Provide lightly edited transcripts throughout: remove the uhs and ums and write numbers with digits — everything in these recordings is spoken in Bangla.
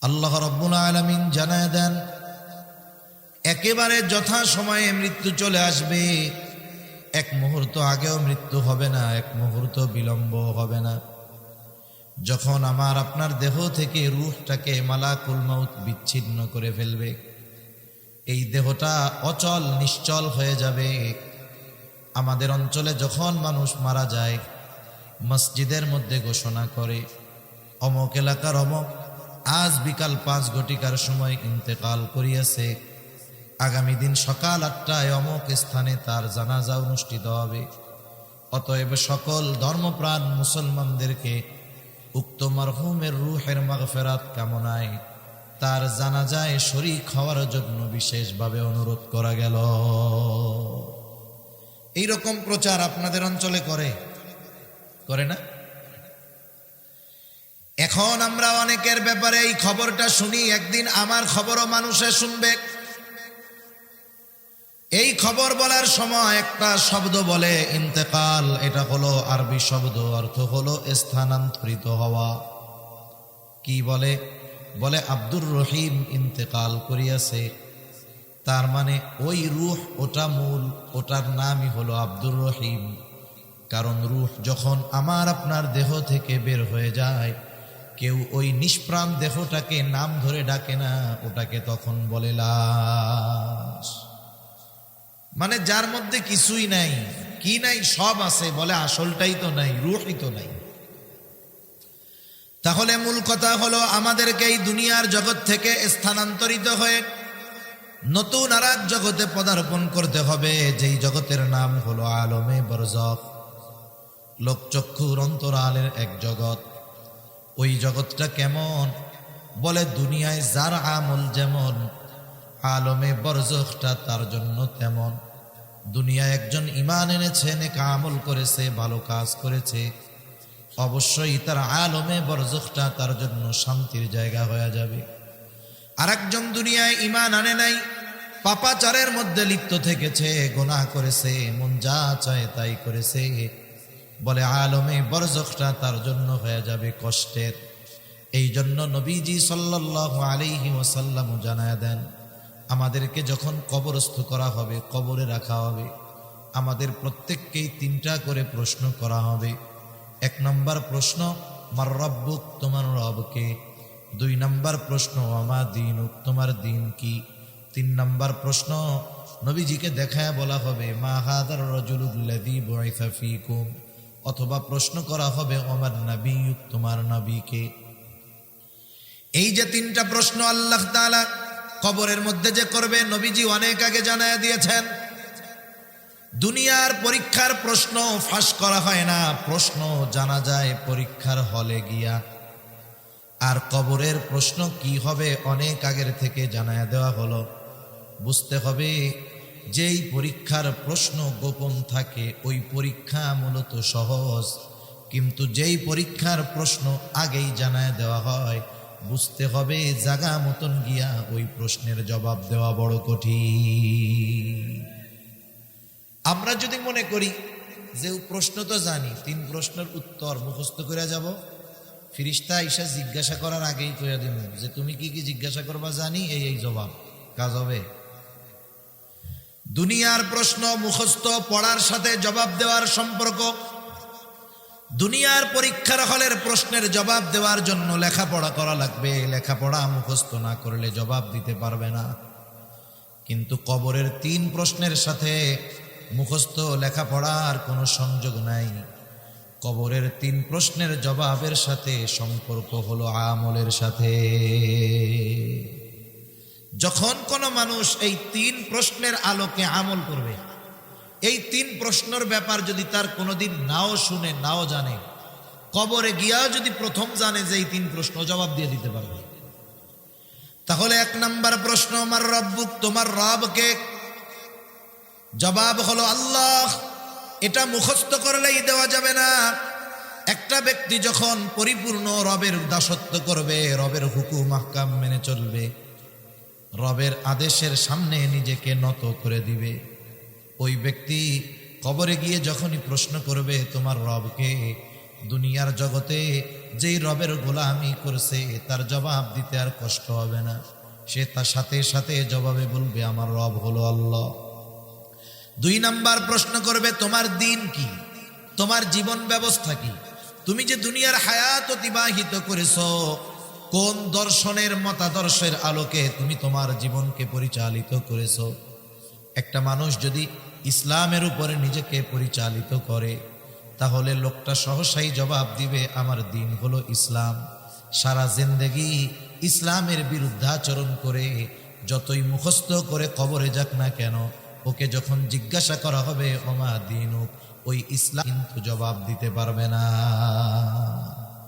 আল্লাহ রাব্বুল আলামিন জানায় দেন, একেবারে যথা সময়ে মৃত্যু চলে আসবে। এক মুহূর্ত আগেও মৃত্যু হবে না, এক মুহূর্ত বিলম্ব হবে না। যখন আমার আপনার দেহ থেকে রূহটাকে মালাকুল মাউত বিচ্ছিন্ন করে ফেলবে, এই দেহটা অচল নিশ্চল হয়ে যাবে। আমাদের অঞ্চলে যখন মানুষ মারা যায়, মসজিদের মধ্যে ঘোষণা করে, অমুক এলাকার অমুক আজ বিকাল 5 ঘটিকার সময় ইন্তেকাল করিয়াছে, আগামী দিন সকাল 8টায় অমুক স্থানে তার জানাজা অনুষ্ঠিত হবে। অতএব সকল ধর্মপ্রাণ মুসলমানদেরকে উক্ত মারহুমের রূহের মাগফিরাত কামনায় তার জানাজায় শরীক হওয়ার জন্য বিশেষভাবে অনুরোধ করা গেল। এইরকম প্রচার আপনাদের অঞ্চলে করে না? এখন আমরা অনেকের ব্যাপারে এই খবরটা শুনি, একদিন আমার খবরও মানুষে শুনবে। এই খবর বলার সময় একটা শব্দ বলে ইন্তেকাল, এটা হলো আরবি শব্দ, অর্থ হলো স্থানান্তরিত হওয়া। কি বলে? বলে আব্দুর রহিম ইন্তেকাল করিয়াছে। তার মানে ওই রূহ, ওটা মূল, ওটার নামই হলো আব্দুর রহিম। কারণ রূহ যখন আমার আপনার দেহ থেকে বের হয়ে যায়, কেউ ওই নিষ্প্রাণ দেহটাকে নাম ধরে ডাকে না, ওটাকে তখন বলে লাশ। মানে যার মধ্যে কিছুই নাই, কি নাই, সব আছে, বলে আসলটাই তো নাই, রূহই তো নাই। তাহলে মূল কথা হলো আমাদেরকে এই দুনিয়ার জগৎ থেকে স্থানান্তরিত হয়ে নতুন আর এক জগতে পদার্পণ করতে হবে, যেই জগতের নাম হলো আলমে বরজখ, লোকচক্ষুর অন্তরালের এক জগৎ। ওই জগৎটা কেমন? বলে দুনিয়ায় যার আমল যেমন, আলমে বরজখটা তার জন্য তেমন। দুনিয়ায় একজন ঈমান এনেছে, নেক আমল করেছে, ভালো কাজ করেছে, অবশ্যই তার আলমে বরজখটা তার জন্য শান্তির জায়গা হয়ে যাবে। আর একজন দুনিয়ায় ঈমান আনে নাই, পাপাচারের মধ্যে লিপ্ত থেকেছে, গুনাহ করেছে, মন যা চায় তাই করেছে, বলে আলমে বরজখটা তার জন্য হয়ে যাবে কষ্টের। এই জন্য নবীজি সাল্লাল্লাহু আলাইহি ওয়াসাল্লাম জানায় দেন, আমাদেরকে যখন কবরস্থ করা হবে, কবরে রাখা হবে, আমাদের প্রত্যেককেই 3টা করে প্রশ্ন করা হবে। 1 নম্বর প্রশ্ন, মার রব্বুক, তোমার রবকে। 2 নম্বর প্রশ্ন, আমা দীনুক, তোমার দিন কি। 3 নম্বর প্রশ্ন, নবীজিকে দেখায় বলা হবে, মা হাদার রাজুলুল্লাযী বুইসা ফীকুম, অথবা প্রশ্ন করা হবে, ওমার নবিয়ুক, তোমার নবীকে। এই যে 3টা প্রশ্ন আল্লাহ তাআলা কবরের মধ্যে যে করবে, নবীজি অনেক আগে জানায় দিয়েছেন। দুনিয়ার পরীক্ষার প্রশ্ন ফাঁস করা হয় না, প্রশ্ন জানা যায় পরীক্ষার হলে গিয়া। আর কবরের প্রশ্ন কি হবে অনেক আগের থেকে জানায় দেওয়া হলো। বুঝতে হবে, যেই পরীক্ষার প্রশ্ন গোপন থাকে ওই পরীক্ষা মূলত সহজ, কিন্তু যেই পরীক্ষার প্রশ্ন আগেই জানায় দেওয়া হয়, বুঝতে হবে জাগা মতন গিয়া ওই প্রশ্নের জবাব দেওয়া বড় কঠিন। আমরা যদি মনে করি যে প্রশ্ন তো জানি, 3 প্রশ্নের উত্তর মুখস্থ করে যাব, ফিরিস্তা আইসা জিজ্ঞাসা করার আগেই কইয়া দিব যে তুমি কি কি জিজ্ঞাসা করবা জানি, এই জবাব, কাজ হবে। দুনিয়ার প্রশ্ন মুখস্থ পড়ার সাথে জবাব দেওয়ার সম্পর্ক। দুনিয়ার পরীক্ষার হলের প্রশ্নের জবাব দেওয়ার জন্য লেখাপড়া করা লাগবে, লেখাপড়া মুখস্থ না করলে জবাব দিতে পারবে না। কিন্তু কবরের 3 প্রশ্নের সাথে মুখস্থ লেখাপড়ার কোনো সংযোগ নাই। কবরের 3 প্রশ্নের জবাবের সাথে সম্পর্ক হলো আমলের সাথে। যখন কোনো মানুষ এই 3 প্রশ্নের আলোকে আমল করবে, এই 3 প্রশ্নের ব্যাপার যদি তার কোনোদিন নাও শুনে, নাও জানে, কবরে গিয়াও যদি প্রথম জানে যে এই 3 প্রশ্ন, জবাব দিয়ে দিতে পারবে। তাহলে 1 নম্বর প্রশ্ন, মার রব্বুক, তোমার রবকে। জবাব হলো আল্লাহ। এটা মুখস্থ করলেই দেওয়া যাবে না। একটা ব্যক্তি যখন পরিপূর্ণ রবের দাসত্ব করবে, রবের হুকুম আহকাম মেনে চলবে, রবের আদেশের সামনে নিজেকে নত করে দিবে, ওই ব্যক্তি কবরে গিয়ে যখনই প্রশ্ন করবে তোমার রবকে, দুনিয়ার জগতে যেই রবের গোলামি করছে তার জবাব দিতে আর কষ্ট হবে না, সে তার সাথে সাথে জবাবে বলবে আমার রব হলো আল্লাহ। 2 নাম্বার প্রশ্ন করবে তোমার দিন কি, তোমার জীবন ব্যবস্থা কি, তুমি যে দুনিয়ার হায়াত অতিবাহিত করেছো কোন দর্শনের মতাদর্শের আলোকে তুমি তোমার জীবনকে পরিচালিত করেছো। একটা মানুষ যদি ইসলামের উপরে নিজেকে পরিচালিত করে তাহলে লোকটা সহসাই জবাব দিবে আমার দিন হলো ইসলাম। সারা জিন্দেগি ইসলামের বিরুদ্ধাচরণ করে যতই মুখস্থ করে কবরে যাক না কেন, ওকে যখন জিজ্ঞাসা করা হবে ওমা দিনুক, ওই ইসলাম কিন্তু জবাব দিতে পারবে না।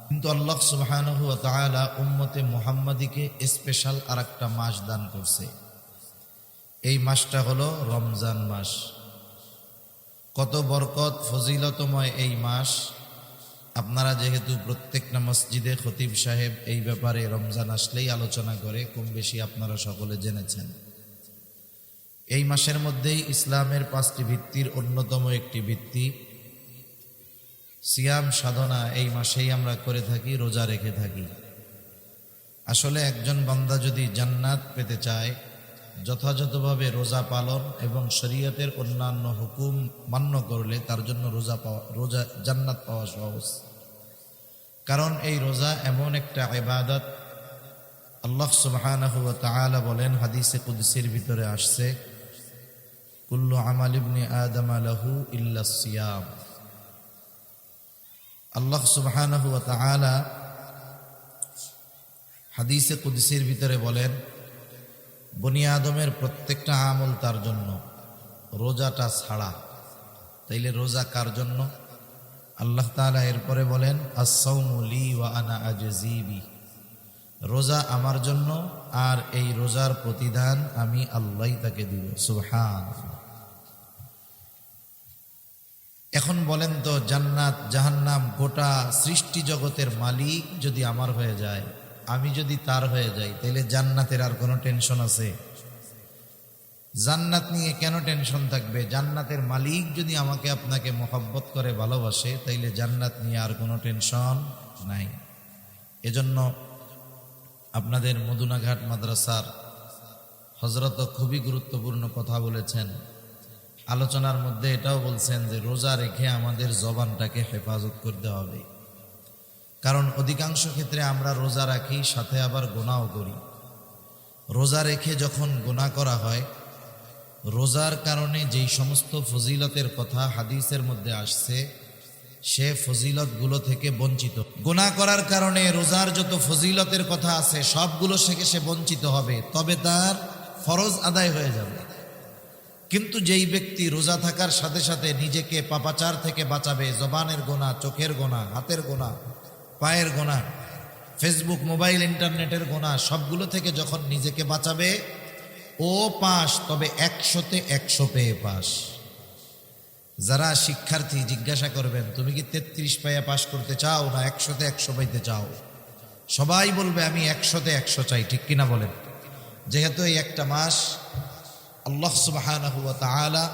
কিন্তু আল্লাহ সুবহানাহু ওয়া তাআলা উম্মতে মুহাম্মাদীকে স্পেশাল আরেকটা মাস দান করছে। এই মাসটা হলো রমজান মাস। কত বরকত ফজিলতময় এই মাস। আপনারা যেহেতু প্রত্যেকটা মসজিদে খতিব সাহেব এই ব্যাপারে রমজান আসলেই আলোচনা করে, কম বেশি আপনারা সকলে জেনেছেন। এই মাসের মধ্যেই ইসলামের 5টি ভিত্তির অন্যতম একটি ভিত্তি সিয়াম সাধনা এই মাসেই আমরা করে থাকি, রোজা রেখে থাকি। আসলে একজন বান্দা যদি জান্নাত পেতে চায় যথাযথভাবে রোজা পালন এবং শরীয়তের অন্যান্য হুকুম মান্য করলে তার জন্য রোজা জান্নাত পাওয়া সহজ। কারণ এই রোজা এমন একটা ইবাদত, আল্লাহ সুবহানাহু ওয়া তাআলা বলেন, হাদিসে কুদসির ভিতরে আসছে, কুল্লু আমাল ইবনি আদম লাহু ইল্লা সিয়াম। আল্লাহ সুবহানাহু ওয়া তাআলা হাদিসে কুদসির ভিতরে বলেন, বনি আদমের প্রত্যেকটা আমল তার জন্য, রোজাটা ছাড়া। তাইলে রোজা কার জন্য? আল্লাহ তাআলা এরপরে বলেন, আস-সাওমু লি ওয়া আনা আজজি বি, রোজা আমার জন্য আর এই রোজার প্রতিদান আমি আল্লাহই তাকে দিব। সুবহানাল্লাহ। এখন বলেন তো, জান্নাত জাহান্নাম গোটা সৃষ্টি জগতের মালিক যদি আমার হয়ে যায়, আমি যদি তার হয়ে যাই, তাহলে জান্নাতের আর কোনো টেনশন আছে? জান্নাত নিয়ে কেন টেনশন থাকবে? জান্নাতের মালিক যদি আমাকে আপনাকে মহব্বত করে ভালোবাসে, তাইলে জান্নাত নিয়ে আর কোনো টেনশন নাই। এজন্য আপনাদের মদুনাঘাট মাদ্রাসার হযরত খুবই গুরুত্বপূর্ণ কথা বলেছেন। আলোচনার মধ্যে এটাও বলছেন যে রোজা রেখে আমাদের জবানটাকে হেফাজত করতে হবে। কারণ অধিকাংশ ক্ষেত্রে আমরা রোজা রাখি, সাথে আবার গুনাহও করি। রোজা রেখে যখন গুনাহ করা হয়, রোজার কারণে যেই সমস্ত ফজিলতের কথা হাদিসের মধ্যে আসছে, সে ফজিলতগুলো থেকে বঞ্চিত। গুনাহ করার কারণে রোজার যত ফজিলতের কথা আছে সবগুলো থেকে সে বঞ্চিত হবে, তবে তার ফরজ আদায় হয়ে যাবে। কিন্তু যেই ব্যক্তি রোজা থাকার সাথে সাথে নিজেকে পাপাচার থেকে বাঁচাবে, জবানের গোনা, চোখের গোনা, হাতের গোনা, পায়ের গোনা, ফেসবুক, মোবাইল, ইন্টারনেটের গোনা, সবগুলো থেকে যখন নিজেকে বাঁচাবে, ও পাস, তবে 100-তে 100 পেয়ে পাস। যারা শিক্ষার্থী জিজ্ঞাসা করবেন, তুমি কি 33 পাইয়া পাস করতে চাও না 100-তে 100 পাইতে চাও? সবাই বলবে আমি 100-তে 100 চাই, ঠিক কিনা বলেন? যেহেতু এই একটা মাস আল্লাহ সুবহানাহু ওয়া তাআলা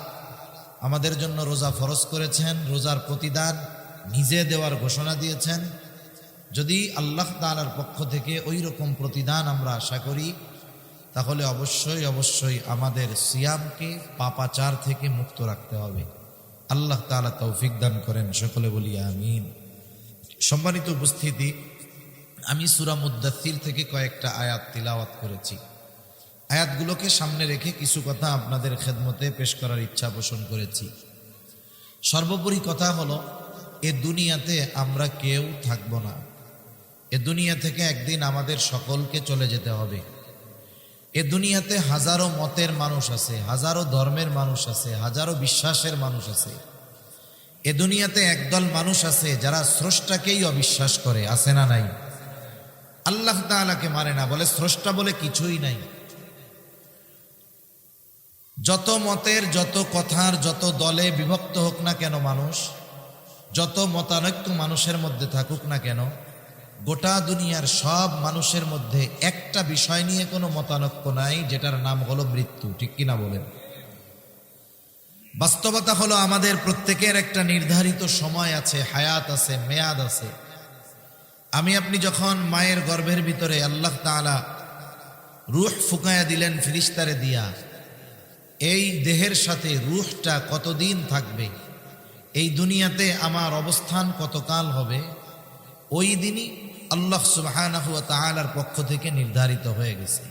আমাদের জন্য রোজা ফরজ করেছেন, রোজার প্রতিদান নিজে দেওয়ার ঘোষণা দিয়েছেন। যদি আল্লাহ তাআলার পক্ষ থেকে ওই রকম প্রতিদান আমরা আশা করি, তাহলে অবশ্যই অবশ্যই আমাদের সিয়ামকে পাপাচার থেকে মুক্ত রাখতে হবে। আল্লাহ তাআলা তৌফিক দান করেন, সকলে বলি আমিন। সম্মানিত উপস্থিতি, আমি সূরা মুদ্দাথির থেকে কয়েকটা আয়াত তিলাওয়াত করেছি। আয়াতগুলোকে সামনে রেখে কিছু কথা আপনাদের খেদমতে পেশ করার ইচ্ছা পোষণ করেছি। সর্বোপরি কথা হলো, এ দুনিয়াতে আমরা কেউ থাকবো না। এ দুনিয়া থেকে একদিন আমাদের সকলকে চলে যেতে হবে। এ দুনিয়াতে হাজারো মতের মানুষ আছে, হাজারো ধর্মের মানুষ আছে, হাজারো বিশ্বাসের মানুষ আছে। এ দুনিয়াতে একদল মানুষ আছে যারা স্রষ্টাকেই অবিশ্বাস করে, আছে না নাই? আল্লাহ তাআলাকে মানে না, বলে স্রষ্টা বলে কিছুই নাই। যত মতের, যত কথার, যত দলে বিভক্ত হোক না কেন মানুষ, যত মতানৈক্য মানুষের মধ্যে থাকুক না কেন, গোটা দুনিয়ার সব মানুষের মধ্যে একটা বিষয় নিয়ে কোনো মতানৈক্য নাই, যেটার নাম হলো মৃত্যু, ঠিক কিনা বলেন? বাস্তবতা হলো আমাদের প্রত্যেকের একটা নির্ধারিত সময় আছে, হায়াত আছে, মেয়াদ আছে। আমি আপনি যখন মায়ের গর্ভের ভিতরে আল্লাহ তাআলা রূহ ফুকায়া দিলেন ফেরেশতারে দিয়া, এই দেহের সাথে রূহটা কতদিন থাকবে, এই দুনিয়াতে আমার অবস্থান কতকাল হবে, ওই দিনই আল্লাহ সুবহানাহু ওয়া তাআলার পক্ষ থেকে নির্ধারিত হয়ে গেছে।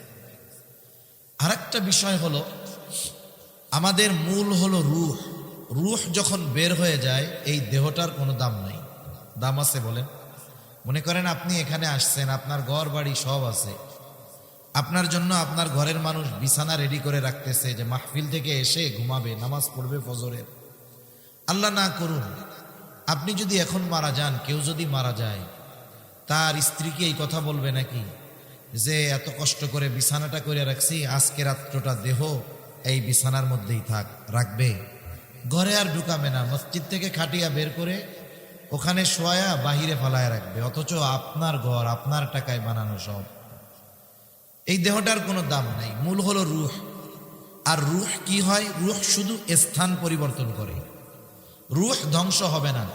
আরেকটা বিষয় হলো, আমাদের মূল হলো রূহ। রূহ যখন বের হয়ে যায় এই দেহটার কোনো দাম নাই। দাম আছে বলেন? মনে করেন আপনি এখানে আসছেন, আপনার ঘর বাড়ি সব আছে, আপনার জন্য আপনার ঘরের মানুষ বিছানা রেডি করে রাখতেছে যে মাহফিল থেকে এসে ঘুমাবে, নামাজ পড়বে ফজরের। আল্লাহ না করুন আপনি যদি এখন মারা যান, কেউ যদি মারা যায়, তার স্ত্রীকে এই কথা বলবে নাকি যে এত কষ্ট করে বিছানাটা করে রাখছি, আজকে রাত্রটা দেহ এই বিছানার মধ্যেই থাক? রাখবে? ঘরে আর ঢুকাবে না, মসজিদ থেকে খাটিয়া বের করে ওখানে শোয়া বাহিরে ফালায় রাখবে, অথচ আপনার ঘর আপনার টাকায় বানানো সব। এই দেহটার কোনো দাম নাই। মূল হলো রূহ। আর রূহ কি হয়? রূহ শুধু স্থান পরিবর্তন করে, রূহ ধ্বংস হবে না।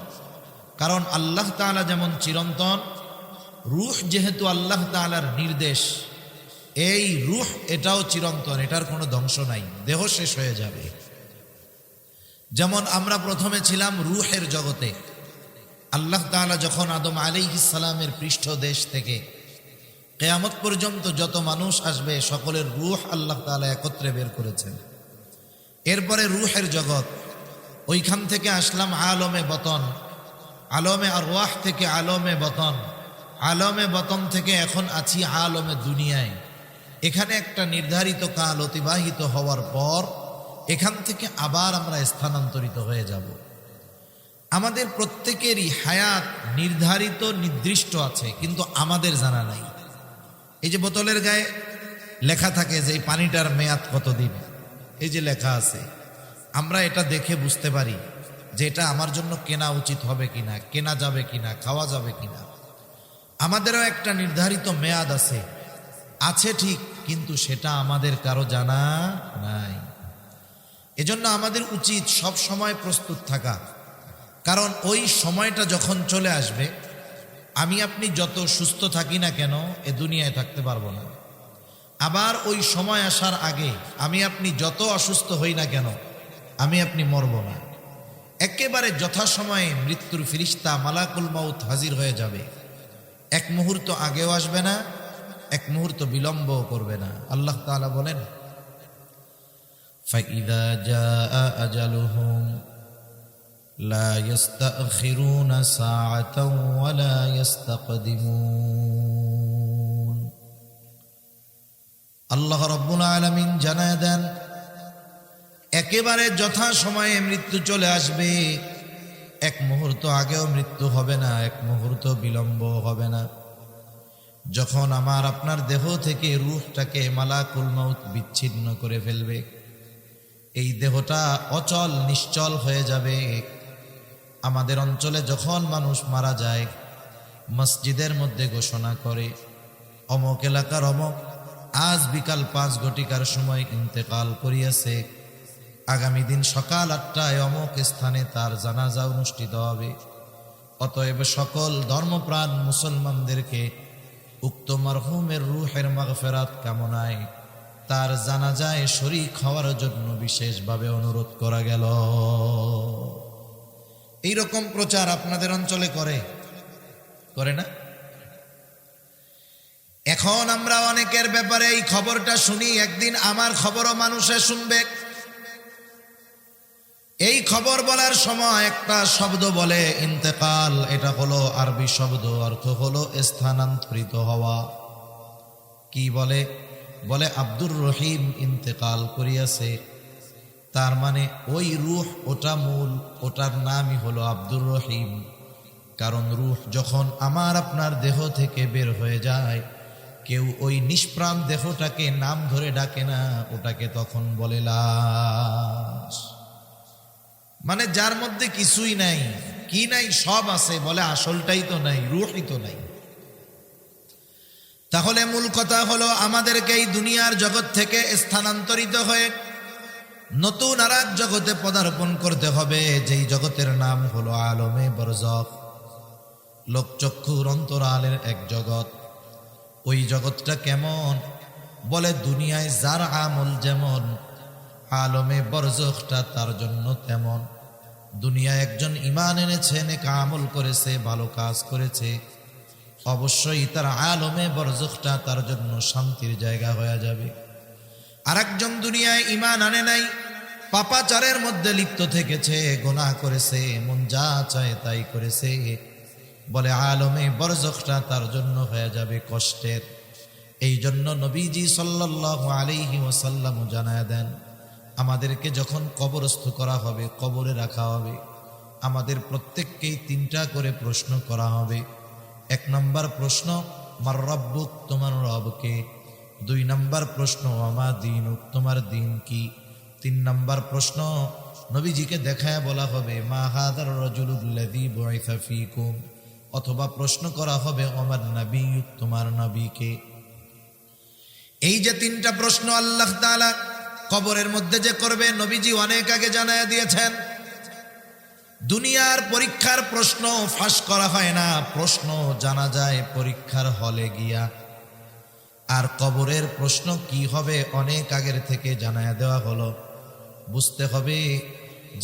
কারণ আল্লাহ তাআলা যেমন চিরন্তন, রূহ যেহেতু আল্লাহ তাআলার নির্দেশ, এই রূহ এটাও চিরন্তন, এটার কোনো ধ্বংস নাই, দেহ শেষ হয়ে যাবে। যেমন আমরা প্রথমে ছিলাম রূহের জগতে। আল্লাহ তাআলা যখন আদম আলাইহিস সালামের পৃষ্ঠদেশ থেকে কিয়ামত পর্যন্ত যত মানুষ আসবে সকলের রূহ আল্লাহ তাআলা একত্রে বের করেছেন। এরপরে রূহের জগৎ, ওইখান থেকে আসলাম আলমে বতন, আলমে আরওয়াহ থেকে আলমে বতন, আলমে বতন থেকে এখন আছি আলমে দুনিয়ায়। এখানে একটা নির্ধারিত কাল অতিবাহিত হওয়ার পর এখান থেকে আবার আমরা স্থানান্তরিত হয়ে যাব। আমাদের প্রত্যেকেরই হায়াত নির্ধারিত নির্দিষ্ট আছে, কিন্তু আমাদের জানা নাই। এই যে বোতলের গায়ে লেখা থাকে যে এই পানিটার মেয়াদ কতদিন, এই যে লেখা আছে, আমরা এটা দেখে বুঝতে পারি যে এটা আমার জন্য কেনা উচিত হবে কিনা, কেনা যাবে কিনা, খাওয়া যাবে কিনা। আমাদেরও একটা নির্ধারিত মেয়াদ আছে, আছে ঠিক, কিন্তু সেটা আমাদের কারো জানা নাই। এজন্য আমাদের উচিত সব সময় প্রস্তুত থাকা, কারণ ওই সময়টা যখন চলে আসবে, আমি আপনি যত সুস্থ থাকি না কেন এ দুনিয়ায় থাকতে পারবো না। আবার ওই সময় আসার আগে আমি আপনি যত অসুস্থ হই না কেন আমি আপনি মরব না। একেবারে যথাসময়ে মৃত্যুর ফিরিস্তা মালাকুল মাউত হাজির হয়ে যাবে, এক মুহূর্ত আগেও আসবে না, এক মুহূর্ত বিলম্বও করবে না। আল্লাহ তাআলা বলেন, ফাইদা জাআ আজালুহুম লা ইস্তাখিরুনা সাআতাও ওয়া লা ইস্তাকদিমুন। আল্লাহ রাব্বুল আলামিন জানায় দেন, একেবারে যথা সময়ে মৃত্যু চলে আসবে, এক মুহূর্ত আগেও মৃত্যু হবে না, এক মুহূর্ত বিলম্ব হবে না। যখন আমার আপনার দেহ থেকে রূহটাকে মালাকুল মাউত বিচ্ছিন্ন করে ফেলবে, এই দেহটা অচল নিশ্চল হয়ে যাবে। আমাদের অঞ্চলে যখন মানুষ মারা যায়, মসজিদের মধ্যে ঘোষণা করে, অমুক এলাকার অমুক আজ বিকাল 5 ঘটিকার সময় ইন্তেকাল করিয়াছে, আগামী দিন সকাল 8টায় অমুক স্থানে তার জানাজা অনুষ্ঠিত হবে। অতএব সকল ধর্মপ্রাণ মুসলমানদেরকে উক্ত মারহুমের রূহের মাগফিরাত কামনায় তার জানাজায় শরীক হওয়ার জন্য বিশেষভাবে অনুরোধ করা গেল। এই রকম প্রচার আপনাদের অঞ্চলে করে না? এখন আমরা অনেকের ব্যাপারে এই খবরটা শুনি, একদিন আমার খবরও মানুষে শুনবে। এই খবর বলার সময় একটা শব্দ বলে ইন্তেকাল, এটা হলো আরবি শব্দ, অর্থ হলো স্থানান্তরিত হওয়া। কি বলে? বলে আব্দুর রহিম ইন্তেকাল করিয়াছে। তার মানে ওই রূহ, ওটা মূল, ওটার নামই হলো আব্দুর রহিম। কারণ রূহ যখন আমার আপনার দেহ থেকে বের হয়ে যায়, কেউ ওই নিষ্প্রাণ দেহটাকে নাম ধরে ডাকে না, ওটাকে তখন বলে লাশ। মানে যার মধ্যে কিছুই নাই, কি নাই, সব আছে, বলে আসলটাই তো নাই, রূহই তো নাই। তাহলে মূল কথা হলো আমাদেরকে এই দুনিয়ার জগৎ থেকে স্থানান্তরিত হয়ে নতুন আর এক জগতে পদার্পণ করতে হবে, যেই জগতের নাম হলো আলমে বরজখ। লোকচক্ষুর অন্তরালের এক জগৎ। ওই জগৎটা কেমন? বলে দুনিয়ায় যার আমল যেমন, আলমে বরজখটা তার জন্য তেমন। দুনিয়ায় একজন ঈমান এনেছে, নেক আমল করেছে, ভালো কাজ করেছে, অবশ্যই তার আলমে বরজখটা তার জন্য শান্তির জায়গা হয়ে যাবে। আর একজন দুনিয়ায় ঈমান আনে নাই, পাপাচারের মধ্যে লিপ্ত থেকেছে, গুনাহ করেছে, মন যা চায় তাই করেছে, বলে আলমে বরজখটা তার জন্য হয়ে যাবে কষ্টের। এই জন্য নবীজি সাল্লাল্লাহু আলাইহি ওয়াসাল্লাম জানায় দেন, আমাদেরকে যখন কবরস্থ করা হবে, কবরে রাখা হবে, আমাদের প্রত্যেককেই 3টা করে প্রশ্ন করা হবে। 1 নম্বর প্রশ্ন, মার রব্বুক, তোমার রবকে। 2 নম্বর প্রশ্ন, আমা দীনুক, তোমার দিন কি। 3 নম্বর প্রশ্ন, নবীজিকে দেখায় বলা হবে, মা হাদার রাজুলুল্লাযী বুইসা ফীকুম, অথবা প্রশ্ন করা হবে, আমার নবীয়ুক, তোমার নবীকে। এই যে 3টা প্রশ্ন আল্লাহ তাআলা কবরের মধ্যে যে করবে, নবীজি অনেক আগে জানায় দিয়েছেন। দুনিয়ার পরীক্ষার প্রশ্ন ফাঁস করা হয় না, প্রশ্ন জানা যায় পরীক্ষার হলে গিয়া। আর কবরের প্রশ্ন কি হবে অনেক আগের থেকে জানায় দেওয়া হলো। বুঝতে হবে,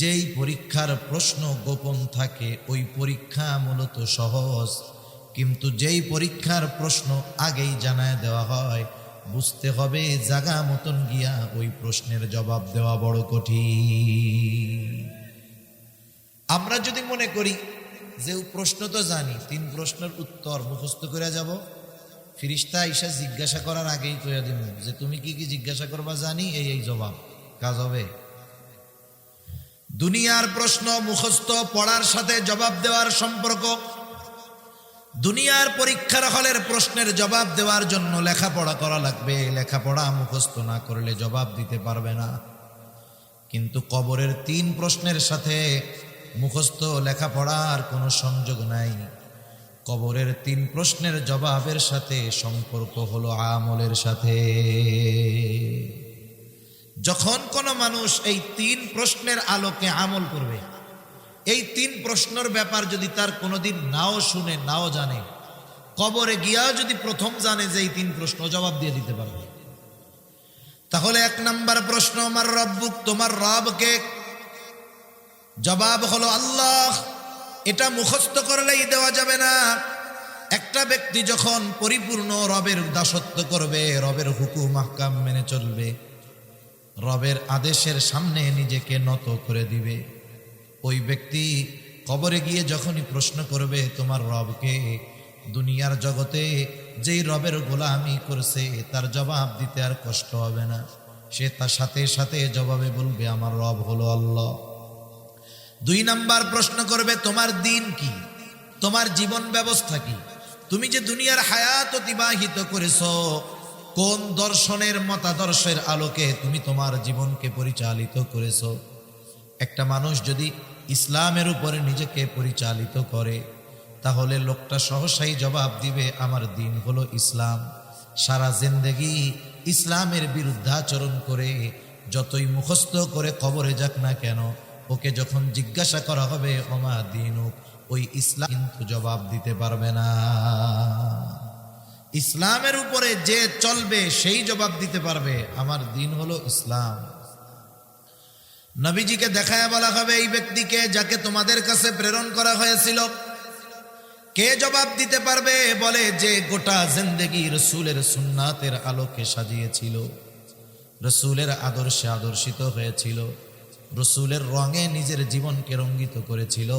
যেই পরীক্ষার প্রশ্ন গোপন থাকে ওই পরীক্ষা মূলত সহজ, কিন্তু যেই পরীক্ষার প্রশ্ন আগেই জানায় দেওয়া হয়, বুঝতে হবে জাগা মতন গিয়া ওই প্রশ্নের জবাব দেওয়া বড় কঠিন। আমরা যদি মনে করি যে প্রশ্ন তো জানি, 3 প্রশ্নের উত্তর মুখস্থ করে যাব, ফিরিস্তা আইসা জিজ্ঞাসা করার আগেই কইয়া দিব যে তুমি কি কি জিজ্ঞাসা করবা জানি, এই জবাব, কাজ হবে? দুনিয়ার প্রশ্ন মুখস্থ পড়ার সাথে জবাব দেওয়ার সম্পর্ক। দুনিয়ার পরীক্ষার হলের প্রশ্নের জবাব দেওয়ার জন্য লেখাপড়া করা লাগবে, লেখাপড়া মুখস্থ না করলে জবাব দিতে পারবে না। কিন্তু কবরের 3 প্রশ্নের সাথে মুখস্থ লেখাপড়ার কোনো সংযোগ নাই। কবরের 3 প্রশ্নের জবাবের সাথে সম্পর্ক হলো আমলের সাথে। যখন কোনো মানুষ এই 3 প্রশ্নের আলোকে আমল করবে, এই 3 প্রশ্নের ব্যাপার যদি তার কোনোদিন নাও শুনে, নাও জানে, কবরে গিয়াও যদি প্রথম জানে যে এই 3 প্রশ্ন, জবাব দিয়ে দিতে পারবে। তাহলে 1 নম্বর প্রশ্ন, আমার রব্বুক, তোমার রবকে। জবাব হলো আল্লাহ। এটা মুখস্থ করলেই দেওয়া যাবে না। একটা ব্যক্তি যখন পরিপূর্ণ রবের দাসত্ব করবে, রবের হুকুম আহকাম মেনে চলবে, রবের আদেশের সামনে নিজেকে নত করে দিবে, ওই ব্যক্তি কবরে গিয়ে যখনই প্রশ্ন করবে তোমার রবকে, দুনিয়ার জগতে যেই রবের গোলামি করছে তার জবাব দিতে আর কষ্ট হবে না। সে তার সাথে সাথে জবাবে বলবে আমার রব হলো আল্লাহ। 2 নম্বর প্রশ্ন করবে, তোমার দিন কি, তোমার জীবন ব্যবস্থা কি, তুমি যে দুনিয়ার হায়াত অতিবাহিত করেছো, কোন দর্শনের মতাদর্শের আলোকে তুমি তোমার জীবনকে পরিচালিত করেছো। একটা মানুষ যদি ইসলামের উপরে নিজেকে পরিচালিত করে, তাহলে লোকটা সহসাই জবাব দিবে আমার দিন হলো ইসলাম। সারা জিন্দেগি ইসলামের বিরুদ্ধাচরণ করে যতই মুখস্থ করে কবরে যাক না কেন, ওকে যখন জিজ্ঞাসা করা হবে ওমা দিনুক, ওই ইসলাম কিন্তু জবাব দিতে পারবে না। ইসলামের উপরে যে চলবে সেই জবাব দিতে পারবে আমার দিন হলো ইসলাম। নবীজিকে দেখায় বলা হবে, এই ব্যক্তিকে যাকে তোমাদের কাছে প্রেরণ করা হয়েছিল, কে জবাব দিতে পারবে? বলে যে গোটা জিন্দেগি রসুলের সুন্নাতের আলোকে সাজিয়েছিল, রসুলের আদর্শে আদর্শিত হয়েছিল, রসুলের রঙে নিজের জীবনকে রঙ্গিত করেছিল,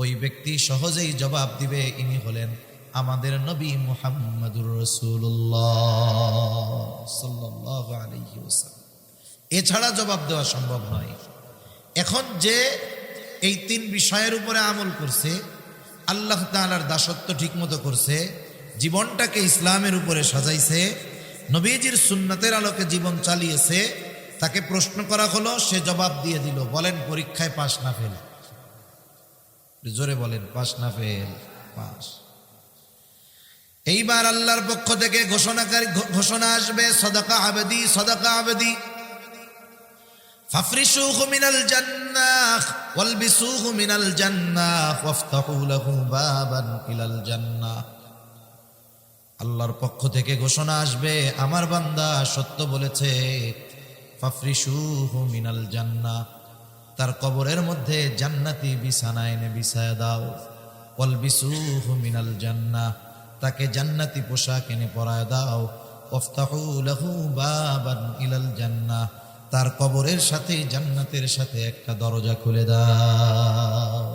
ওই ব্যক্তি সহজেই জবাব দিবে ইনি হলেন আমাদের নবী মুহাম্মদুর রাসূলুল্লাহ সাল্লাল্লাহু আলাইহি ওয়াসাল্লাম। এছাড়া জবাব দেওয়া সম্ভব নয়। এখন যে এই 3 বিষয়ের উপরে আমল করছে, আল্লাহ তাআলার দাসত্ব ঠিকমতো করছে, জীবনটাকে ইসলামের উপরে সাজাইছে, নবীজির সুন্নতের আলোকে জীবন চালিয়েছে, তাকে প্রশ্ন করা হলো, সে জবাব দিয়ে দিল। বলেন পরীক্ষায় পাস না ফেল? জোরে বলেন, পাস না ফেল? পাস। এইবার আল্লাহর পক্ষ থেকে ঘোষণা আসবে, সাদাকা আবদি, সাদাকা আবদি। ফাফরিশুহু মিনাল জান্নাহ ওয়ালবিসুহু মিনাল জান্নাহ ওয়াফতাহু লাহু বাবান ইলাল জান্নাহ। আল্লাহর পক্ষ থেকে ঘোষণা আসবে, আমার বান্দা সত্য বলেছে, ফাফরিশুহু মিনাল জান্নাহ, তার কবরের মধ্যে জান্নাতি বিছানা এনে বিছায়া দাও। ওয়ালবিসুহু মিনাল জান্নাহ, তাকে জান্নাতি পোশাক এনে পরায় দাও। ওয়াফতাহু লাহু বাবান ইলাল জান্নাহ, তার কবরের সাথে জান্নাতের সাথে একটা দরজা খুলে দাও।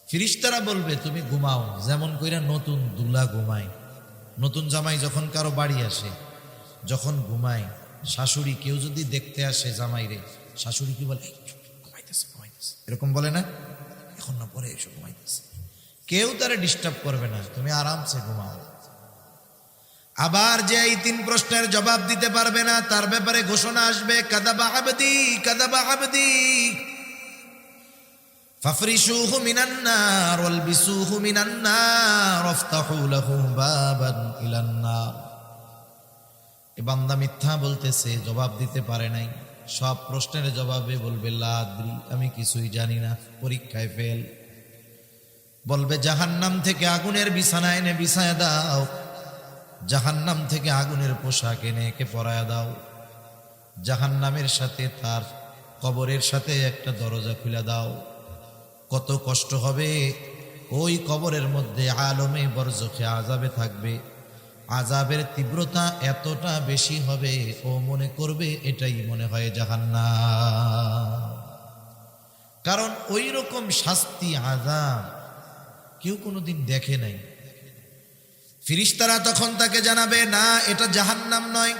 ফিরিস্তারা বলবে, তুমি ঘুমাও যেমন কইরা নতুন দুলা ঘুমায়। নতুন জামাই যখন কারো বাড়ি আসে, যখন ঘুমায়, শাশুড়ি কেউ যদি দেখতে আসে জামাইরে, শাশুড়ি কি বলে, ঘুমাইতেছে ঘুমাইতেছে, এরকম বলে না, এখন না পরে এসে ঘুমাইতেছে, কেউ তারা ডিস্টার্ব করবে না, তুমি আরামসে ঘুমাও। আবার যে এই 3 প্রশ্নের জবাব দিতে পারবে না, তার ব্যাপারে ঘোষণা আসবে, কাযাবা আবদি কাযাবা আবদি ফাফরিশুহু মিনান নার ওয়ালবিসুহু মিনান নার ওয়াফতাহু লাহু বাবান ইলান নার। এ বান্দা মিথ্যা বলতেছে, জবাব দিতে পারে নাই। সব প্রশ্নের জবাবে বলবে লা আদরি, আমি কিছুই জানি না, পরীক্ষায় ফেল। বলবে জাহান্নাম থেকে আগুনের বিছানা এনে বিছায়া দাও, জাহান্নাম থেকে আগুনের পোশাক এনে একে পরায়া দাও। জাহান্নামের সাথে তার কবরের সাথে একটা দরজা খুলে দাও। কত কষ্ট হবে ওই কবরের মধ্যে, আলমে বরজখে আযাবে থাকবে। আযাবের তীব্রতা এতটা বেশি হবে, ও মনে করবে এটাই মনে হয় জাহান্নাম। কারণ ওই রকম শাস্তি আযাব কেউ কোনোদিন দেখে নাই। ফিরিস্তারা তখন তাকে জানাবে, না এটা জাহান্নাম নয়,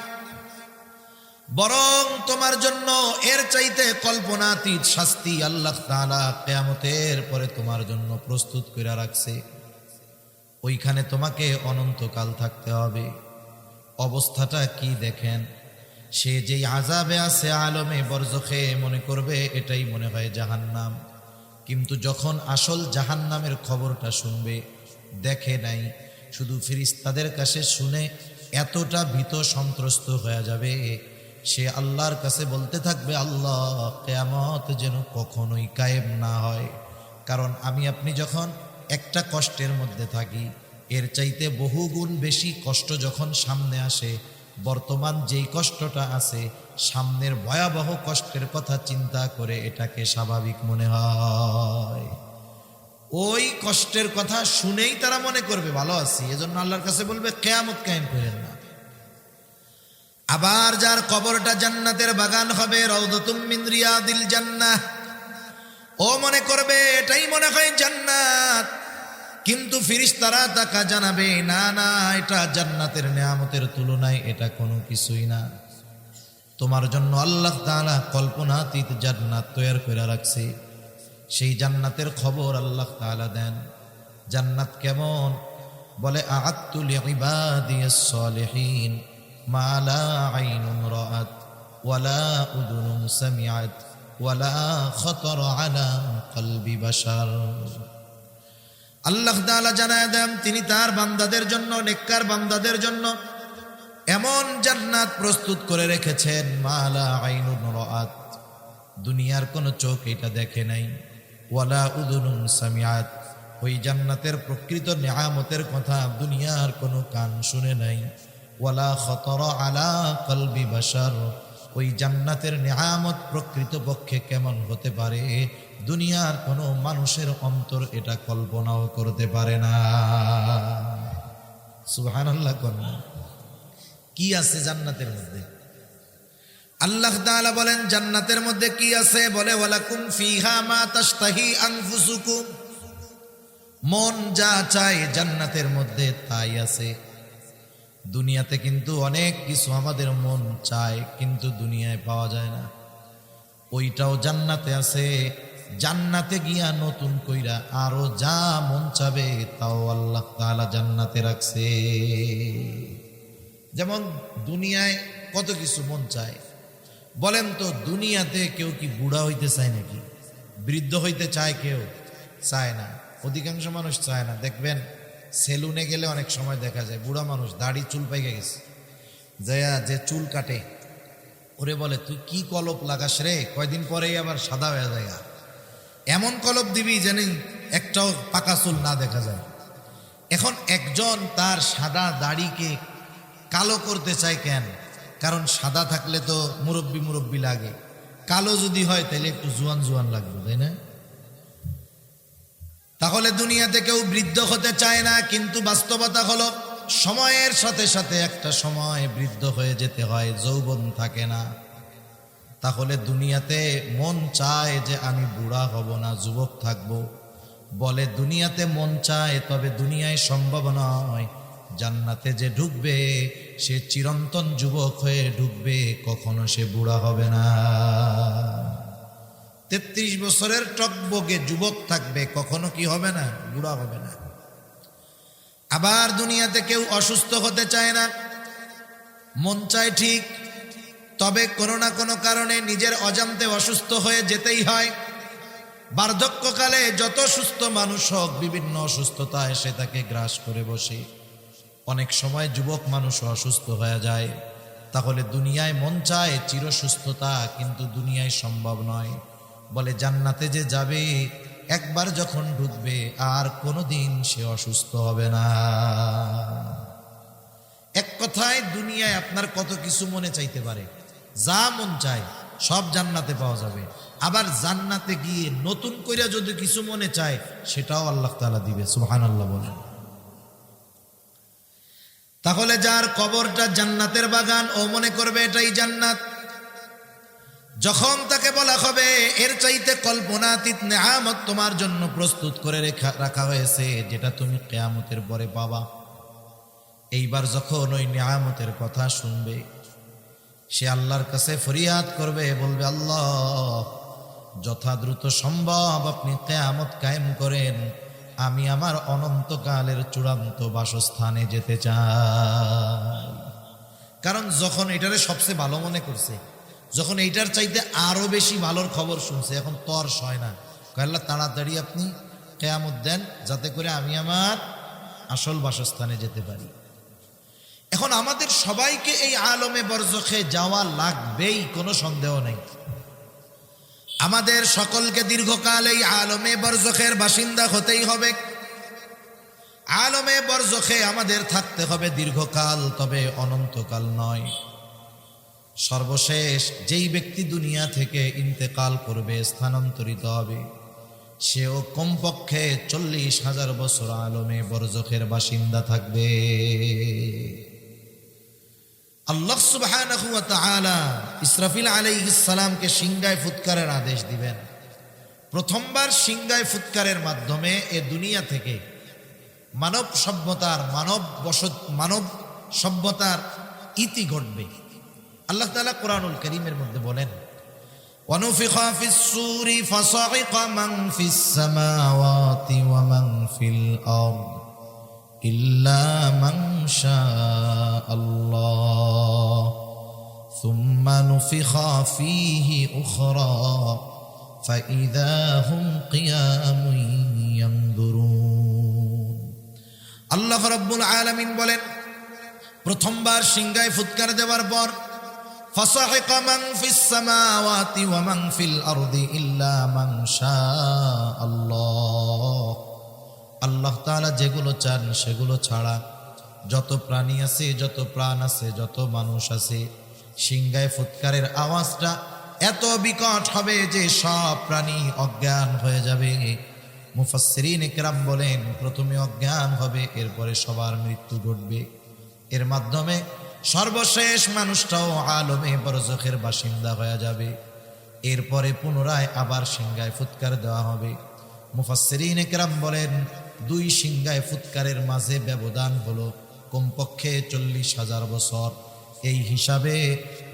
বরং তোমার জন্য এর চাইতে কল্পনাতীত শাস্তি আল্লাহ তাআলা কিয়ামতের পরে তোমার জন্য প্রস্তুত করে রাখছে। ওইখানে তোমাকে অনন্তকাল থাকতে হবে। অবস্থাটা কি দেখেন, সে যেই আযাবে আছে আলমে বরজখে, মনে করবে এটাই মনে হয় জাহান্নাম। কিন্তু যখন আসল জাহান্নামের খবরটা শুনবে, দেখে নাই, শুধু ফেরেশতাদের কাছে শুনে এতটা ভীত সন্ত্রস্ত হয়ে যাবে, সে আল্লাহর কাছে বলতে থাকবে, আল্লাহ কিয়ামত যেন কখনোই কায়েম না হয়। কারণ আমি আপনি যখন একটা কষ্টের মধ্যে থাকি, এর চাইতে বহুগুণ বেশি কষ্ট যখন সামনে আসে, বর্তমান যেই কষ্টটা আছে, সামনের ভয়াবহ কষ্টের কথা চিন্তা করে এটাকে স্বাভাবিক মনে হয়। ওই কষ্টের কথা শুনেই তারা মনে করবে ভালো আছি, এজন্য আল্লাহর কাছে বলবে কিয়ামত কায়েম করেন না। আবার যার কবরটা জান্নাতের বাগান হবে, রাউদাতুম মিন রিয়াদিল জান্নাহ, ও মনে করবে এটাই মনে হয় জান্নাত। কিন্তু ফেরেশতারা তাকে জানাবে, না না, এটা জান্নাতের নেয়ামতের তুলনায় এটা কোনো কিছুই না। তোমার জন্য আল্লাহ তাআলা কল্পনাতীত জান্নাত তৈরি করে রাখছে। সেই জান্নাতের খবর আল্লাহ তাআলা দেন। জান্নাত কেমন? বলে, আ'আদতু লিইবাদিয়াস সালিহিন মা লা আইনুন রাআত ওয়ালা উযুনুন সামিআত ওয়ালা খাতারা আলা কলবি বাশার। আল্লাহ তাআলা জানায় দেন, তিনি তার বান্দাদের জন্য, নেককার বান্দাদের জন্য এমন জান্নাত প্রস্তুত করে রেখেছেন, মা লা আইনুন রাআত, দুনিয়ার কোন চোখ এটা দেখে নাই, ওয়ালা উযুনুন সামিআত, ওই জান্নাতের প্রকৃত নেয়ামতের কথা দুনিয়ার কোনো কান শুনে নাই, ওয়ালা খাতারা আলা কলবি বাশার, ওই জান্নাতের নেয়ামত প্রকৃতপক্ষে কেমন হতে পারে দুনিয়ার কোনো মানুষের অন্তর এটা কল্পনাও করতে পারে না। সুবহানাল্লাহ। কি আছে জান্নাতের মধ্যে? আল্লাহ তাআলা বলেন জান্নাতের মধ্যে কি আছে? বলে, ওয়ালাকুম ফিহা মা তাশতাহি আনফুসুকুম, মন যা চায় জান্নাতের মধ্যে তাই আছে। দুনিয়াতে কিন্তু অনেক কিছু আমাদের মন চায়, কিন্তু দুনিয়ায় পাওয়া যায় না, ওইটাও জান্নাতে আছে। জান্নাতে গিয়া নতুন কইরা আরো যা মন চাবে তাও আল্লাহ তাআলা জান্নাতে রাখছে। যেমন দুনিয়ায় কত কিছু মন চায়, বলেন তো দুনিয়াতে কেউ কি বুড়া হইতে চায় নাকি? বৃদ্ধ হইতে চায়? কেউ চায় না, অধিকাংশ মানুষ চায় না। দেখবেন সেলুনে গেলে অনেক সময় দেখা যায় বুড়া মানুষ দাড়ি চুল পাইকে গেছে, যে চুল কাটে, ওরে বলে, তুই কি কলপ লাগাস রে, কয়দিন পরেই আবার সাদা হয়ে যায়। এমন কলপ দিবি যেন একটাও পাকা চুল না দেখা যায়। এখন একজন তার সাদা দাড়িকে কালো করতে চায় কেন? কারণ সাদা থাকলে তো মুরব্বি মুরব্বি লাগে, কালো যদি হয় তাহলে একটু জোয়ান জোয়ান লাগবে, তাই না? তাহলে দুনিয়াতে কেউ বৃদ্ধ হতে চায় না, কিন্তু বাস্তবতা হলো সময়ের সাথে সাথে একটা সময় বৃদ্ধ হয়ে যেতে হয়, যৌবন থাকে না। তাহলে দুনিয়াতে মন চায় যে আমি বুড়া হব না, যুবক থাকব। বলে দুনিয়াতে মন চায়, তবে দুনিয়ায় সম্ভব নয়। জান্নাতে যে ঢুকবে সে চিরন্তন যুবক হয়ে ঢুকবে, কখনো সে বুড়া হবে না। 33 বছরের টকবগে যুবক থাকবে, কখনো কি হবে না, বুড়া হবে না। আবার দুনিয়াতে কেউ অসুস্থ হতে চায় না, মন চায় ঠিক, তবে কোনো না কোনো কারণে নিজের অজান্তে অসুস্থ হয়ে যেতেই হয়। বার্ধক্যকালে যত সুস্থ মানুষ হোক, বিভিন্ন অসুস্থতা এসে তাকে গ্রাস করে বসে। অনেক সময় যুবক মানুষ অসুস্থ হয়ে যায়। তাহলে দুনিয়ায় মন চায় চির সুস্থতা, কিন্তু দুনিয়ায় সম্ভব নয়। বলে জান্নাতে যে যাবে, একবার যখন ঢুকবে আর কোনোদিন সে অসুস্থ হবে না। এক কথায় দুনিয়ায় আপনার কত কিছু মনে চাইতে পারে, যা মন চায় সব জান্নাতে পাওয়া যাবে। আবার জান্নাতে গিয়ে নতুন করে যদি কিছু মনে চায়, সেটাও আল্লাহ তাআলা দিবে। সুবহানাল্লাহ বলেন। তাহলে যার কবরটা জান্নাতের বাগান, ও মনে করবে এটাই জান্নাত। যখন তাকে বলা হবে এর চাইতে কল্পনাতীত নেয়ামত তোমার জন্য প্রস্তুত করে রাখা হয়েছে, যেটা তুমি কিয়ামতের পরে পাবা, এইবার যখন ওই নেয়ামতের কথা শুনবে, সে আল্লাহর কাছে ফরিয়াদ করবে, বলবে আল্লাহ যথা দ্রুত সম্ভব আপনি কিয়ামত কায়েম করেন, আমি আমার অনন্তকালের চূড়ান্ত বাসস্থানে যেতে চাই। কারণ যখন এটারে সবচেয়ে ভালো মনে করছে, যখন এইটার চাইতে আরো বেশি ভালোর খবর শুনছে, এখন তর সয় না, আল্লাহ তাড়াতাড়ি আপনি কিয়ামত দেন, যাতে করে আমি আমার আসল বাসস্থানে যেতে পারি। এখন আমাদের সবাইকে এই আলমে বরজখে যাওয়া লাগবেই, কোনো সন্দেহ নেই। আমাদের সকলকে দীর্ঘকাল এই আলমে বরজখের বাসিন্দা হতেই হবে। আলমে বরজখে আমাদের থাকতে হবে দীর্ঘকাল, তবে অনন্তকাল নয়। সর্বশেষ যেই ব্যক্তি দুনিয়া থেকে ইন্তেকাল করবে, স্থানান্তরিত হবে, সেও কমপক্ষে 40,000 বছর আলমে বরজখের বাসিন্দা থাকবে। আল্লাহ সুবহানাহু ওয়া তাআলা ইসরাফিল আলাইহিস সালামকে সিংহায় ফুৎকারের আদেশ দিবেন। প্রথমবার সিংহায় ফুৎকারের মাধ্যমে এ দুনিয়া থেকে মানব সভ্যতার ইতি ঘটবে। আল্লাহ তাআলা কোরআনুল কারীমের মধ্যে বলেন, ওয়ানুফিখা ফিস সূরি ফাসাইকা মান ফিস সামাওয়াতি ওয়া মান ফিল আরদ ইল্লা মান শাআল্লাহ সুম্মা নুফিখা ফীহি উখরা ফাইযা হুম কিয়ামুন ইয়ানজুরুন। আল্লাহ রাব্বুল আলামিন বলেন, প্রথমবার সিংহায় ফুৎকার দেওয়ার পর ফাসাহিকা মান ফিস সামাওয়াতি ওয়া মান ফিল আরদি ইল্লা মান শাআল্লাহ। আল্লাহ তাআলা যেগুলো চান সেগুলো ছাড়া যত প্রাণী আছে, যত প্রাণ আছে, যত মানুষ আছে, সিংহায় ফুৎকারের আওয়াজটা এত বিকট হবে যে সব প্রাণী অজ্ঞান হয়ে যাবে। মুফাসসিরিন ইকরাম বলেন, প্রথমে অজ্ঞান হবে, এরপরে সবার মৃত্যু ঘটবে। এর মাধ্যমে সর্বশেষ মানুষটাও আলমে বরজখের বাসিন্দা হয়ে যাবে। এরপরে পুনরায় আবার সিংহায় ফুৎকার দেওয়া হবে। মুফাসসিরিন ইকরাম বলেন, দুই সিংহায় ফুৎকারের মাঝে ব্যবধান হলো কমপক্ষে 40,000 বছর। এই হিসাবে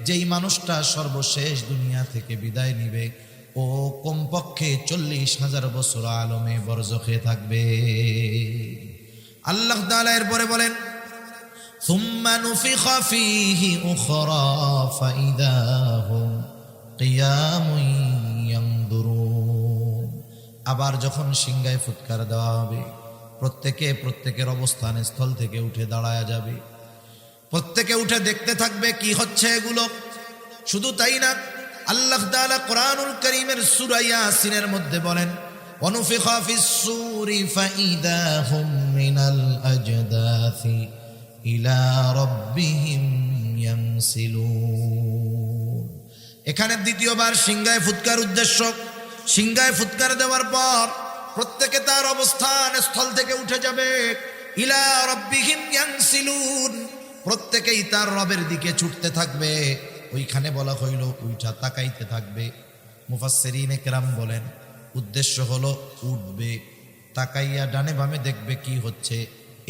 যেই মানুষটা সর্বশেষ দুনিয়া থেকে বিদায় নিবে, ও কমপক্ষে 40,000 বছর আলমে বরজখে থাকবে। আল্লাহ তাআলা এরপরে বলেন, সুম্মা নুফিখা ফীহি উখরা ফাইযা হুম কিয়ামুন ইয়ানজুরুন। আবার যখন সিংহায় ফুৎকার দেওয়া হবে, প্রত্যেকের অবস্থান স্থল থেকে উঠে দাঁড়ায়া যাবে। প্রত্যেকে উঠে দেখতে থাকবে কি হচ্ছে এগুলো। শুধু তাই না, আল্লাহ তাআলা কোরআনুল কারীমের সূরা ইয়াসিনের মধ্যে বলেন, ওয়ানুফিখা ফিস-সূরি ফাইদা হুম মিনাল আজদাসি ইলা রাব্বিহিম ইয়ানসিলুন। এখানে দ্বিতীয়বার সিংহায় ফুৎকার উদ্দেশ্য। সিংহায় ফুৎকার দেওয়ার পর প্রত্যেকে তার অবস্থান স্থল থেকে উঠে যাবে। ইলা রাব্বিহিম ইয়ানসিলুন, প্রত্যেকেই তার রবের দিকে ছুটতে থাকবে। ওইখানে বলা হইল উইঠা তাকাইতে থাকবে। মুফাসসিরিনে কেরাম বলেন উদ্দেশ্য হলো উঠবে, তাকাইয়া ডানে বামে দেখবে কি হচ্ছে,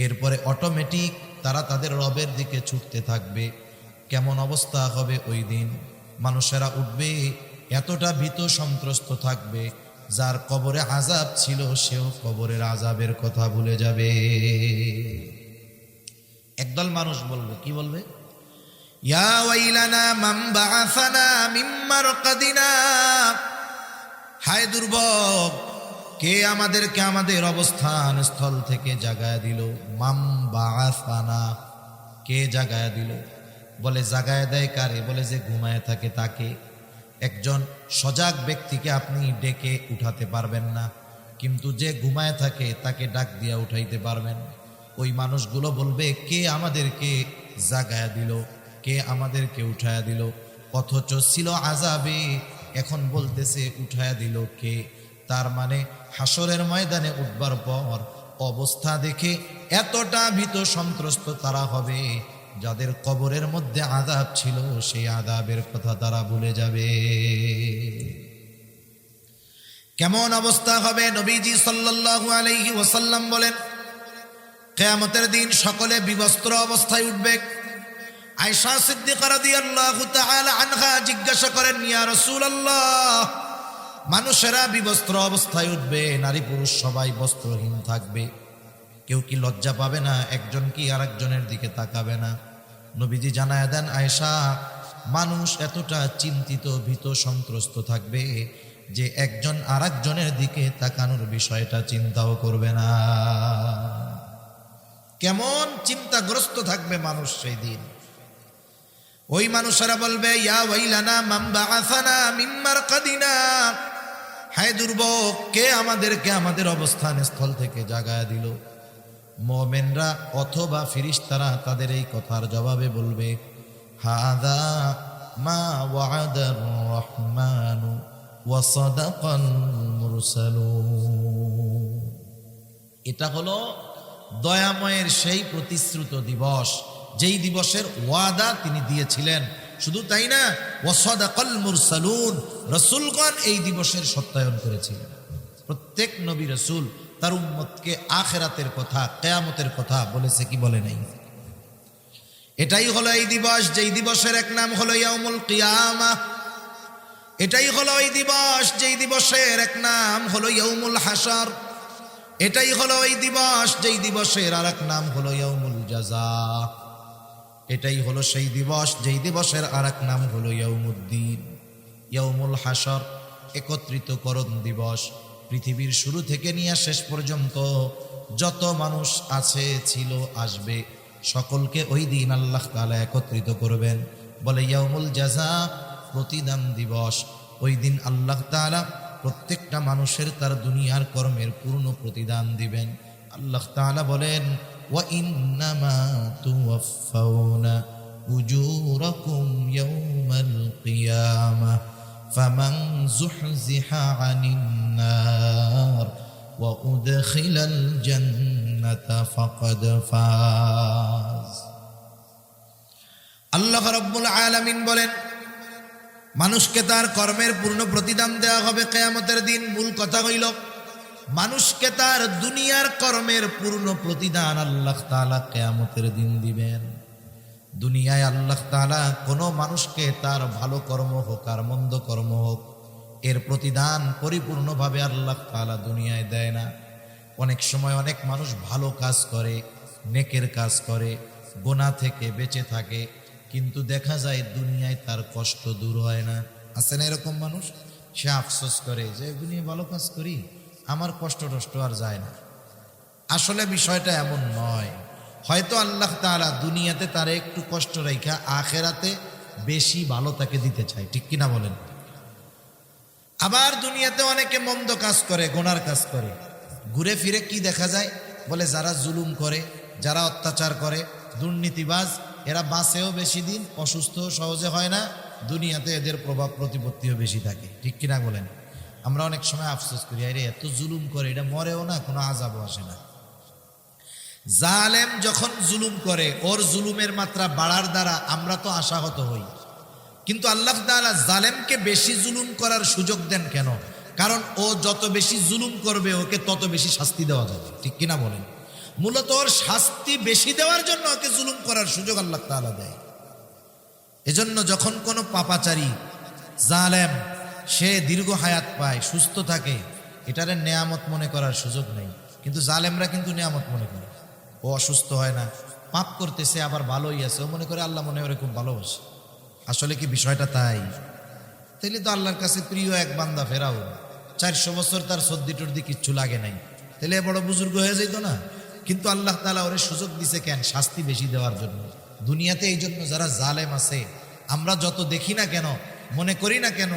এরপরে অটোমেটিক তারা তাদের রবের দিকে ছুটতে থাকবে। কেমন অবস্থা হবে ওই দিন? মানুষেরা উঠবে, এতটা ভীত সন্ত্রস্ত থাকবে, যার কবরে আযাব ছিল সেও কবরের আযাবের কথা ভুলে যাবে। একদল মানুষ বলবে, কি বলবে? ইয়া ওয়াইলানা মান বাআসানা মিন মারকাদিনা, হায় দুর্ভোগ, কে আমাদেরকে আমাদের অবস্থান স্থল থেকে জাগায়া দিল। মাম বাআসানা, কে জাগায়া দিল? বলে জাগায়া দেয় কারে? বলে যে ঘুমায় থাকে তাকে। একজন সজাগ ব্যক্তিকে আপনি ডেকে উঠাতে পারবেন না, কিন্তু যে ঘুমায় থাকে তাকে ডাক দিয়া উঠাইতে পারবেন। ওই মানুষগুলো বলবে কে আমাদেরকে জাগায়া দিল, কে আমাদেরকে উঠায়া দিল? অথচ ছিল আযাবে, এখন বলতেছে উঠায়া দিল কে? তার মানে হাসরের ময়দানে উঠবার পর অবস্থা দেখে এতটা ভীত সন্ত্রস্ত তারা হবে, যাদের কবরের মধ্যে আযাব ছিল সেই আযাবের কথা তারা ভুলে যাবে। কেমন অবস্থা হবে? নবীজি সাল্লাল্লাহু আলাইহি ওয়াসাল্লাম বলেন, কিয়ামতের দিন সকলে বিবস্ত্র অবস্থায় উঠবে। আয়েশা সিদ্দিকা রাদিয়াল্লাহু তাআলা আনহা জিজ্ঞাসা করেন, ইয়া রাসূলুল্লাহ, মানুষেরা বিবস্ত্র অবস্থায় উঠবে, নারী পুরুষ সবাই বস্ত্রহীন থাকবে, কেউ কি লজ্জা পাবে না? একজন কি আরেকজনের দিকে তাকাবে না? নবীজি জানায়া দেন, আয়েশা, মানুষ এতটা চিন্তিত ভীত সন্ত্রস্ত থাকবে যে একজন আরেকজনের দিকে তাকানোর বিষয়টা চিন্তাও করবে না। কেমন চিন্তাগ্রস্ত থাকবে মানুষ সেই দিন। ওই মানুষেরা বলবে, ইয়া ওয়াইলানা মান বাআসানা মিন মারকাদিনা, হায় দুর্ভোগ, কে আমাদেরকে আমাদের অবস্থান স্থল থেকে জাগায়া দিল? মুমিনরা অথবা ফেরেশতারা তাদের এই কথার জবাবে বলবে, হাযা মা ওয়া'আদার রহমানু ওয়া সাদাকাল মুরসালুন। এটা হলো দয়াময়ের সেই প্রতিশ্রুত দিবস, যেই দিবসের ওয়াদা তিনি দিয়েছিলেন। শুধু তাই না, ওয়া সাদাকাল মুরসালুন, রাসূলগণ এই দিবসের সত্যায়ন করেছিলেন। প্রত্যেক নবী রাসূল তার উম্মতকে আখিরাতের কথা, কিয়ামতের কথা বলেছে কি বলে নাই? এটাই হলো এই দিবস, যেই দিবসের এক নাম হলো ইয়াউমুল কিয়ামা। এটাই হলো এই দিবস, যেই দিবসের এক নাম হলো ইয়াউমুল হাশর। এটাই হলো এই দিবস, যেই দিবসের আর এক নাম হলো ইয়াউমুল জাযা। এটাই হলো সেই দিবস, যেই দিবসের আর এক নাম হলো ইয়াউমুদ্দিন। ইয়াউমুল হাশর, একত্রিতকরণ দিবস। পৃথিবীর শুরু থেকে নিয়ে শেষ পর্যন্ত যত মানুষ আছে, ছিল, আসবে, সকলকে ওই দিন আল্লাহ তাআলা একত্রিত করবেন। বলে ইয়াউমুল জাযা, প্রতিদান দিবস। ওই দিন আল্লাহ তাআলা প্রত্যেকটা মানুষের তার দুনিয়ার কর্মের পূর্ণ প্রতিদান দিবেন। আল্লাহ তাআলা বলেন, ওয়া ইন্নামা তুওয়াফাউনা উজুরাকুম ইয়াউমাল কিয়ামাহ ফামান যুহজিহা আনিন নার ওয়া উদখিলাল জান্নাতা ফাকাদ ফাজ। আল্লাহ রাব্বুল আলামিন বলেন, মানুষকে তার কর্মের পূর্ণ প্রতিদান দেওয়া হবে কিয়ামতের দিন। মূল কথা হইল, মানুষকে তার দুনিয়ার কর্মের পূর্ণ প্রতিদান আল্লাহ তাআলা কিয়ামতের দিন দিবেন। দুনিয়ায় আল্লাহ তাআলা কোনো মানুষকে তার ভালো কর্ম হোক আর মন্দ কর্ম হোক, এর প্রতিদান পরিপূর্ণভাবে আল্লাহ তাআলা দুনিয়ায় দেয় না। অনেক সময় অনেক মানুষ ভালো কাজ করে, নেকের কাজ করে, গুনাহ থেকে বেঁচে থাকে, কিন্তু দেখা যায় দুনিয়ায় তার কষ্ট দূর হয় না। আছে না এরকম মানুষ? সে আফসোস করে যে দুনিয়ায় ভালো কাজ করি, আমার কষ্ট টষ্ট আর যায় না। আসলে বিষয়টা এমন নয়। হয়তো আল্লাহ তাআলা দুনিয়াতে তারে একটু কষ্ট রাইখা আখেরাতে বেশি ভালো তাকে দিতে চায়, ঠিক কিনা বলেন? আবার দুনিয়াতে অনেকে মন্দ কাজ করে, গুনার কাজ করে, ঘুরে ফিরে কি দেখা যায়? বলে যারা জুলুম করে, যারা অত্যাচার করে, দুর্নীতিবাজ, এরা বাঁচেও বেশি দিন, অসুস্থ সহজে হয় না, দুনিয়াতে এদের প্রভাব প্রতিপত্তিও বেশি থাকে, ঠিক কিনা বলেন? আমরা অনেক সময় আফসোস করি, আরে এত জুলুম করে, এটা মরেও না, কোনো আযাবও আসে না। জালেম যখন জুলুম করে, ওর জুলুমের মাত্রা বাড়ার দ্বারা আমরা তো আশাহত হই, কিন্তু আল্লাহ তাআলা জালেমকে বেশি জুলুম করার সুযোগ দেন কেন? কারণ ও যত বেশি জুলুম করবে ওকে তত বেশি শাস্তি দেওয়া যাবে, ঠিক কিনা বলেন? মূলত ওর শাস্তি বেশি দেওয়ার জন্য ওকে জুলুম করার সুযোগ আল্লাহ তাআলা দেয়। এজন্য যখন কোনো পাপাচারী জালেম সে দীর্ঘ হায়াত পায়, সুস্থ থাকে, এটারে নেয়ামত মনে করার সুযোগ নেই। কিন্তু জালেমরা কিন্তু নেয়ামত মনে করে। ও অসুস্থ হয় না, পাপ করতেছে, আবার ভালোই আছে, ও মনে করে আল্লাহ মনে করে খুব ভালোবাসে। আসলে কি বিষয়টা তাই? তাইলে তো আল্লাহর কাছে প্রিয় এক বান্দা ফেরাও, 400 বছর তার সর্দি টর্দি কিচ্ছু লাগে নাই, তাহলে বড় বুজুর্গ হয়ে যেত না? কিন্তু আল্লাহ তাআলা ওরে সুযোগ দিছে কেন? শাস্তি বেশি দেওয়ার জন্য। দুনিয়াতে এই জন্য যারা জালেম আছে, আমরা যত দেখি না কেন, মনে করি না কেন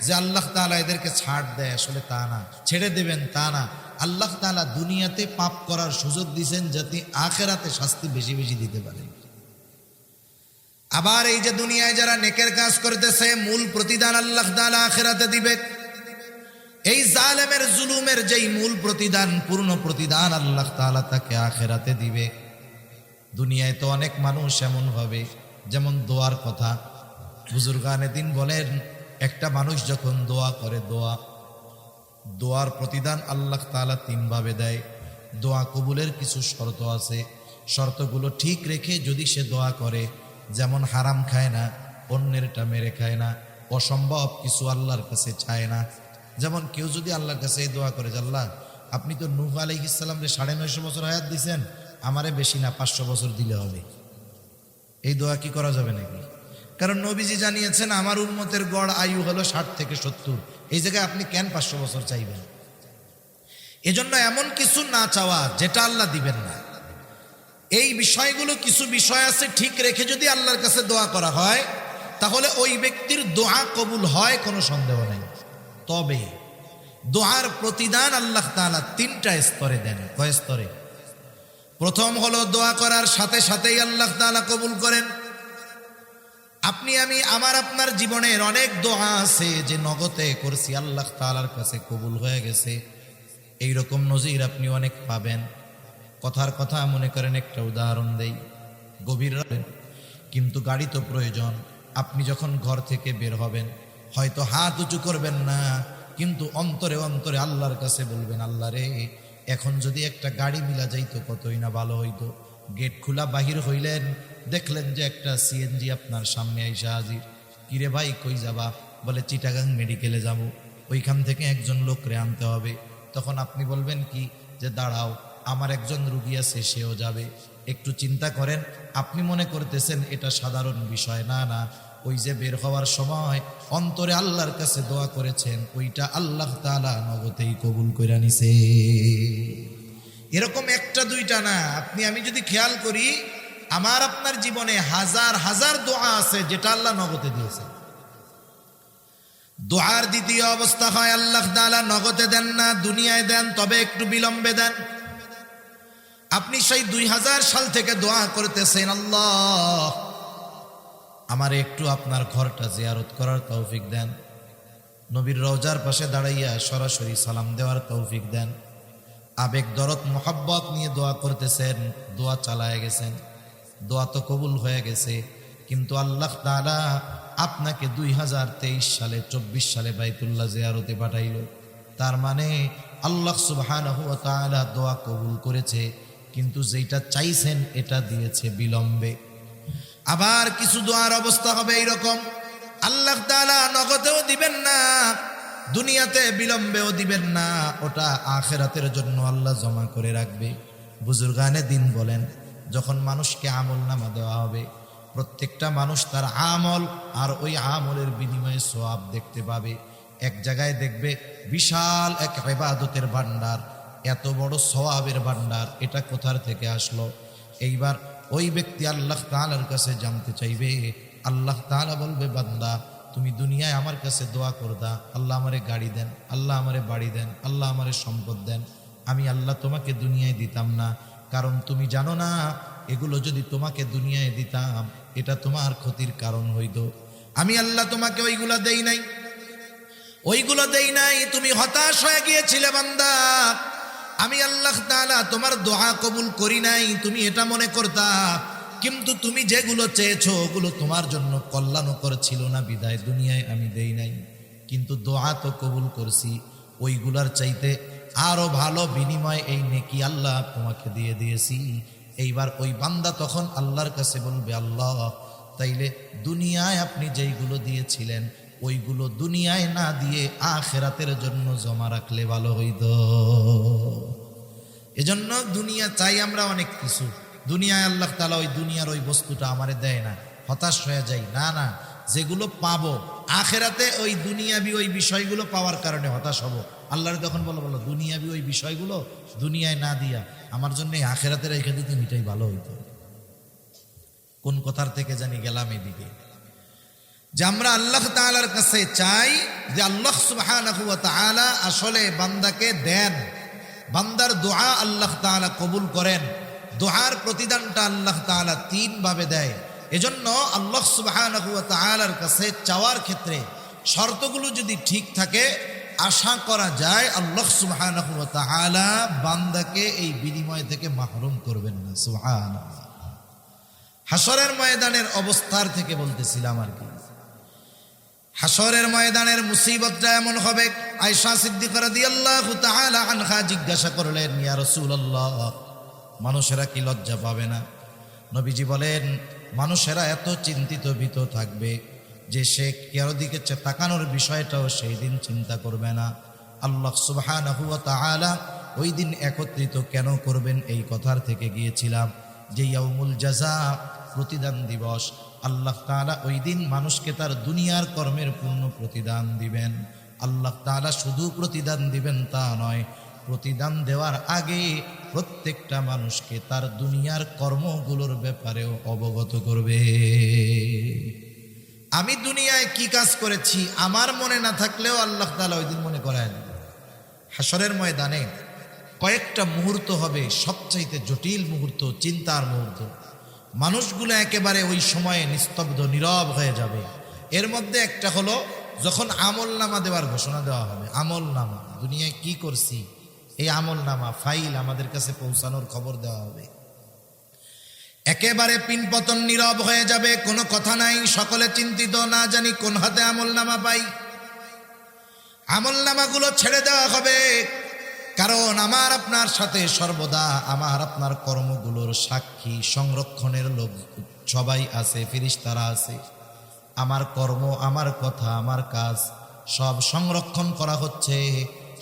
যে আল্লাহ তাআলা এদেরকে ছাড় দেয়, আসলে তা না, ছেড়ে দেবেন তা না। আল্লাহ তাআলা দুনিয়াতে পাপ করার সুযোগ দিয়েছেন যাতে আখিরাতে শাস্তি বেশি বেশি দিতে পারেন। আবার এই যে দুনিয়ায় যারা নেকের কাজ করতেছে, মূল প্রতিদান আল্লাহ তাআলা আখিরাতে দিবে। এই জালেমের জুলুমের যেই মূল প্রতিদান, পূর্ণ প্রতিদান আল্লাহ তাআলা তাকে আখিরাতে দিবে। দুনিয়ায় তো অনেক মানুষ এমন হবে, যেমন দোয়ার কথা বুজুর্গানে দিন বলেন, একটা মানুষ যখন দোয়া করে, দোয়ার প্রতিদান আল্লাহ তাআলা 3 ভাবে দেয়। দোয়া কবুলের কিছু শর্ত আছে, শর্তগুলো ঠিক রেখে যদি সে দোয়া করে, যেমন হারাম খায় না, অন্যেরটা মেরে খায় না, অসম্ভব কিছু আল্লাহর কাছে চায় না। যেমন কেউ যদি আল্লাহর কাছে এই দোয়া করে যে আল্লাহ আপনি তো নূহ আলাইহিস সালামরে 950 বছর হায়াত দিয়েছেন, আমারে বেশি না 500 বছর দিলে হবে, এই দোয়া কি করা যাবে নাকি? কারণ নবীজি জানিয়েছেন আমার উম্মতের গড় আয়ু হলো 60 থেকে 70, এই জায়গায় আপনি কেন 500 বছর চাইবেন? এজন্য এমন কিছু না চাওয়া যেটা আল্লাহ দিবেন না। এই বিষয়গুলো, কিছু বিষয় আছে, ঠিক রেখে যদি আল্লাহর কাছে দোয়া করা হয় তাহলে ওই ব্যক্তির দোয়া কবুল হয়, কোনো সন্দেহ নেই। তবে দোয়ার প্রতিদান আল্লাহ তাআলা 3টা স্তরে দেন। কয় স্তরে? প্রথম হলো দোয়া করার সাথে সাথেই আল্লাহ তাআলা কবুল করেন। আপনি আমি আমার আপনার জীবনের অনেক দোয়া আছে যে নগদে করছি, আল্লাহ তাআলার কাছে কবুল হয়ে গেছে। এইরকম নজির আপনি অনেক পাবেন। কথার কথা মনে করেন একটা উদাহরণ দেই, গভীর রাতে কিন্তু গাড়ি তো প্রয়োজন। আপনি যখন ঘর থেকে বের হবেন, হয়তো হাত উঁচু করবেন না, কিন্তু অন্তরে অন্তরে আল্লাহর কাছে বলবেন, আল্লাহ রে, এখন যদি একটা গাড়ি মিলা যাইতো কতই না ভালো হইতো। গেট খোলা বাহির হইলেন, দেখলেন যে একটা সিএনজি আপনার সামনে আইসা হাজির। কিরে ভাই কই যাবা? বলে চিটাগাং মেডিকেলে যাব, ওইখান থেকে একজন লোকরে আনতে হবে। তখন আপনি বলবেন কি যে দাঁড়াও, আমার একজন রুগী আছে, সেও যাবে, একটু চিন্তা করেন। আপনি মনে করতেছেন এটা সাধারণ বিষয়, না না, ওই যে বের হওয়ার সময় অন্তরে আল্লাহর কাছে দোয়া করেছেন, ওইটা আল্লাহ তাআলা নগদেই কবুল কইরা নিছে। এরকম একটা দুইটা না, আপনি আমি যদি খেয়াল করি, আমার আপনার জীবনে হাজার হাজার দোয়া আছে যেটা আল্লাহ নগদে দিয়েছে। দোয়ার দ্বিতীয় অবস্থা হয় আল্লাহ তাআলা নগদে দেন না, দুনিয়ায় দেন, তবে একটু বিলম্বে দেন। আপনি সেই 2000 সাল থেকে দোয়া করতেছেন, আল্লাহ আমার একটু আপনার ঘরটা জিয়ারত করার তৌফিক দেন, নবীর রওজার পাশে দাঁড়াইয়া সরাসরি সালাম দেওয়ার তৌফিক দেন। আবেগ দরদ মোহাব্বত নিয়ে দোয়া করতেছেন, দোয়া চালায় গেছেন, দোয়া তো কবুল হয়ে গেছে, কিন্তু আল্লাহ তাআলা আপনাকে 2023 সালে 24 সালে বাইতুল্লাহ জিয়ারতে পাঠাইল। তার মানে আল্লাহ সুবহানাহু ওয়া তাআলা দোয়া কবুল করেছে, কিন্তু যেটা চাইছেন এটা দিয়েছে বিলম্বে। আবার কিছু দোয়ার অবস্থা হবে এইরকম, আল্লাহ তাআলা নগদেও দিবেন না, দুনিয়াতে বিলম্বেও দিবেন না, ওটা আখিরাতের জন্য আল্লাহ জমা করে রাখবে। বুজুর্গানে দিন বলেন, যখন মানুষকে আমল নামা দেওয়া হবে, প্রত্যেকটা মানুষ তার আমল আর ওই আমলের বিনিময়ে সওয়াব দেখতে পাবে। এক জায়গায় দেখবে বিশাল এক ইবাদতের ভান্ডার, এত বড় সওয়াবের ভান্ডার, এটা কোথার থেকে আসলো? এইবার ওই ব্যক্তি আল্লাহ তাআলার কাছে জানতে চাইবে, আল্লাহ তাআলা বলবে, বান্দা তুমি দুনিয়ায় আমার কাছে দোয়া করদা, আল্লাহ আমারে গাড়ি দেন, আল্লাহ আমারে বাড়ি দেন, আল্লাহ আমারে সম্পদ দেন। আমি আল্লাহ তোমাকে দুনিয়ায় দিতাম না, কারণ তুমি জানো না এগুলো যদি তোমাকে দুনিয়ায় দিতাম এটা তোমার ক্ষতির কারণ হইত। আমি আল্লাহ তোমাকে ওইগুলা দেই নাই, ওইগুলো দেই নাই, তুমি হতাশ হয়ে গিয়েছিলে বান্দা। আমি আল্লাহ তাআলা তোমার দোয়া কবুল করি নাই, তুমি এটা মনে করতা, কিন্তু তুমি যেগুলো চেয়েছো ওগুলো তোমার জন্য কল্যাণকর ছিল না, বিদায় দুনিয়ায় আমি দেই নাই। কিন্তু দোয়া তো কবুল করছি, ওইগুলার চাইতে আরো ভালো বিনিময় এই নেকি আল্লাহ তোমাকে দিয়ে দিয়েছি। এইবার ওই বান্দা তখন আল্লাহর কাছে বলবে, আল্লাহ তাইলে দুনিয়ায় আপনি যেইগুলো দিয়েছিলেন ওইগুলো দুনিয়ায় না দিয়ে আখিরাতের জন্য জমা রাখলে ভালো হইত। এজন্য দুনিয়া চাই আমরা অনেক কিছু, দুনিয়ায় আল্লাহ তাআলা ওই দুনিয়ার ওই বস্তুটা আমারে দেয় না, হতাশ হয়ে যাই। না না, যেগুলো পাবো আখিরাতে ওই দুনিয়াবি ওই বিষয়গুলো পাওয়ার কারণে হতাশ হব। আল্লাহর তখন বলো বলো দুনিয়াবি ওই বিষয়গুলো দুনিয়ায় না দিয়া আমার জন্য আখিরাতের রেখে দিতে মিটাই ভালো হইতো। কোন কথার থেকে জানি গেলাম এদিকে, যে আমরা আল্লাহ তাআলার কাছে চাই যে আল্লাহ সুবহানাহু ওয়া তাআলা আসলে বান্দাকে দেন, বান্দার দোয়া আল্লাহ তাআলা কবুল করেন। দোয়ার প্রতিদানটা আল্লাহ তাআলা তিন ভাবে দেয়। এজন্য আল্লাহ সুবহানাহু ওয়া তাআলার কাছে চাওয়ার ক্ষেত্রে শর্তগুলো যদি ঠিক থাকে, আশা করা যায় আল্লাহ সুবহানাহু ওয়া তাআলা বান্দাকে এই বিনিময় থেকে মাহরুম করবেন না। সুবহানাল্লাহ। হাসরের ময়দানের অবস্থার থেকে বলতেছিলাম আর কি, হাসরের ময়দানের মুসিবতটা এমন হবে। আয়েশা সিদ্দিকা রাদিয়াল্লাহু তাআলা আনহা জিজ্ঞাসা করলেন, ইয়া রাসূলুল্লাহ, মানুষেরা কি লজ্জা পাবে না? নবীজি বলেন, মানুষেরা এত চিন্তিত ভীত থাকবে যে সে কারো দিকে তাকানোর বিষয়টাও সেই দিন চিন্তা করবে না। আল্লাহ সুবহানাহু ওয়া তাআলা ওই দিন একত্রিত কেন করবেন এই কথার থেকে গিয়েছিলাম যে ইয়াউমুল জাযা, প্রতিদান দিবস। আল্লাহ তাআলা ওই দিন মানুষকে তার দুনিয়ার কর্মের পূর্ণ প্রতিদান দিবেন। আল্লাহ তাআলা শুধু প্রতিদান দিবেন তা নয়, প্রতিদান দেওয়ার আগে প্রত্যেকটা মানুষকে তার দুনিয়ার কর্মগুলোর ব্যাপারেও অবগত করবে। আমি দুনিয়ায় কি কাজ করেছি আমার মনে না থাকলেও আল্লাহ তাআলা ওই দিন মনে করায় দিবেন। হাসরের ময়দানে কয়েকটা মুহূর্ত হবে সবচাইতে জটিল মুহূর্ত, চিন্তার মুহূর্ত। মানুষগুলো একেবারে ওই সময়ে নিস্তব্ধ নীরব হয়ে যাবে। এর মধ্যে একটা হলো যখন আমল নামা দেওয়ার ঘোষণা দেওয়া হবে। আমল নামা, দুনিয়ায় কি করছি এই আমল নামা ফাইল আমাদের কাছে পৌঁছানোর খবর দেওয়া হবে। একেবারে পিনপতন নীরব হয়ে যাবে, কোনো কথা নাই, সকলে চিন্তিত, না জানি কোন হাতে আমল নামা পাই। আমল নামাগুলো ছেড়ে দেওয়া হবে, কারণ আমার আপনার সাথে সর্বদা আমার আপনার কর্মগুলোর সাক্ষী সংরক্ষণের লোক সবাই আছে, ফেরেশতারা আছে। আমার কর্ম, আমার কথা, আমার কাজ সব সংরক্ষণ করা হচ্ছে,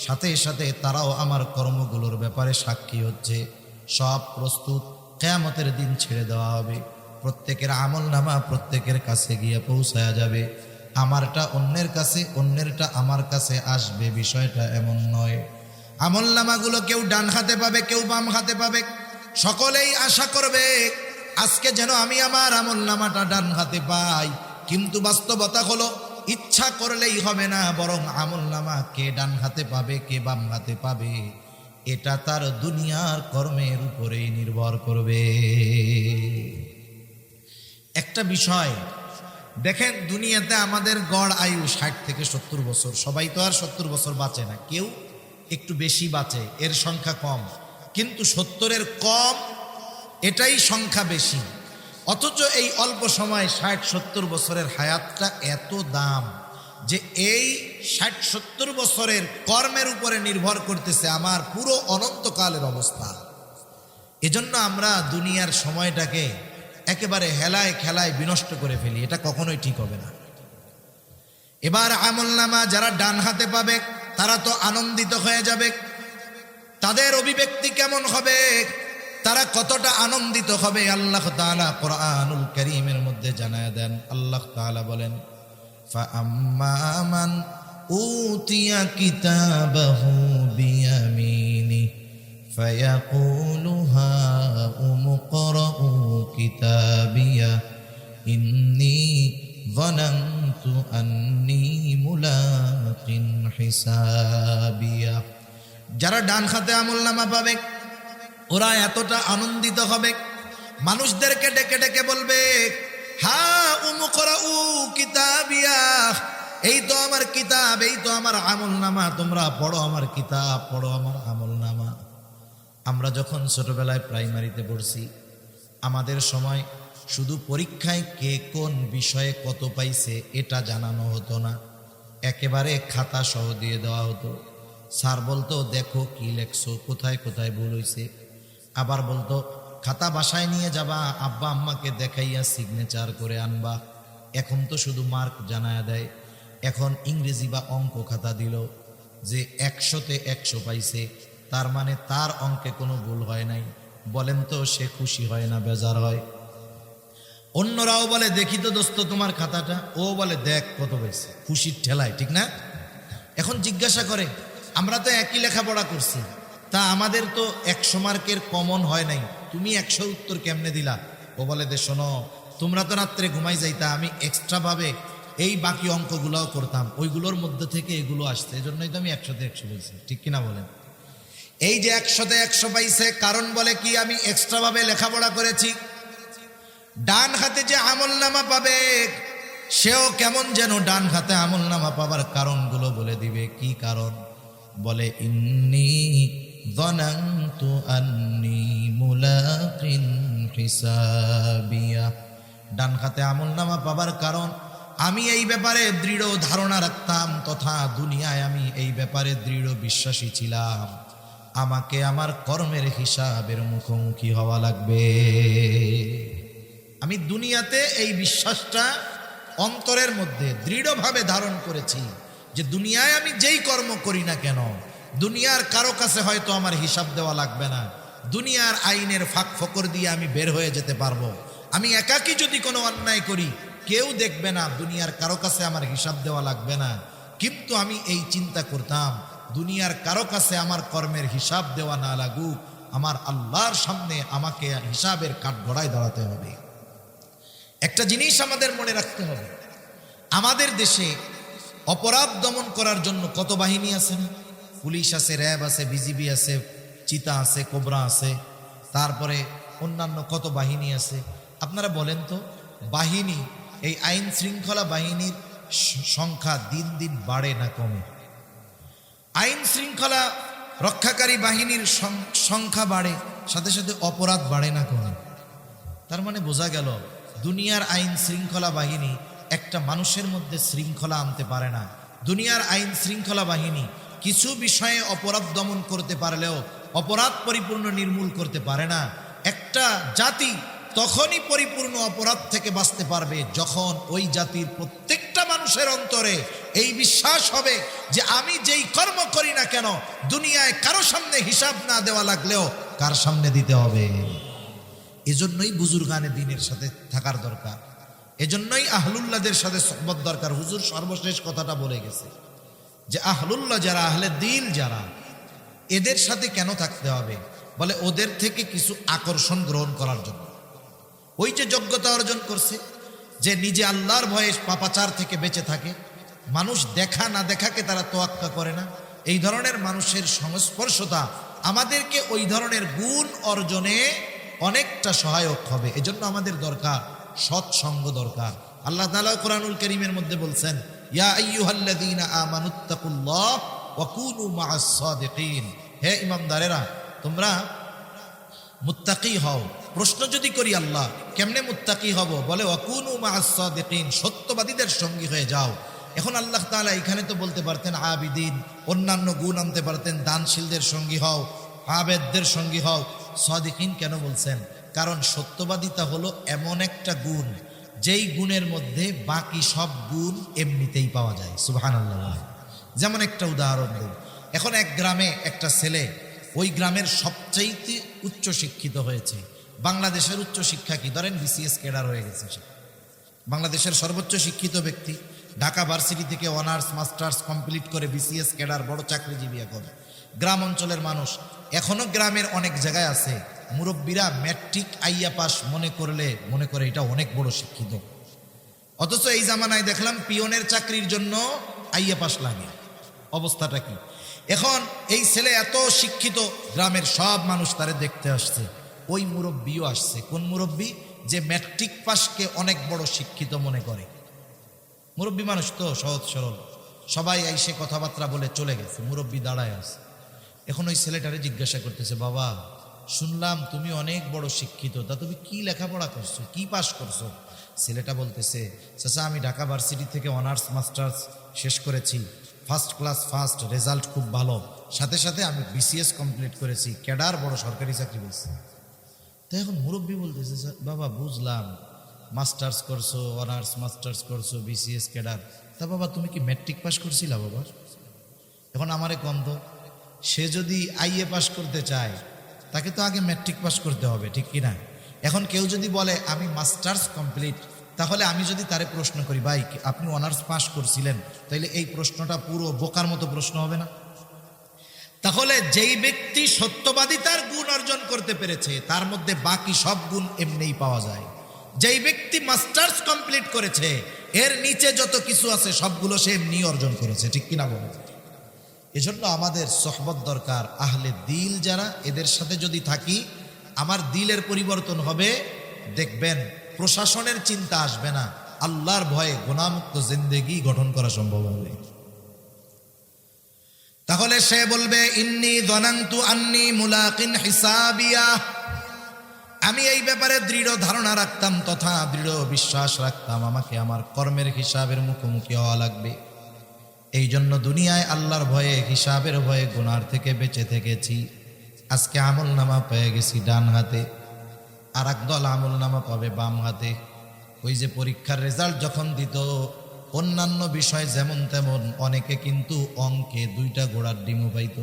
সাথে সাথে তারাও আমার কর্মগুলোর ব্যাপারে সাক্ষী হচ্ছে। সব প্রস্তুত, কিয়ামতের দিন ছেড়ে দেওয়া হবে। প্রত্যেকের আমল নামা প্রত্যেকের কাছে গিয়ে পৌঁছায়া যাবে। আমারটা অন্যের কাছে, অন্যেরটা আমার কাছে আসবে, বিষয়টা এমন নয়। আমল নামাগুলো কেউ ডান হাতে পাবে, কেউ বাম হাতে পাবে। সকলেই আশা করবে আজকে যেন আমি আমার আমল নামাটা ডান হাতে পাই, কিন্তু বাস্তবতা হলো ইচ্ছা করলেই হবে না, বরং আমল নামা কে ডান হাতে পাবে কে বাম হাতে পাবে এটা তার দুনিয়ার কর্মের উপরেই নির্ভর করবে। একটা বিষয় দেখেন, দুনিয়াতে আমাদের গড় আয়ু 60 থেকে 70 বছর। সবাই তো আর 70 বছর বাঁচে না, কেউ একটু বেশি বাঁচে, এর সংখ্যা কম। কিন্তু 70-এর কম, এটাই সংখ্যা বেশি। অথচ এই অল্প সময় 60-70 বছরের হায়াতটা এত দাম যে এই 60-70 বছরের কর্মের উপরে নির্ভর করতেছে আমার পুরো অনন্তকালের অবস্থা। এজন্য আমরা দুনিয়ার সময়টাকে একেবারে হেলায় খেলায় বিনষ্ট করে ফেলি, এটা কখনোই ঠিক হবে না। এবার আমলনামা যারা ডান হাতে পাবে তারা তো আনন্দিত হয়ে যাবে। তাদের অভিব্যক্তি কেমন হবে, তারা কতটা আনন্দিত হবে, আল্লাহ তাআলা কোরআনুল কারীমের মধ্যে জানায় দেন। আল্লাহ তাআলা বলেন, ফাআম্মা মান উতিয়া কিতাবাহু বিয়ামিনি ফায়াকুলু হাউম ইকরাউ কিতাবিয়া ইন্নী যানানতু আন্নী মুলাকিন হিসাবিয়া। যারা ডান হাতে আমলনামা পাবে ওরা এতটা আনন্দিত হবে, মানুষদেরকে ডেকে ডেকে বলবে, হা উমুকরাউ কিতাবিয়া, এই তো আমার কিতাব, এই তো আমার আমলনামা, তোমরা পড়ো আমার কিতাব, পড়ো আমার আমলনামা। আমরা যখন ছোটবেলায় প্রাইমারিতে পড়ছি, আমাদের সময় শুধু পরীক্ষায় কে কোন বিষয়ে কত পাইছে এটা জানানো হতো না, একেবারে খাতা সহ দিয়ে দেওয়া হতো। স্যার বলতো, দেখো কি লেখছো, কোথায় কোথায় ভুল হয়েছে। আবার বলতো, খাতা বাসায় নিয়ে যাবা, আব্বা আম্মাকে দেখাইয়া সিগনেচার করে আনবা। এখন তো শুধু মার্ক জানায়া দেয়। এখন ইংরেজি বা অঙ্ক খাতা দিল যে 100-তে 100 পাইছে, তার মানে তার অঙ্কে কোনো ভুল হয় নাই। বলেন তো সে খুশি হয় না বেজার হয়? অন্যরাও বলে, দেখি তো দোস্ত তোমার খাতাটা, ও বলে দেখ কত পাইছে, খুশির ঠেলায়, ঠিক না? এখন জিজ্ঞাসা করে, আমরা তো একই লেখাপড়া করছি, তা আমাদের তো 100 মার্কের কমন হয় নাই, তুমি 100 উত্তর কেমনে দিলা? ও বলে, দে শোনো, তোমরা তো রাত্রে ঘুমাই যাইতা, আমি এক্সট্রা ভাবে এই বাকি অঙ্কগুলোও করতাম, ওইগুলোর মধ্যে থেকে এগুলো আসছে, এই জন্যই তো আমি 100-তে 100 পাইছি, ঠিক কিনা বলেন? এই যে 100-তে 100 পাইছে, কারণ বলে কি, আমি এক্সট্রা ভাবে লেখাপড়া করেছি। ডান হাতে যে আমলনামা পাবে সেও কেমন যেন ডান হাতে আমলনামা পাবার কারণগুলো বলে দিবে। কি কারণ? বলে, ইন্নী যানানতু আন্নী মুলাকিন হিসাবিয়া। ডান হাতে আমলনামা পাবার কারণ, আমি এই ব্যাপারে দৃঢ় ধারণা রাখতাম, তথা দুনিয়ায় আমি এই ব্যাপারে দৃঢ় বিশ্বাসী ছিলাম, আমাকে আমার কর্মের হিসাবের মুখোমুখি হওয়া লাগবে। আমি দুনিয়াতে এই বিশ্বাসটা অন্তরের মধ্যে দৃঢ়ভাবে ধারণ করেছি যে দুনিয়ায় আমি যেই কর্ম করি না কেন, দুনিয়ার কারো কাছে হয়তো আমার হিসাব দেওয়া লাগবে না, দুনিয়ার আইনের ফাঁক ফকর দিয়ে আমি বের হয়ে যেতে পারবো। আমি একাকী যদি কোনো অন্যায় করি কেউ দেখবে না, দুনিয়ার কারো কাছে আমার হিসাব দেওয়া লাগবে না। কিন্তু আমি এই চিন্তা করতাম, দুনিয়ার কারো কাছে আমার কর্মের হিসাব দেওয়া না লাগুক, আমার আল্লাহর সামনে আমাকে হিসাবের কাঠগড়ায় দাঁড়াতে হবে। একটা জিনিস আমাদের মনে রাখতে হবে, আমাদের দেশে অপরাধ দমন করার জন্য কত বাহিনী আছে না? পুলিশ আছে, র্যাব আছে, বিজিবি আছে, চিতা আছে, কোবরা আছে, তারপরে অন্যান্য কত বাহিনী আছে। আপনারা বলেন তো, বাহিনী, এই আইন শৃঙ্খলা বাহিনীর সংখ্যা দিন দিন বাড়ে না কমে? আইন শৃঙ্খলা রক্ষাকারী বাহিনীর সংখ্যা বাড়ে, সাথে সাথে অপরাধ বাড়ে না কমে? তার মানে বোঝা গেল, দুনিয়ার আইন শৃঙ্খলা বাহিনী একটা মানুষের মধ্যে শৃঙ্খলা আনতে পারে না। দুনিয়ার আইন শৃঙ্খলা বাহিনী কিছু বিষয়ে অপরাধ দমন করতে পারলেও অপরাধ পরিপূর্ণ নির্মূল করতে পারে না। একটা জাতি তখনই পরিপূর্ণ অপরাধ থেকে বাঁচতে পারবে যখন ওই জাতির প্রত্যেকটা মানুষের অন্তরে এই বিশ্বাস হবে যে আমি যেই কর্ম করি না কেন, দুনিয়ায় কারো সামনে হিসাব না দেওয়া লাগলেও কার সামনে দিতে হবে। এজন্যই বুজুর্গানে দিনের সাথে থাকার দরকার, এজন্যই আহলুল্লাহদের সাথে সহবত দরকার। হুজুর সর্বশেষ কথাটা বলে গেছে যে আহলুল্লাহ যারা, আহলে দিল যারা, এদের সাথে কেন থাকতে হবে? বলে ওদের থেকে কিছু আকর্ষণ গ্রহণ করার জন্য। ওই যে যোগ্যতা অর্জন করছে, যে নিজে আল্লাহর ভয়ে পাপাচার থেকে বেঁচে থাকে, মানুষ দেখা না দেখাকে তারা তোয়াক্কা করে না, এই ধরনের মানুষের সংস্পর্শতা আমাদেরকে ওই ধরনের গুণ অর্জনে অনেকটা সহায়ক হবে। এজন্য আমাদের দরকার সৎসঙ্গ দরকার। আল্লাহ তাআলা কোরআনুল কারীমের মধ্যে বলছেন, ইয়া আইয়ুহাল্লাযীনা আমানুত্তাকুল্লাহ ওয়া কুনু মাআস সাদিকিন। হে ইমানদারেরা, তোমরা মুত্তাকি হও। প্রশ্ন যদি করি আল্লাহ কেমনে মুত্তাকি হব? বলে ওয়া কুনু মাআস সাদিকিন, সত্যবাদীদের সঙ্গী হয়ে যাও। এখন আল্লাহ তাআলা এখানে তো বলতে পারতেন আবিদিন, অন্যান্য গুণ আনতে পারতেন, দানশীলদের সঙ্গী হও, আবেদদের সঙ্গী হও। সাদিকিন কেন বলছেন? কারণ সত্যবাদিতা হলো এমন একটা গুণ যেই গুণের মধ্যে বাকি সব গুণ এমনিতেই পাওয়া যায়। সুবহানাল্লাহ। যেমন একটা উদাহরণ দিই, এখন এক গ্রামে একটা ছেলে, ওই গ্রামের সবচাইতে উচ্চ শিক্ষিত হয়েছে। বাংলাদেশের উচ্চ শিক্ষা কি? ধরেন বিসিএস ক্যাডার হয়ে গেছে সে, বাংলাদেশের সর্বোচ্চ শিক্ষিত ব্যক্তি। ঢাকা ভার্সিটি থেকে অনার্স মাস্টার্স কমপ্লিট করে বিসিএস ক্যাডার, বড় চাকরিজীবী। এখন গ্রাম অঞ্চলের মানুষ, এখনো গ্রামের অনেক জায়গায় আছে মুরব্বীরা ম্যাট্রিক আইয়া পাস মনে করে এটা অনেক বড় শিক্ষিত, অথচ এই জামানায় দেখলাম পিয়নের চাকরির জন্য আইএ পাস লাগে। অবস্থাটা কি? এখন এই ছেলে এত শিক্ষিত, গ্রামের সব মানুষ তারে দেখতে আসছে। ওই মুরব্বিও আসছে। কোন মুরব্বি? যে ম্যাট্রিক পাসকে অনেক বড় শিক্ষিত মনে করে। মুরব্বি মানুষ তো, সহজ সরল। সবাই আইসে কথাবার্তা বলে চলে গেছে, মুরব্বি দাঁড়ায় আছে। এখন ওই ছেলেটারে জিজ্ঞাসা করতেছে, বাবা শুনলাম তুমি অনেক বড় শিক্ষিত, তা তুমি কি লেখাপড়া করছো, কি পাস করছো? ছেলেটা বলতেছে, চাচা আমি ঢাকা ভার্সিটি থেকে অনার্স মাস্টার্স শেষ করেছি, ফার্স্ট ক্লাস ফার্স্ট, রেজাল্ট খুব ভালো, সাথে সাথে আমি বিসিএস কমপ্লিট করেছি, ক্যাডার বড় সরকারি চাকরি পেয়েছি। তো এখন মুরব্বি বলতেছে, বাবা বুঝলাম মাস্টার্স করছো, অনার্স মাস্টার্স করছো, বিসিএস ক্যাডার, তা বাবা তুমি কি ম্যাট্রিক পাস করছিলা বাবা? এখন আমারে কন্ধ, সে যদি আইএ পাস করতে চায় তাকে তো আগে ম্যাট্রিক পাস করতে হবে, ঠিক কিনা? এখন কেউ যদি বলে আমি মাস্টার্স কমপ্লিট, তাহলে আমি যদি তারে প্রশ্ন করি, ভাই আপনি অনার্স পাস করছিলেন, তাইলে এই প্রশ্নটা পুরো বোকার মতো প্রশ্ন হবে না? তাহলে যেই ব্যক্তি সত্যবাদিতার গুণ অর্জন করতে পেরেছে তার মধ্যে বাকি সব গুণ এমনিই পাওয়া যায়। যেই ব্যক্তি মাস্টার্স কমপ্লিট করেছে এর নিচে যত কিছু আছে সবগুলো সে এমনি অর্জন করেছে, ঠিক কিনা বলো? এজন্য আমাদের সোহবত দরকার। আহলে দিল যারা, এদের সাথে যদি থাকি আমার দিলের পরিবর্তন হবে। দেখবেন প্রশাসনের চিন্তা আসবে না, আল্লাহর ভয়ে গুনাহমুক্ত জিন্দেগি গঠন করা সম্ভব হবে। তাহলে সে বলবে, ইন্নী যানানতু আন্নী মুলাকিন হিসাবিয়া, আমি এই ব্যাপারে দৃঢ় ধারণা রাখতাম তথা দৃঢ় বিশ্বাস রাখতাম আমাকে আমার কর্মের হিসাবের মুখোমুখি হওয়া লাগবে। এই জন্য দুনিয়ায় আল্লাহর ভয়ে, হিসাবের ভয়ে গুনার থেকে বেঁচে থেকেছি। আজকে আমল নামা পেয়ে গেছি ডান হাতে, আর একদল আমল নামা পাবে বাম হাতে। ওই যে পরীক্ষার রেজাল্ট যখন দিত, অন্যান্য বিষয় যেমন তেমন, অনেকে কিন্তু অঙ্কে 2টা ঘোড়ার ডিমও পাইত।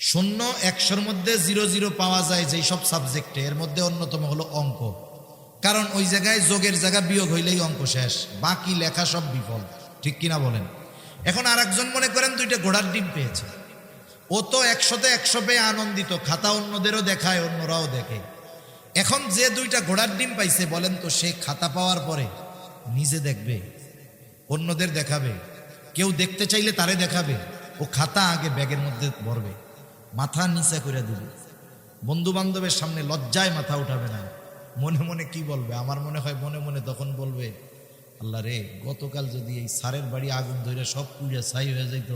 0 100-র মধ্যে 0 পাওয়া যায় যেই সব সাবজেক্টে, এর মধ্যে অন্যতম হলো অঙ্ক। কারণ ওই জায়গায় যোগের জায়গা বিয়োগ হইলেই অঙ্ক শেষ, বাকি লেখা সব বিফল, ঠিক কিনা বলেন? এখন আর একজন মনে করেন 2টা ঘোড়ার ডিম পেয়েছে, ও তো 100-তে 100 পেয়ে আনন্দিত, খাতা অন্যদেরও দেখায়, অন্যরাও দেখে। এখন যে 2টা ঘোড়ার ডিম পাইছে, বলেন তো সে খাতা পাওয়ার পরে নিজে দেখবে, অন্যদের দেখাবে, কেউ দেখতে চাইলে তারে দেখাবে? ও খাতা আগে ব্যাগের মধ্যে ভরবে, মাথা নিচে করে দিবে, বন্ধু বান্ধবের সামনে লজ্জায় মাথা উঠাবে না। মনে মনে কি বলবে? আমার মনে হয় মনে মনে তখন বলবে, আল্লাহ রে, গতকাল যদি এই সারের বাড়ি আগুন ধরে সব পুড়ে ছাই হয়ে যেত,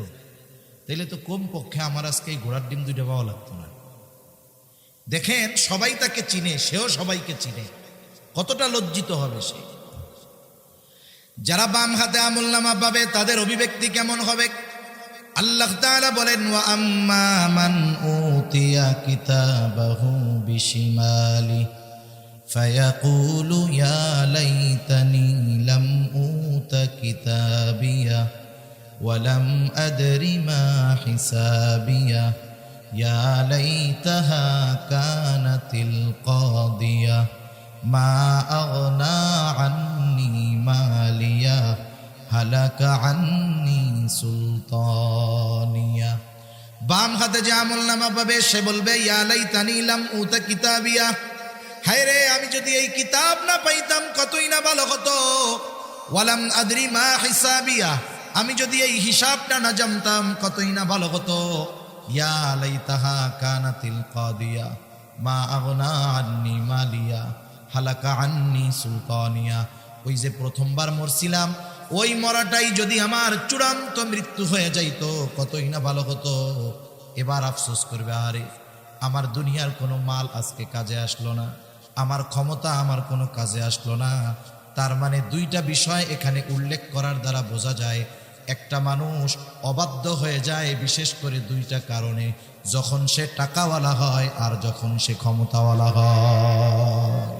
তাইলে তো কম পক্ষে আমার আজকে এই ঘোড়ার ডিম 2টা পাওয়া লাগতো না। দেখেন সবাই তাকে চিনে, সেও সবাইকে চিনে, কতটা লজ্জিত হবে সে। যারা বাম হাতে আমলনামা পাবে তাদের অভিব্যক্তি কেমন হবে? আল্লাহ তাআলা বলেন, ওয়া আম্মা মান উতিয়া কিতাবাহু বিশিমালি ফায়াকুলু ইয়া লাইতানি লাম উতা কিতাবিয়া ওয়া লাম আদরি মা হিসাবিয়া ইয়া লাইতাহা কানাতিল কাদিয়া মা আগনা আন্নি মালিয়া হালাকা আন্নি সুলতানিয়া। বাম হাতে যে আমলনামা পাবে সে বলবে, ইয়া লাইতানি লাম উতা কিতাবিয়া, হায় রে আমি যদি এই কিতাব না পাইতাম কতই না ভালো হতো। ওয়ালাম আদরি মা হিসাবিয়া, আমি যদি এই হিসাবটা না জানতাম কতই না ভালো হতো। ইয়া লাইতাহা কানাতিল কাদিয়া মা আগনা আন্নি মালিয়া হালাকা আন্নি সুলতানিয়া। ওই যে প্রথমবার মরছিলাম, ওই মরাটাই যদি আমার চূড়ান্ত মৃত্যু হয়ে যাইতো কতই না ভালো হতো। এবার আফসোস করবে, আরে আমার দুনিয়ার কোনো মাল আজকে কাজে আসলো না, আমার ক্ষমতা আমার কোনো কাজে আসলো না। তার মানে 2টা বিষয় এখানে উল্লেখ করার দ্বারা বোঝা যায় একটা মানুষ অবাধ্য হয়ে যায়, বিশেষ করে 2টা কারণে, যখন সে টাকাওয়ালা হয় আর যখন সে ক্ষমতাওয়ালা হয়।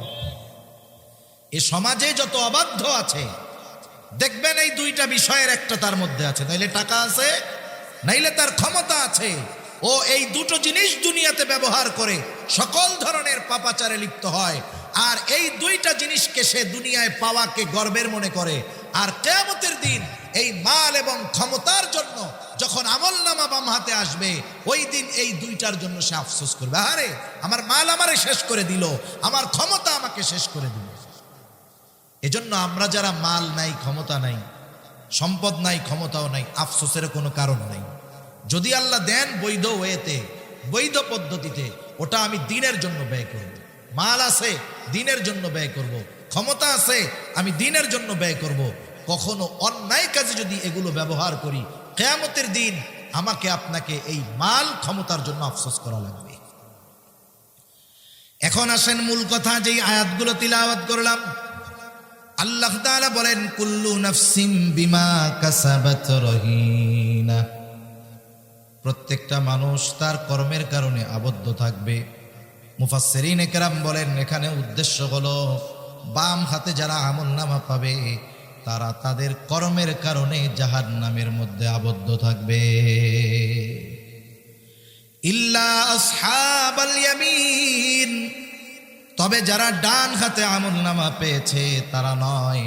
এ সমাজে যত অবাধ্য আছে দেখবেন এই 2টা বিষয়ের একটা তার মধ্যে আছে, নাইলে টাকা আছে নাইলে তার ক্ষমতা আছে। ও এই 2টো জিনিস দুনিয়াতে ব্যবহার করে সকল ধরনের পাপাচারে লিপ্ত হয়, আর এই 2টা জিনিসকে সে দুনিয়ায় পাওয়াকে গর্বের মনে করে। আর কিয়ামতের দিন এই মাল এবং ক্ষমতার জন্য যখন আমলনামা বাম হাতে আসবে, ওই দিন এই 2টার জন্য সে আফসোস করবে, আরে আমার মাল আমারে শেষ করে দিল, আমার ক্ষমতা আমাকে শেষ করে দিল। এজন্য আমরা যারা মাল নাই, ক্ষমতা নাই, সম্পদ নাই, ক্ষমতাও নাই, আফসোসের কোনো কারণ নাই। যদি আল্লাহ দেন বৈধ ওয়েতে, বৈধ পদ্ধতিতে, ওটা আমি দিনের জন্য ব্যয় করব। মাল আছে, দিনের জন্য ব্যয় করব। ক্ষমতা আছে, আমি দিনের জন্য ব্যয় করব। কখনো অন্যায় কাজে যদি এগুলো ব্যবহার করি, কিয়ামতের দিন আমাকে আপনাকে এই মাল ক্ষমতার জন্য আফসোস করা লাগবে। এখন আসেন মূল কথা, যেই আয়াতগুলো তিলাওয়াত করলাম। আল্লাহ তাআলা বলেন কুল্লু নাফসিম বিমা কাসাবাত রহিনা, প্রত্যেকটা মানুষ তার কর্মের কারণে আবদ্ধ থাকবে। মুফাসসিরিন একরাম বলেন এখানে উদ্দেশ্য হলো বাম হাতে যারা আমলনামা পাবে তারা তাদের কর্মের কারণে জাহান্নামের মধ্যে আবদ্ধ থাকবে। ইল্লা আসহাবাল ইয়ামিন, তবে যারা ডান হাতে আমলনামা পেয়েছে তারা নয়,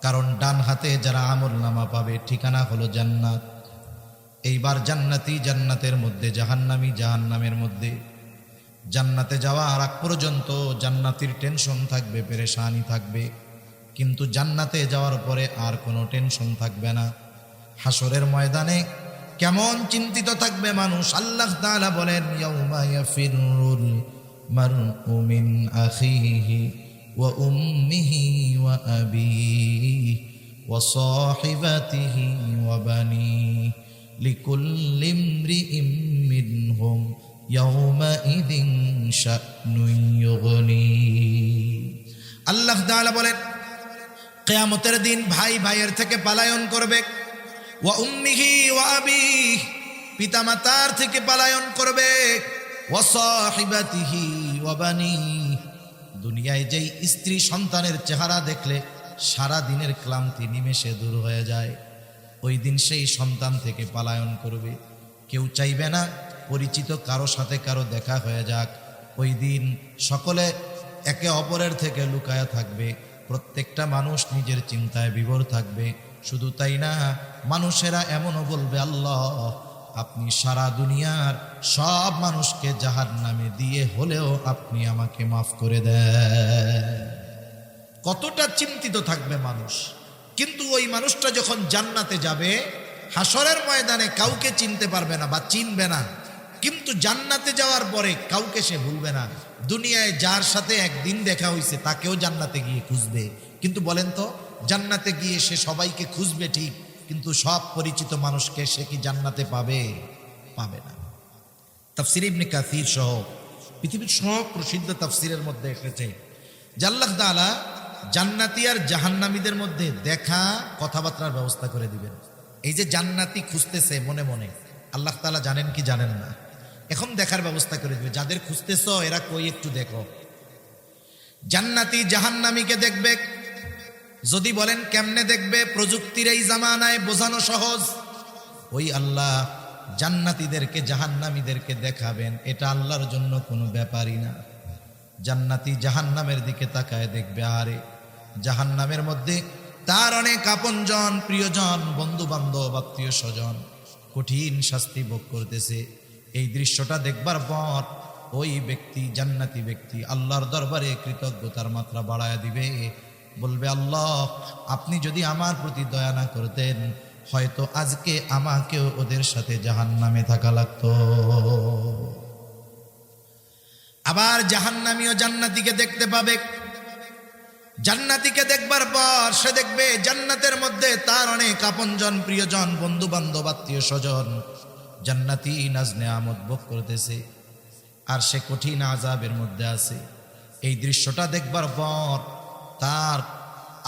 কারণ ডান হাতে যারা আমলনামা পাবে ঠিকানা হলো জান্নাত। এইবার জান্নাতি জান্নাতের মধ্যে, জাহান্নামী জাহান্নামের মধ্যে। জান্নাতে যাওয়ার আগ পর্যন্ত জান্নাতির টেনশন থাকবে, পেরেশানি থাকবে, কিন্তু জান্নাতে যাওয়ার পরে আর কোনো টেনশন থাকবে না। হাসরের ময়দানে কেমন চিন্তিত থাকবে মানুষ। আল্লাহ তাআলা বলেন ইয়াউমা ইয়াফিরুল মারউ মিন আখিহি ওয়া উম্মিহি ওয়া আবিহি ওয়া সাহিবাতিহি ওয়া বানিহি লিকুল্লি ইমরিইম মিনহুম ইয়াউমাইযিন শা'নুন ইউগনি। আল্লাহ তাআলা বলেন কিয়ামতের দিন ভাই ভাইয়ের থেকে পলায়ন করবে। ওয়া উম্মিহি ওয়া আবিহি, পিতামাতার থেকে পলায়ন করবে। ওয়া সাহিবাতিহি ওয়া বানিহি, দুনিয়ায় যেই স্ত্রী সন্তানের চেহারা দেখলে সারা দিনের ক্লান্তি নিমেষে দূর হয়ে যায়, ওই দিন সেই সন্তান থেকে পলায়ন করবে। কেউ চাইবে না পরিচিত কারো সাথে কারো দেখা হয়ে যাক। ওই দিন সকলে একে অপরের থেকে লুকায়া থাকবে, প্রত্যেকটা মানুষ নিজের চিন্তায় বিভোর থাকবে। শুধু তাই না, মানুষেরা এমনও বলবে আল্লাহ আপনি সারা দুনিয়ার সব মানুষকে জাহান্নামে দিয়ে হলেও আপনি আমাকে মাফ করে দেন। কতটা চিন্তিত থাকবে মানুষ। কিন্তু ওই মানুষটা যখন জান্নাতে যাবে, হাসরের ময়দানে কাউকে চিনতে পারবে না বা চিনবে না, কিন্তু জান্নাতে যাওয়ার পরে কাউকে সে ভুলবে না। দুনিয়ায় যার সাথে একদিন দেখা হয়েছে তাকেও জান্নাতে গিয়ে খুঁজবে। কিন্তু বলেন তো, জান্নাতে গিয়ে সে সবাইকে খুঁজবে ঠিক, কিন্তু সব পরিচিত মানুষকে সে কি জান্নাতে পাবে? পাবে না। তাফসীর ইবনে কাসির সহ পৃথিবীর সব প্রসিদ্ধ তাফসীরের মধ্যে এসেছে যে আল্লাহ তাআলা জান্নাতি আর জাহান্নামীদের মধ্যে দেখা কথাবার্তার ব্যবস্থা করে দিবেন। এই যে জান্নাতি খুঁজতেছে মনে মনে, আল্লাহ তাআলা জানেন কি জানেন না, এখন দেখার ব্যবস্থা করে দিবে। যাদের খুঁজতেছ এরা কই একটু দেখো। জান্নাতি জাহান্নামীকে দেখবে। যদি বলেন কেমনে দেখবে, প্রযুক্তির এই জামানায় বোঝানো সহজ। ওই আল্লাহ জান্নাতীদেরকে জাহান্নামীদেরকে দেখাবেন, এটা আল্লাহর জন্য কোনো ব্যাপারই না। জান্নাতি জাহান্নামের দিকে তাকায় দেখবে, আরে জাহান্নামের মধ্যে তার অনেক আপনজন, প্রিয়জন, বন্ধু বান্ধব, আত্মীয় স্বজন কঠিন শাস্তি ভোগ করতেছে। এই দৃশ্যটা দেখবার পর ওই ব্যক্তি, জান্নাতি ব্যক্তি আল্লাহর দরবারে কৃতজ্ঞতার মাত্রা বাড়ায়া দিবে, বলবে আল্লাহ আপনি যদি আমার প্রতি দয়া না করতেন হয়তো আজকে আমাকেও ওদের সাথে জাহান্নামে থাকা লাগতো। আবার জাহান্নামী ও জান্নাতীকে দেখতে পাবে। জান্নাতীকে দেখবার পর সে দেখবে জান্নাতের মধ্যে তার অনেক আপনজন, প্রিয়জন, বন্ধু বান্ধব, আত্মীয় স্বজন। জান্নাতী নাজ নেয়ামত ভোগ করতেছে আর সে কঠিন আযাবের মধ্যে আছে। এই দৃশ্যটা দেখবার পর তার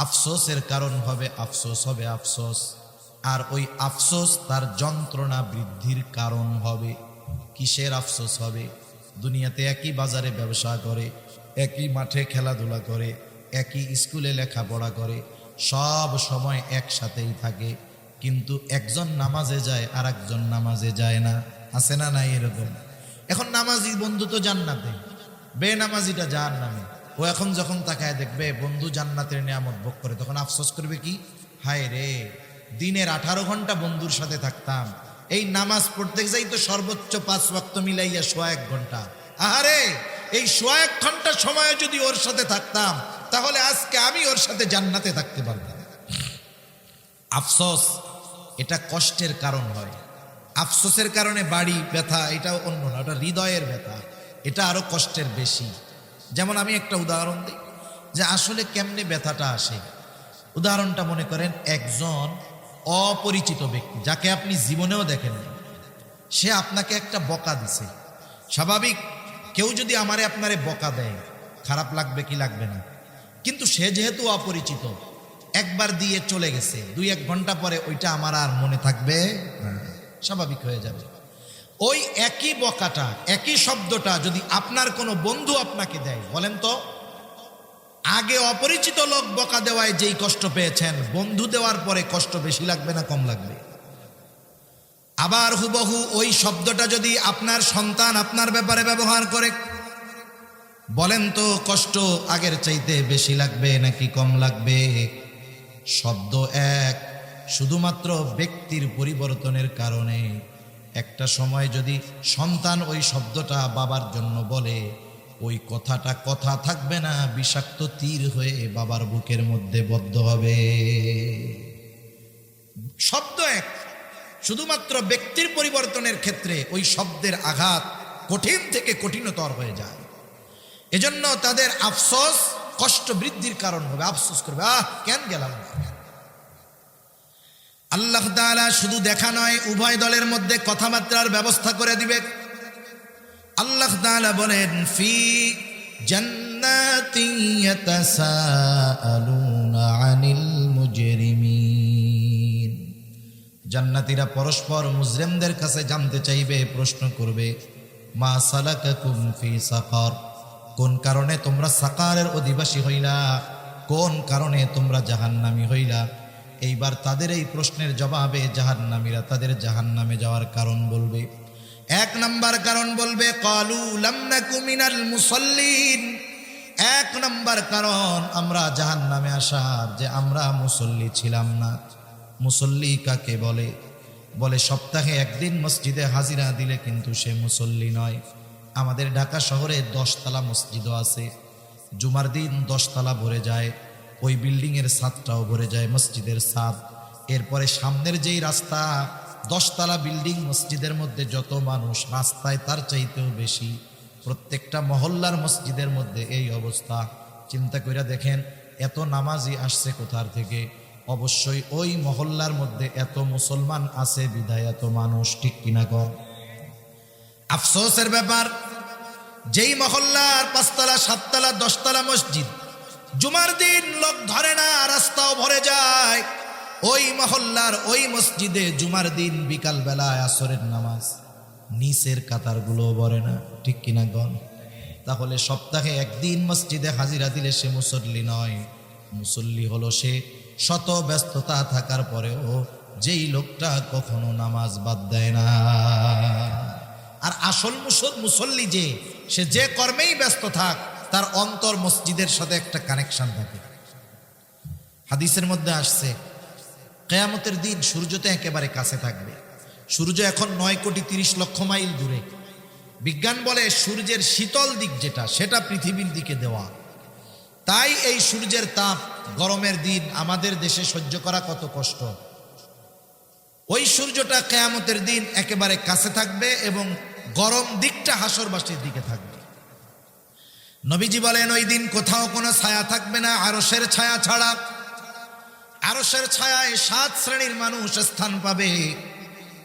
আফসোসের কারণ হবে, আফসোস হবে, আফসোস। আর ওই আফসোস তার যন্ত্রণা বৃদ্ধির কারণ হবে। কিসের আফসোস হবে? দুনিয়াতে একই বাজারে ব্যবসা করে, একই মাঠে খেলাধুলা করে, একই স্কুলে লেখাপড়া করে, সব সময় একসাথেই থাকে, কিন্তু একজন নামাজে যায় আর একজন নামাজে যায় না। আছে না নাই এরকম? এখন নামাজি বন্ধু তো জান্নাতে, বেনামাজিটা জাহান্নামে। ও এখন যখন তাকায় দেখবে বন্ধু জান্নাতের নিয়ামত ভোগ করে, তখন আফসোস করবে কি, হায় রে দিনের 18 ঘন্টা বন্ধুর সাথে থাকতাম, এই নামাজ পড়তে যাই তো সর্বোচ্চ 5 ওয়াক্ত মিলাইয়া 1.5 ঘন্টা, আহারে এই 1.5 ঘন্টা সময় যদি ওর সাথে থাকতাম তাহলে আজকে আমি ওর সাথে জান্নাতে থাকতে পারতাম। আফসোস, এটা কষ্টের কারণ হয়। আফসোসের কারণে বাড়ি ব্যথা, এটা অন্য না, ওটা হৃদয়ের ব্যথা, এটা আরো কষ্টের বেশি। যেমন আমি একটা উদাহরণ দিই যে আসলে কেমনে ব্যথাটা আসে। উদাহরণটা মনে করেন, একজন অপরিচিত ব্যক্তি যাকে আপনি জীবনেও দেখেন, সে আপনাকে একটা বকা দিছে। স্বাভাবিক, কেউ যদি আমারে আপনারে বকা দেয় খারাপ লাগবে কি লাগবে না? কিন্তু সে যেহেতু অপরিচিত, একবার দিয়ে চলে গেছে, 2-1 ঘন্টা পরে ওইটা আমার আর মনে থাকবে না, স্বাভাবিক হয়ে যাবে। ওই একই বকাটা, একই শব্দটা যদি আপনার কোনো বন্ধু আপনাকে দেয়, বলেন তো, আগে অপরিচিত লোক বকা দেওয়ায় যেই কষ্ট পেয়েছেন, বন্ধু দেওয়ার পরে কষ্ট বেশি লাগবে না কম লাগবে? আবার হুবহু ওই শব্দটা যদি আপনার সন্তান আপনার ব্যাপারে ব্যবহার করে, বলেন তো কষ্ট আগের চাইতে বেশি লাগবে নাকি কম লাগবে? শব্দ এক, শুধুমাত্র ব্যক্তির পরিবর্তনের কারণে একটা সময় যদি সন্তান ওই শব্দটা বাবার জন্য বলে, ওই কথাটা কথা থাকবে না, বিষাক্ত তীর হয়ে বাবার বুকের মধ্যে বদ্ধ হবে। শব্দ এক, শুধুমাত্র ব্যক্তির পরিবর্তনের ক্ষেত্রে ওই শব্দের আঘাত কঠিন থেকে কঠিনতর হয়ে যায়। এজন্য তাদের আফসোস কষ্ট বৃদ্ধির কারণ হবে, আফসোস করবে, কেন গেলাম না। আল্লাহ তাআলা শুধু দেখা নয়, উভয় দলের মধ্যে কথাবার্তার ব্যবস্থা করে দিবে। আল্লাহ তাআলা বলেন, ফি জান্নাতিন ইয়াতাসাআলুনা আনিল মুজরিমিন। জান্নাতীরা পরস্পর মুজরিমদের কাছে জানতে চাইবে, প্রশ্ন করবে, মা সালাকাকুম ফি সাকার, কোন কারণে তোমরা সাকারের অধিবাসী হইলা, কোন কারণে তোমরা জাহান্নামী হইলা। এইবার তাদের এই প্রশ্নের জবাবে জাহান্নামীরা তাদের জাহান্নামে যাওয়ার কারণ বলবে। 1 নাম্বার কারণ বলবে, ক্বালু লাম নাকু মিনাল মুসাল্লিন। 1 নাম্বার কারণ আমরা জাহান্নামে আসার, যে আমরা মুসল্লি ছিলাম না। মুসল্লি কাকে বলে? বলে সপ্তাহে 1 দিন মসজিদে হাজিরা দিলে কিন্তু সে মুসল্লি নয়। আমাদের ঢাকা শহরে 10 তলা মসজিদও আছে, জুমার দিন 10 তলা ভরে যায়, ওই বিল্ডিংয়ের ছাদটাও ভরে যায়, মসজিদের ছাদ। এরপরে সামনের যেই রাস্তা, 10 তলা বিল্ডিং, মসজিদের মধ্যে যত মানুষ, রাস্তায় তার চাইতেও বেশি। প্রত্যেকটা মহল্লার মসজিদের মধ্যে এই অবস্থা। চিন্তা করে দেখেন, এত নামাজি আসছে কোথার থেকে? অবশ্যই ওই মহল্লার মধ্যে এত মুসলমান আছে বিধায় এত মানুষ, ঠিক কিনা কর? আফসোসের ব্যাপার, যেই মহল্লার 5 তলা 7 তলা 10 তলা মসজিদ, জুমার দিন লোক ধরে না, রাস্তাও ভরে যায়, ওই মহল্লার ওই মসজিদে জুমার দিন বিকাল বেলায় আসরের নামাজ, নিচের কাতারগুলো ভরে না, ঠিক কিনা গণ? তাহলে সপ্তাহে 1 দিন মসজিদে হাজিরা দিলে সে মুসল্লি নয়। মুসল্লি হলো সে শত ব্যস্ততা থাকার পরেও যেই লোকটা কখনো নামাজ বাদ দেয় না। আর আসল মুসল্লি যে, সে যে কর্মেই ব্যস্ত থাক, তার অন্তর মসজিদের সাথে একটা কানেকশন থাকে। হাদিসের মধ্যে আসছে, কিয়ামতের দিন সূর্য তো একেবারে কাছে থাকবে। সূর্য এখন 9,30,00,000 মাইল দূরে। বিজ্ঞান বলে সূর্যের শীতল দিক যেটা, সেটা পৃথিবীর দিকে দেওয়া। তাই এই সূর্যের তাপ গরমের দিন আমাদের দেশে সহ্য করা কত কষ্ট। ওই সূর্যটা কিয়ামতের দিন একেবারে কাছে থাকবে এবং গরম দিকটা হাসরবাসীর দিকে থাকবে। নবীজি বলেন, ওই দিন কোথাও কোনো ছায়া থাকবে না আরশের ছায়া ছাড়া। আরশের ছায়ায় 7 শ্রেণীর মানুষ স্থান পাবে।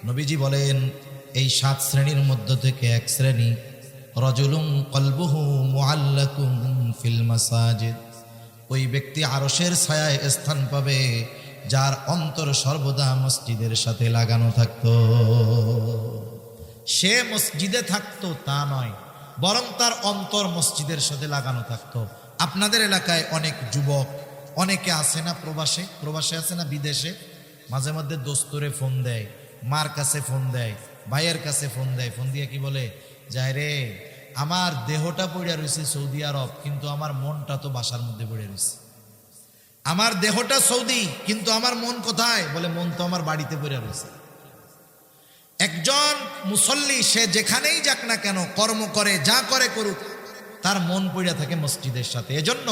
নবীজি বলেন, এই 7 শ্রেণীর মধ্য থেকে 1 শ্রেণী, রাজুলুন কলবুহু মুআল্লাকুন ফিল মাসাজিদ। ওই ব্যক্তি আরশের ছায়ায় স্থান পাবে যার অন্তর সর্বদা মসজিদের সাথে লাগানো থাকতো। সে মসজিদে থাকতো তা নয়, বরং তার অন্তর মসজিদের সাথে লাগানো থাকতো। আপনাদের এলাকায় অনেক যুবক, অনেকে আছে না প্রবাসে আছে না বিদেশে, মাঝে মধ্যে দোস্তরে ফোন দেয়, মার কাছে ফোন দেয়, ভাইয়ের কাছে ফোন দেয়, ফোন দিয়ে কি বলে, যায় রে আমার দেহটা পড়ে রয়েছে সৌদি আরব, কিন্তু আমার মনটা তো বাসার মধ্যে পড়ে রয়েছে। আমার দেহটা সৌদি, কিন্তু আমার মন কোথায়? বলে মন তো আমার বাড়িতে পড়ে রয়েছে। একজন মুসল্লি সে যেখানেই যাক না কেন, কর্ম করে, যা করে করুক, তার মন পড়ে থাকে মসজিদের সাথে। এজন্য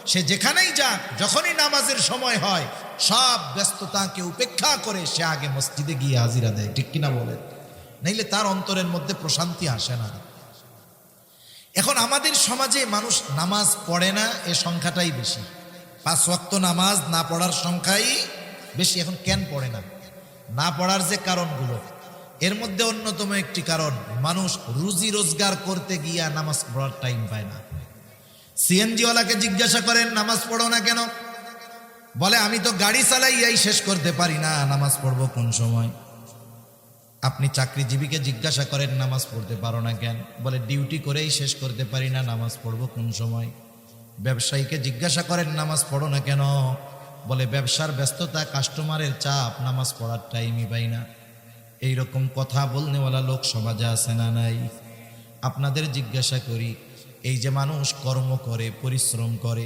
সে যেখানেই যাক, যখনই নামাজের সময় হয় সব ব্যস্ততাকে উপেক্ষা করে সে আগে মসজিদে গিয়ে হাজিরা দেয়, ঠিক কিনা বলেন? নাইলে তার অন্তরের মধ্যে প্রশান্তি আসে না। এখন আমাদের সমাজে মানুষ নামাজ পড়ে না, এ সংখ্যাটাই বেশি। 5 ওয়াক্ত নামাজ না পড়ার সংখ্যাই বেশি। এখন কেন পড়ে না? না পড়ার যে কারণগুলো, এর মধ্যে অন্যতম একটি কারণ, মানুষ রুজি রোজগার করতে গিয়া নামাজ পড়ার টাইম পায় না। সিএনজিওয়ালাকে জিজ্ঞাসা করেন নামাজ পড়ো না কেন? বলে আমি তো গাড়ি চালাইয়াই শেষ করতে পারি না, নামাজ পড়বো কোন সময়? আপনি চাকরিজীবীকে জিজ্ঞাসা করেন নামাজ পড়তে পারো না কেন? বলে ডিউটি করেই শেষ করতে পারি না, নামাজ পড়বো কোন সময়? ব্যবসায়ীকে জিজ্ঞাসা করেন নামাজ পড়ো না কেন? বলে ব্যবসার ব্যস্ততা, কাস্টমারের চাপ, নামাজ পড়ার টাইমই পাই না। এইরকম কথা বলনেওয়ালা লোক সমাজে আছে না নাই? আপনাদের জিজ্ঞাসা করি, এই যে মানুষ কর্ম করে, পরিশ্রম করে,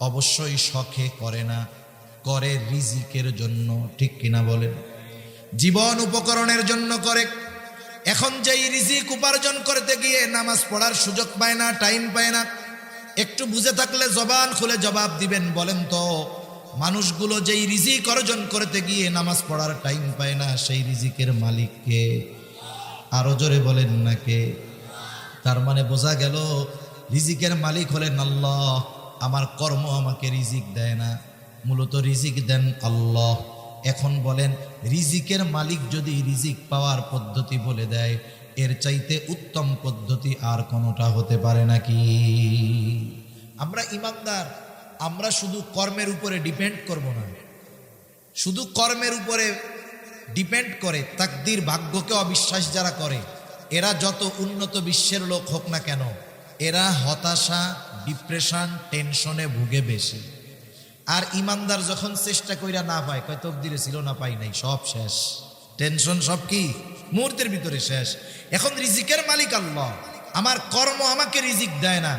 অবশ্যই শখে করে না, করে রিজিকের জন্য, ঠিক কিনা বলেন? জীবন উপকরণের জন্য করে। এখন যেই রিজিক উপার্জন করতে গিয়ে নামাজ পড়ার সুযোগ পায় না, টাইম পায় না, একটু বুঝে থাকলে জবান খুলে জবাব দিবেন। বলেন তো, মানুষগুলো যেই রিজিক অর্জন করতে গিয়ে নামাজ পড়ার টাইম পায় না, সেই রিজিকের মালিক কে? আরো জোরে বলেন না কে? তার মানে বোঝা গেল রিজিকের মালিক হলেন আল্লাহ। আমার কর্ম আমাকে রিজিক দেয় না, মূলত রিজিক দেন আল্লাহ। এখন বলেন, রিজিকের মালিক যদি রিজিক পাওয়ার পদ্ধতি বলে দেয়, এর চাইতে উত্তম পদ্ধতি আর কোনোটা হতে পারে নাকি? আমরা ইমানদার, আমরা শুধু কর্মের উপরে ডিপেন্ড করব না। শুধু কর্মের উপরে ডিপেন্ড করে তাকদির, ভাগ্যকে অবিশ্বাস যারা করে, এরা যত উন্নত বিশ্বের লোক হোক না কেন, এরা হতাশা, ডিপ্রেশন, টেনশনে ভুগে বেশি। আর ইমানদার যখন চেষ্টা কইরা না পায়, কয় তকদিরে ছিল না, পাই নাই, সব শেষ, টেনশন সব কি মুহূর্তের ভিতরে শেষ। এখন রিজিকের মালিক আল্লাহ, আমার কর্ম আমাকে রিজিক দেয় না,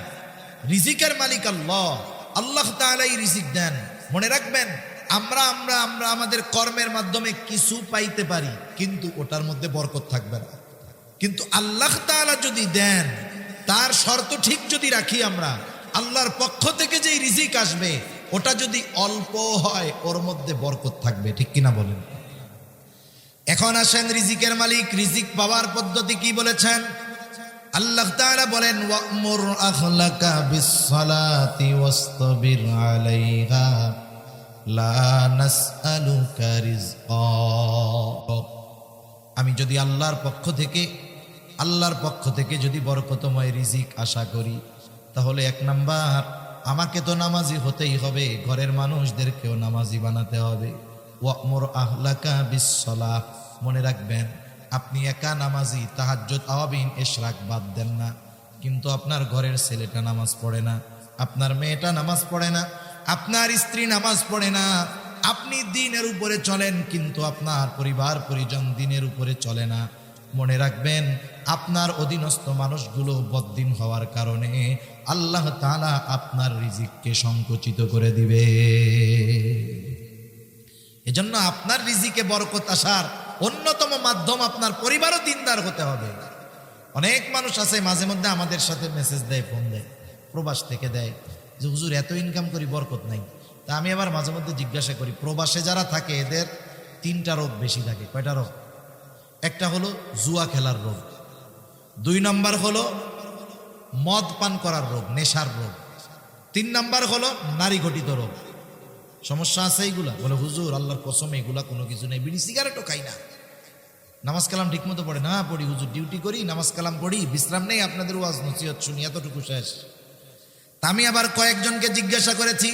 রিজিকের মালিক আল্লাহ, আল্লাহ তাআলাই রিজিক দেন। মনে রাখবেন, আমরা আমরা আমরা আমাদের কর্মের মাধ্যমে কিছু পাইতে পারি, কিন্তু ওটার মধ্যে বরকত থাকবে না। কিন্তু আল্লাহ তাআলা যদি দেন, তার শর্ত ঠিক যদি রাখি আমরা, আল্লাহর পক্ষ থেকে যেই রিজিক আসবে, ওটা যদি অল্প হয়, ওর মধ্যে বরকত থাকবে, ঠিক কিনা বলেন? এখন আসেন, রিজিকের মালিক রিজিক পাওয়ার পদ্ধতি কি বলেছেন? আল্লাহ তাআলা বলেন, ওয়া'মুর আখলাকা বিস-সালাতি ওয়াসতাবির আলাইহা লা নাসআলুকা রিজকা। আমি যদি আল্লাহর পক্ষ থেকে যদি বরকতময় রিজিক আশা করি, তাহলে 1 নাম্বার, আমাকে তো নামাজি হতেই হবে, ঘরের মানুষদেরকেও নামাজি বানাতে হবে। ওয়া'মুর আহলাকা বিস-সালাহ, মনে রাখবেন, আপনি একা নামাজি, তাহাজ্জুদ, আওয়াবিন, ইশরাক বাদ দেন না, কিন্তু আপনার ঘরের ছেলেটা নামাজ পড়ে না, আপনার মেয়েটা নামাজ পড়ে না, আপনার স্ত্রী নামাজ পড়ে না। আপনি দ্বীনের উপরে চলেন, কিন্তু আপনার পরিবার পরিজন দ্বীনের উপরে চলে না। মনে রাখবেন, আপনার অধীনস্থ মানুষগুলো বদ্দিন হওয়ার কারণে আল্লাহ তাআলা আপনার রিজিককে সংকুচিত করে দিবে। এজন্য আপনার রিজিকে বরকত আসার অন্যতম মাধ্যম আপনার পরিবারও দিনদার হতে হবে। অনেক মানুষ আছে মাঝে মধ্যে আমাদের সাথে মেসেজ দেয়, ফোন দেয়, প্রবাস থেকে দেয়, যে হুজুর এত ইনকাম করি, বরকত নাই। তা আমি আবার মাঝে মধ্যে জিজ্ঞাসা করি, প্রবাসে যারা থাকে এদের 3টা রোগ বেশি থাকে। কয়টা রোগ? একটা হলো জুয়া খেলার রোগ, 2 নম্বর হলো মদ পান করার রোগ, নেশার রোগ, 3 নম্বর হলো নারী ঘটিত রোগ। সমস্যা আছে এইগুলা? বলে হুজুর আল্লাহর কসম এগুলা কোনো কিছু নেই, বিড়ি সিগারেটও খাই না, নামাজ কালাম ঠিক মতো পড়ে না। পড়ি হুজুর, ডিউটি করি, নামাজ কালাম পড়ি, বিশ্রাম নেই, আপনাদের ওয়াজ নসিহত শুনি, এতটুকু শেষ। তা আমি আবার কয়েকজনকে জিজ্ঞাসা করেছি,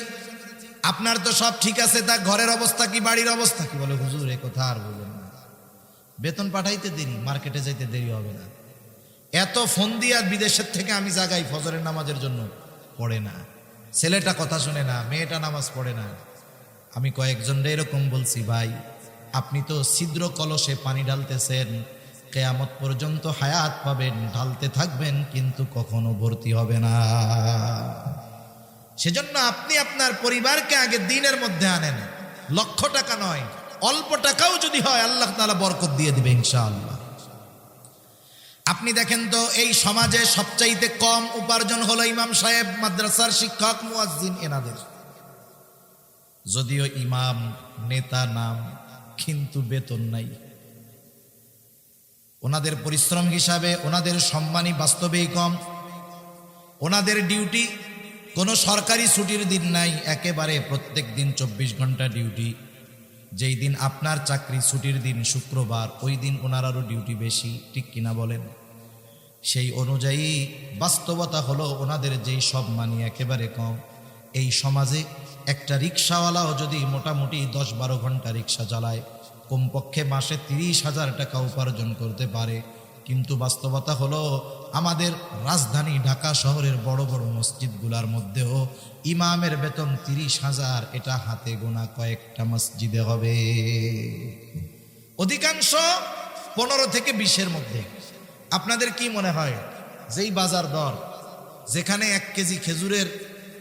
আপনার তো সব ঠিক আছে, তা ঘরের অবস্থা কি, বাড়ির অবস্থা কি? বলে হুজুর এ কথা আর বলবেন না, বেতন পাঠাইতে দেরি, মার্কেটে যাইতে দেরি হবে না, এত ফোন দিয়া বিদেশের থেকে আমি জাগাই, ফজরের নামাজের জন্য পড়ে না, ছেলেটা কথা শুনে না, মেয়েটা নামাজ পড়ে না। আমি কয়েকজনরা এরকম বলছি, ভাই আপনি তো ছিদ্র কলসে পানি ঢালতেছেন, কিয়ামত পর্যন্ত হায়াত পাবেন, ঢালতে থাকবেন, কিন্তু কখনো ভর্তি হবে না। সেজন্য আপনি আপনার পরিবারকে আগে দ্বীনের মধ্যে আনেন, লক্ষ টাকা নয়, অল্প টাকাও যদি হয় আল্লাহ তাআলা বরকত দিয়ে দিবে ইনশাআল্লাহ। আপনি দেখেন তো এই সমাজে সবচাইতে কম উপার্জন হলো ইমাম সাহেব, মাদ্রাসার শিক্ষক, মুয়াজ্জিন এনাদের। যদিও ইমাম নেতা নাম, কিন্তু বেতন নাই। ওনাদের পরিশ্রম হিসাবে ওনাদের সম্মানই বাস্তবেই কম। ওনাদের ডিউটি কোনো সরকারি ছুটির দিন নাই, একেবারে প্রত্যেক দিন 24 ঘন্টা ডিউটি। যেই দিন আপনার চাকরি ছুটির দিন শুক্রবার, ওই দিন ওনারারও ডিউটি বেশি, ঠিক কিনা বলেন? সেই অনুযায়ী বাস্তবতা হলো ওনাদের যেই সম্মানই একেবারে কম। এই সমাজে একটা রিক্সাওয়ালাও যদি মোটামুটি 10-12 ঘন্টা রিক্সা চালায়, কমপক্ষে মাসে 30,000 টাকা উপার্জন করতে পারে। কিন্তু বাস্তবতা হলো আমাদের রাজধানী ঢাকা শহরের বড় বড় মসজিদগুলোর মধ্যেও ইমামের বেতন 30,000, এটা হাতে গোনা কয়েকটা মসজিদে হবে। অধিকাংশ 15 থেকে 20-এর মধ্যে। আপনাদের কি মনে হয় যেই বাজার দর, যেখানে 1 কেজি খেজুরের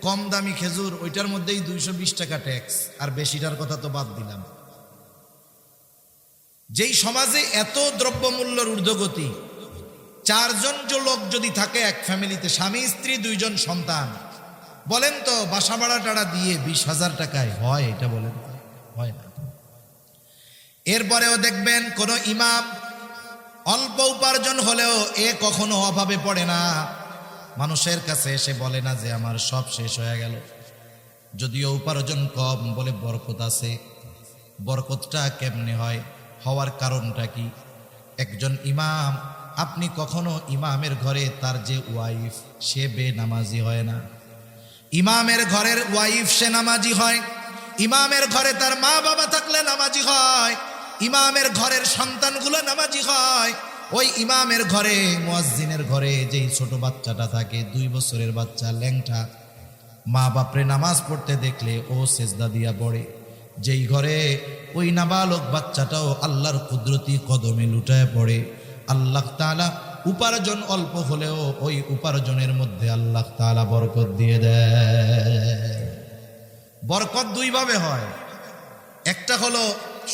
কম দামি খেজুর, ওইটার মধ্যেই 220 টাকা ট্যাক্স, আর বেশিটার কথা তো বাদ দিলাম। যেই সমাজে এত দ্রব্যমূল্যের ঊর্ধ্বগতি, 4 জন লোক যদি থাকে এক ফ্যামিলিতে, স্বামী স্ত্রী 2 জন সন্তান, বলেন তো বাসা ভাড়া টাড়া দিয়ে 20,000 টাকায় হয়? এটা বলেন, হয় না। এরপরেও দেখবেন কোন ইমাম অল্প উপার্জন হলেও এ কখনো অভাবে পড়ে না। মানুষের কাছে এসে বলে না যে আমার সব শেষ হয়ে গেল। যদিও উপার্জন কম, বলে বরকত আছে। বরকতটা কেমনে হয়? হওয়ার কারণটা কি? একজন ইমাম, আপনি কখনো ইমামের ঘরে তার যে ওয়াইফ, সে বেনামাজি হয় না। ইমামের ঘরের ওয়াইফ সে নামাজি হয়। ইমামের ঘরে তার মা বাবা থাকলে নামাজি হয়। ইমামের ঘরের সন্তানগুলো নামাজি হয়। ওই ইমামের ঘরে, মুয়াজ্জিনের ঘরে যেই ছোট বাচ্চাটা থাকে, 2 বছরের বাচ্চা, ল্যাংটা, মা বাপরে নামাজ পড়তে দেখলে ও সেজদা দিয়া পড়ে। যেই ঘরে ওই নাবালক বাচ্চাটাও আল্লাহর কুদরতি কদমে লুটায় পড়ে, আল্লাহ তাআলা উপার্জন অল্প হলেও ওই উপার্জনের মধ্যে আল্লাহ তাআলা বরকত দিয়ে দেয়। বরকত 2 ভাবে হয়। একটা হলো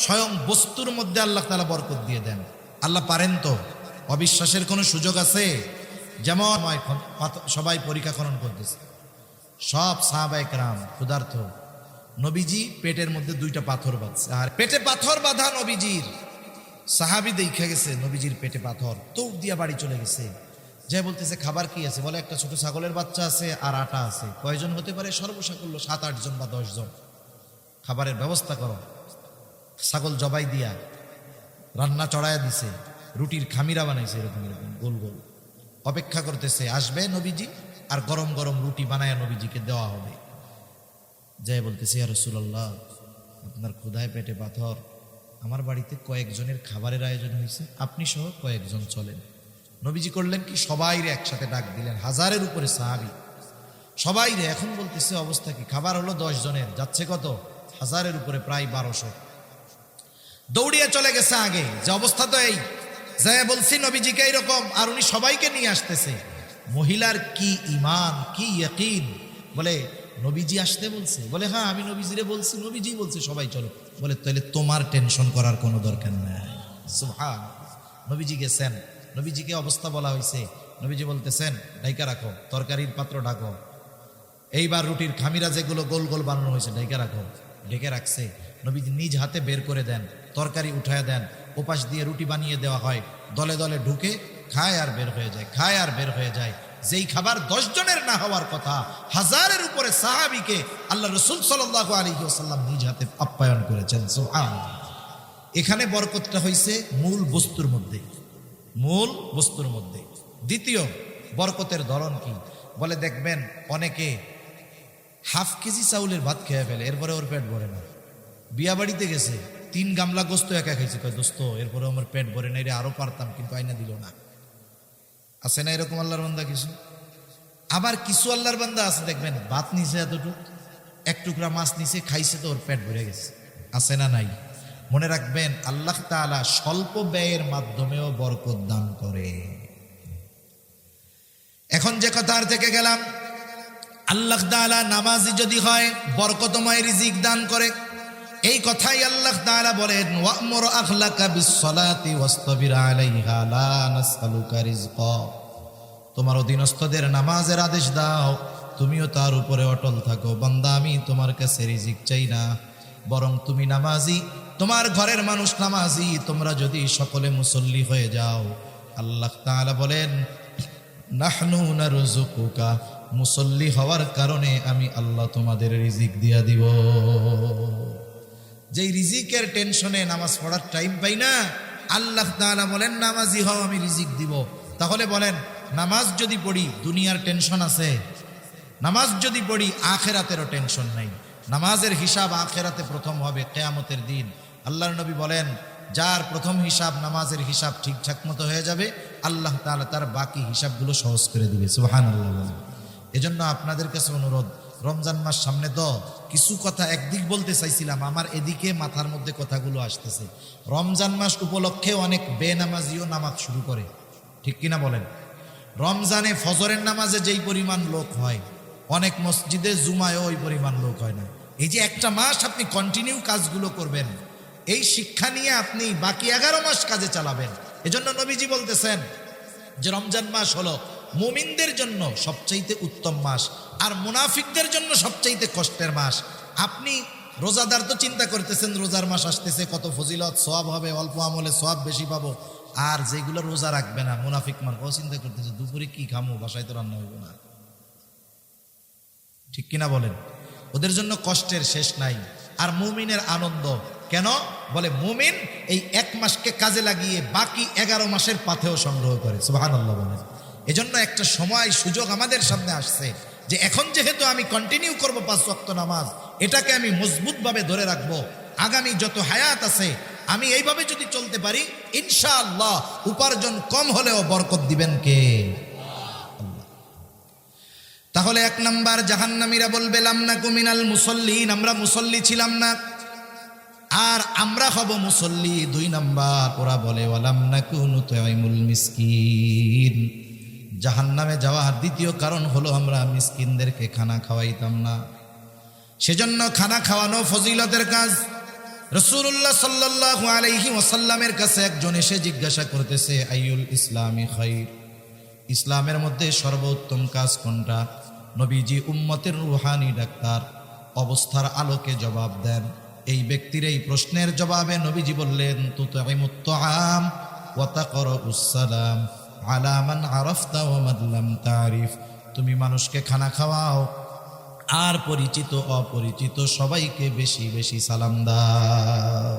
স্বয়ং বস্তুর মধ্যে আল্লাহ তাআলা বরকত দিয়ে দেন। আল্লাহ পারেন তো, অবিশ্বাসের কোনো সুযোগ আছে? যেমন সবাই পরীক্ষা খনন করতেছে, সব সাহাবায়ে কেরাম ক্ষুধার্ত, নবীজি পেটের মধ্যে 2টা পাথর বাঁধছে, আর পেটে পাথর বাঁধা নবীজির সাহাবী দেখে গেছে নবীজির পেটে পাথর, দৌড় দিয়া বাড়ি চলে গেছে। যে বলতেছে খাবার কি আছে? বলে একটা ছোট ছাগলের বাচ্চা আছে আর আটা আছে। কয়জন হতে পারে? সর্বসা করলো 7-8 জন বা 10 জন। খাবারের ব্যবস্থা করো। ছাগল জবাই দিয়া রান্না চড়াইয়া দিছে, রুটির খামিরা বানাইছে এরকম এরকম গোল গোল। অপেক্ষা করতেছে আসবে নবীজি, আর গরম গরম রুটি বানায়া নবীজিকে দেওয়া হবে। যাই বলতেছে, ইয়া রাসূলুল্লাহ, আপনার ক্ষুধায় পেটে পাথর, আমার বাড়িতে কয়েকজনের খাবারের আয়োজন হয়েছে, আপনি সহ কয়েকজন চলেন। নবীজি করলেন কি, সবাইরে একসাথে ডাক দিলেন, 1000-এর উপরে সাহাবী, সবাইরে। এখন বলতেছে অবস্থা কি? খাবার হলো 10 জনের, যাচ্ছে কত? 1000-এর উপরে, প্রায় 1200। দৌড়িয়ে চলে গেছে আগে, যে অবস্থা তো এই। যাই বলছি নবীজিকে এইরকম, আর উনি সবাইকে নিয়ে আসতেছে। মহিলার কি ঈমান, কি ইয়াকিন! বলে নবীজি আসতে বলছে? বলে হ্যাঁ, আমি নবীজিরে বলছি, নবীজি বলছে সবাই চলো। বলে তাহলে তোমার টেনশন করার কোনো দরকার নাই। সুবহানাল্লাহ। নবীজি গেছেন, নবীজিকে অবস্থা বলা হয়েছে। নবীজি বলতেছেন ঢাইকা রাখো, তরকারির পাত্র ঢাকো। এইবার রুটির খামিরা যেগুলো গোল গোল বানানো হয়েছে, ঢেকে রাখো। ঢেকে রাখছে। নবীজি নিজ হাতে বের করে দেন, তরকারি উঠায় দেন, ওপাশ দিয়ে রুটি বানিয়ে দেওয়া হয়। দলে দলে ঢুকে খায় আর বের হয়ে যায়, খায় আর বের হয়ে যায়। যেই খাবার 10 জনের না হওয়ার কথা, 1000-এর উপরে সাহাবীকে আল্লাহ রাসূল সাল্লাল্লাহু আলাইহি ওয়াসাল্লাম নিজ হাতে আপ্যায়ন করেছেন। সুবহানাল্লাহ। এখানে বরকতটা হইছে মূল বস্তুর মধ্যে, মূল বস্তুর মধ্যে। দ্বিতীয় বরকতের ধরন কি? বলে দেখবেন অনেকে হাফ কেজি চাউলের ভাত খেয়ে ফেলে, এরপরে ওর পেট ভরে না। বিয়া বাড়িতে গেছে, 3 গামলা গোস্ত একা খাইছে, কয় দোস্ত এরপরে আমার পেট ভরে নাই রে, আরো পারতাম, কিন্তু আইনা দিল না। আছে না এরকম আল্লাহর বান্দা কিছু? আবার কিছু আল্লাহর বান্দা আছে দেখবেন ভাত নিছে এতটুকু, 1 টুকরা মাছ নিছে, খাইছে তো ওর পেট ভরে গেছে। আছে না নাই? মনে রাখবেন আল্লাহ তাআলা স্বল্প ব্যয়ের মাধ্যমেও বরকত দান করে। এখন যে কথার থেকে গেলাম, আল্লাহ তাআলা নামাজি যদি হয় বরকতময় রিজিক দান করে। এই কথাই আল্লাহ তাআলা বলেন, ওয়া'মুর আখলাকা বিস-সালাতি ওয়াসতাবির আলাইহা লা নাসআলুকা রিজকা। তোমার অধীনস্থদের নামাজের আদেশ দাও, তুমিও তার উপরে অটল থাকো। বান্দা, আমি তোমার কাছে রিজিক চাই না, বরং তুমি নামাজি, তোমার ঘরের মানুষ নামাজি, তোমরা যদি সকলে মুসল্লি হয়ে যাও, আল্লাহ তাআলা বলেন নাহনু নারযুকুকা, মুসল্লি হওয়ার কারণে আমি আল্লাহ তোমাদের রিজিক দিয়া দিব। যেই রিজিকের টেনশনে নামাজ পড়ার টাইম পাই না, আল্লাহ তাআলা বলেন নামাজি হও, আমি রিজিক দিব। তাহলে বলেন, নামাজ যদি পড়ি দুনিয়ার টেনশন আছে? নামাজ যদি পড়ি আখেরাতেরও টেনশন নাই। নামাজের হিসাব আখেরাতে প্রথম হবে কিয়ামতের দিন। আল্লাহর নবী বলেন, যার প্রথম হিসাব নামাজের হিসাব ঠিকঠাক মতো হয়ে যাবে, আল্লাহ তাআলা তার বাকি হিসাবগুলো সহজ করে দিবে। সুবহানাল্লাহ। এজন্য আপনাদের কাছে অনুরোধ, রমজান মাস সামনে তো কিছু কথা একদিক বলতে চাইছিলাম, আমার এদিকে মাথার মধ্যে কথাগুলো আসতেছে। রমজান মাস উপলক্ষে অনেক বেনামাজিও নামাজ শুরু করে, ঠিক কিনা বলেন? রমজানে ফজরের নামাজে যেই পরিমাণ লোক হয়, অনেক মসজিদে জুমায়ও ওই পরিমাণ লোক হয় না। এই যে একটা মাস আপনি কন্টিনিউ কাজগুলো করবেন, এই শিক্ষা নিয়ে আপনি বাকি 11 মাস কাজে চালাবেন। এজন্য নবীজি বলতেছেন যে রমজান মাস হলো মুমিনদের জন্য সবচাইতে উত্তম মাস, আর মুনাফিকদের জন্য সবচাইতে কষ্টের মাস। আপনি রোজাদার তো চিন্তা করতেছেন রোজার মাস আসতেছে, কত ফজিলত সওয়াব হবে, অল্প আমলে সওয়াব বেশি পাবো। আর যেগুলো রোজা রাখবে না মুনাফিক মান, ও চিন্তা করতেছে দুপুরে কি খামো, বাসায় তো রান্না হইব না, ঠিক কিনা বলেন? ওদের জন্য কষ্টের শেষ নাই। আর মুমিনের আনন্দ কেন? বলে মুমিন এই 1 মাসকে কাজে লাগিয়ে বাকি 11 মাসের পাথেও সংগ্রহ করে। সুবহানাল্লাহ বলেন। এজন্য একটা সময় সুযোগ আমাদের সামনে আসছে যে এখন যেহেতু আমি কন্টিনিউ করব 5 ওয়াক্ত নামাজ, এটাকে আমি মজবুতভাবে ধরে রাখবো। আগামী যত হায়াত আছে আমি এইভাবে যদি চলতে পারি, ইনশাআল্লাহ উপার্জন কম হলেও বরকত দিবেন কে? আল্লাহ। তাহলে 1 নাম্বার, জাহান্নামীরা বলবে লামনাকু মিনাল মুসল্লিন, আমরা মুসল্লি ছিলাম না, আর আমরা হব মুসল্লি। 2 নাম্বার, ওরা বলে ওয়ালামনাকু নুতঈমুল মিসকিন। জাহান্নামে যাওয়ার দ্বিতীয় কারণ হলো আমরা মিসকিনদেরকে খানা খাওয়াইতাম না। সেজন্য খানা খাওয়ানো ফজিলতের কাজ। রাসূলুল্লাহ সাল্লাল্লাহু আলাইহি ওয়াসাল্লামের কাছে একজন এসে জিজ্ঞাসা করতেছে, আইয়ুল ইসলামি খায়র, ইসলামের মধ্যে সর্বোত্তম কাজ কোনটা? নবীজি উম্মতের রুহানি ডাক্তার, অবস্থার আলোকে জবাব দেন। এই ব্যক্তির এই প্রশ্নের জবাবে নবীজি বললেন, তুতঈমুত তাআম ওয়া তাকরাউস সালাম আলা মান আরাফতা ওয়া মান লাম তারিফ। তুমি মানুষকে খানা খাওয়াও, আর পরিচিত অপরিচিত সবাইকে বেশি বেশি সালাম দাও।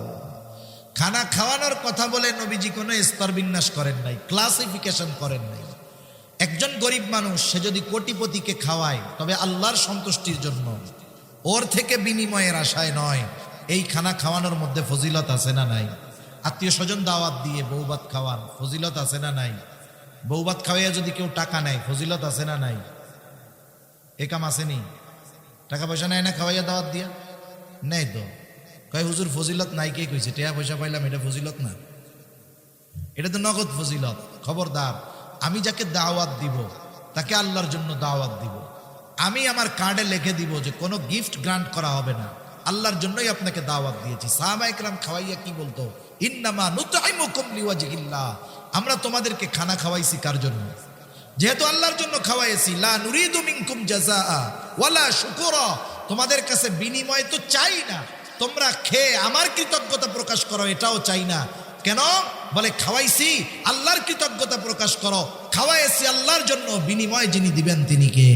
খানা খাওয়ানোর কথা বলে নবীজি কোনো স্তর বিন্যাস করেন নাই, ক্লাসিফিকেশন করেন নাই। একজন গরিব মানুষ সে যদি কোটিপতিকে খাওয়ায়, তবে আল্লাহর সন্তুষ্টির জন্য, ওর থেকে বিনিময়ের আশায় নয়। এই খানা খাওয়ানোর মধ্যে ফজিলত আছে না নাই? আত্মীয় স্বজন দাওয়াত দিয়ে বউভাত খাওয়ান, ফজিলত আছে না নাই? বউভাত খাওয়াইয়া যদি কেউ টাকা নেয়, ফজিলত আছে না নাই? এ কাম আসেনি? টাকা পয়সা নেয় না খাওয়াইয়া দাওয়াত দিয়া? নেই তো। কয় হুজুর ফজিলত নাই, কে কইছে? টাকা পয়সা পাইলাম, এটা ফজিলত না, এটা তো নগদ ফজিলত। খবরদার, আমি যাকে দাওয়াত দিব তাকে আল্লাহর জন্য দাওয়াত দিব। আমি আমার কার্ডে লিখে দিব যে কোনো গিফট গ্রান্ট করা হবে না, আল্লাহর জন্যই আপনাকে দাওয়াত দিয়েছি। সাহাবায়ে কেরাম খাওয়াইয়া কি বলতো? ইন্নামা নুতঈমুকুম লিওয়াজহিল্লাহ, আমরা তোমাদেরকে খানা খাওয়াইছি কার জন্য? যেহেতু আল্লাহর জন্য খাওয়াইছি। লা নুরিদু মিনকুম জাযাআ ওয়ালা শুকুরা, তোমাদের কাছে বিনিময় তো চাই না, তোমরা খেয়ে আমার কৃতজ্ঞতা প্রকাশ করো এটাও চাই না। কেন? বলে খাওয়াইছি আল্লাহর কৃতজ্ঞতা প্রকাশ করো, খাওয়াইছি আল্লাহর জন্য, বিনিময় যিনি দিবেন তিনি কে?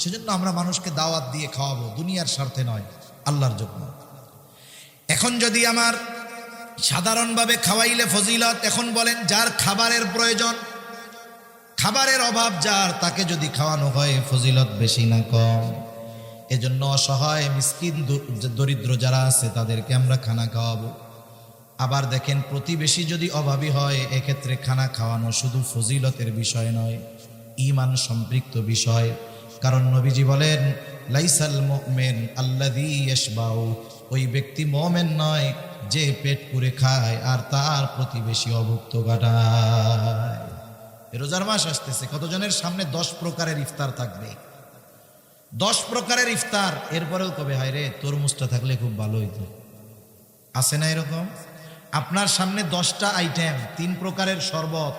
সেজন্য আমরা মানুষকে দাওয়াত দিয়ে খাওয়াবো, দুনিয়ার স্বার্থে নয়, আল্লাহর জন্য। এখন যদি আমার সাধারণভাবে খাওয়াইলে ফজিলত, এখন বলেন যার খাবারের প্রয়োজন, খাবারের অভাব যার, তাকে যদি খাওয়ানো হয় ফজিলত বেশি না কম? এজন্য অসহায় মিসকিন দরিদ্র যারা আছে তাদেরকে আমরা খানা খাওয়াবো। আবার দেখেন প্রতিবেশী যদি অভাবী হয়, এক্ষেত্রে খানা খাওয়ানো শুধু ফজিলতের বিষয় নয়, ঈমান সম্পৃক্ত বিষয়। কারণ নবীজি বলেন, লাইসাল মুমিন আল্লাযী ইয়াশবাউ, ওই ব্যক্তি মুমিন নয় যে পেট পুরে খায় আর তার প্রতিবেশী অভুক্ত কাটায়। রোজার মাস আসতেছে, কতজনের সামনে 10 প্রকারের ইফতার থাকবে? 10 প্রকারের ইফতার, এরপরেও কবে হায় রে তরমুজটা থাকলে খুব ভালো হইতো। আছে না এরকম? আপনার সামনে 10টা আইটেম, 3 প্রকারের শরবত,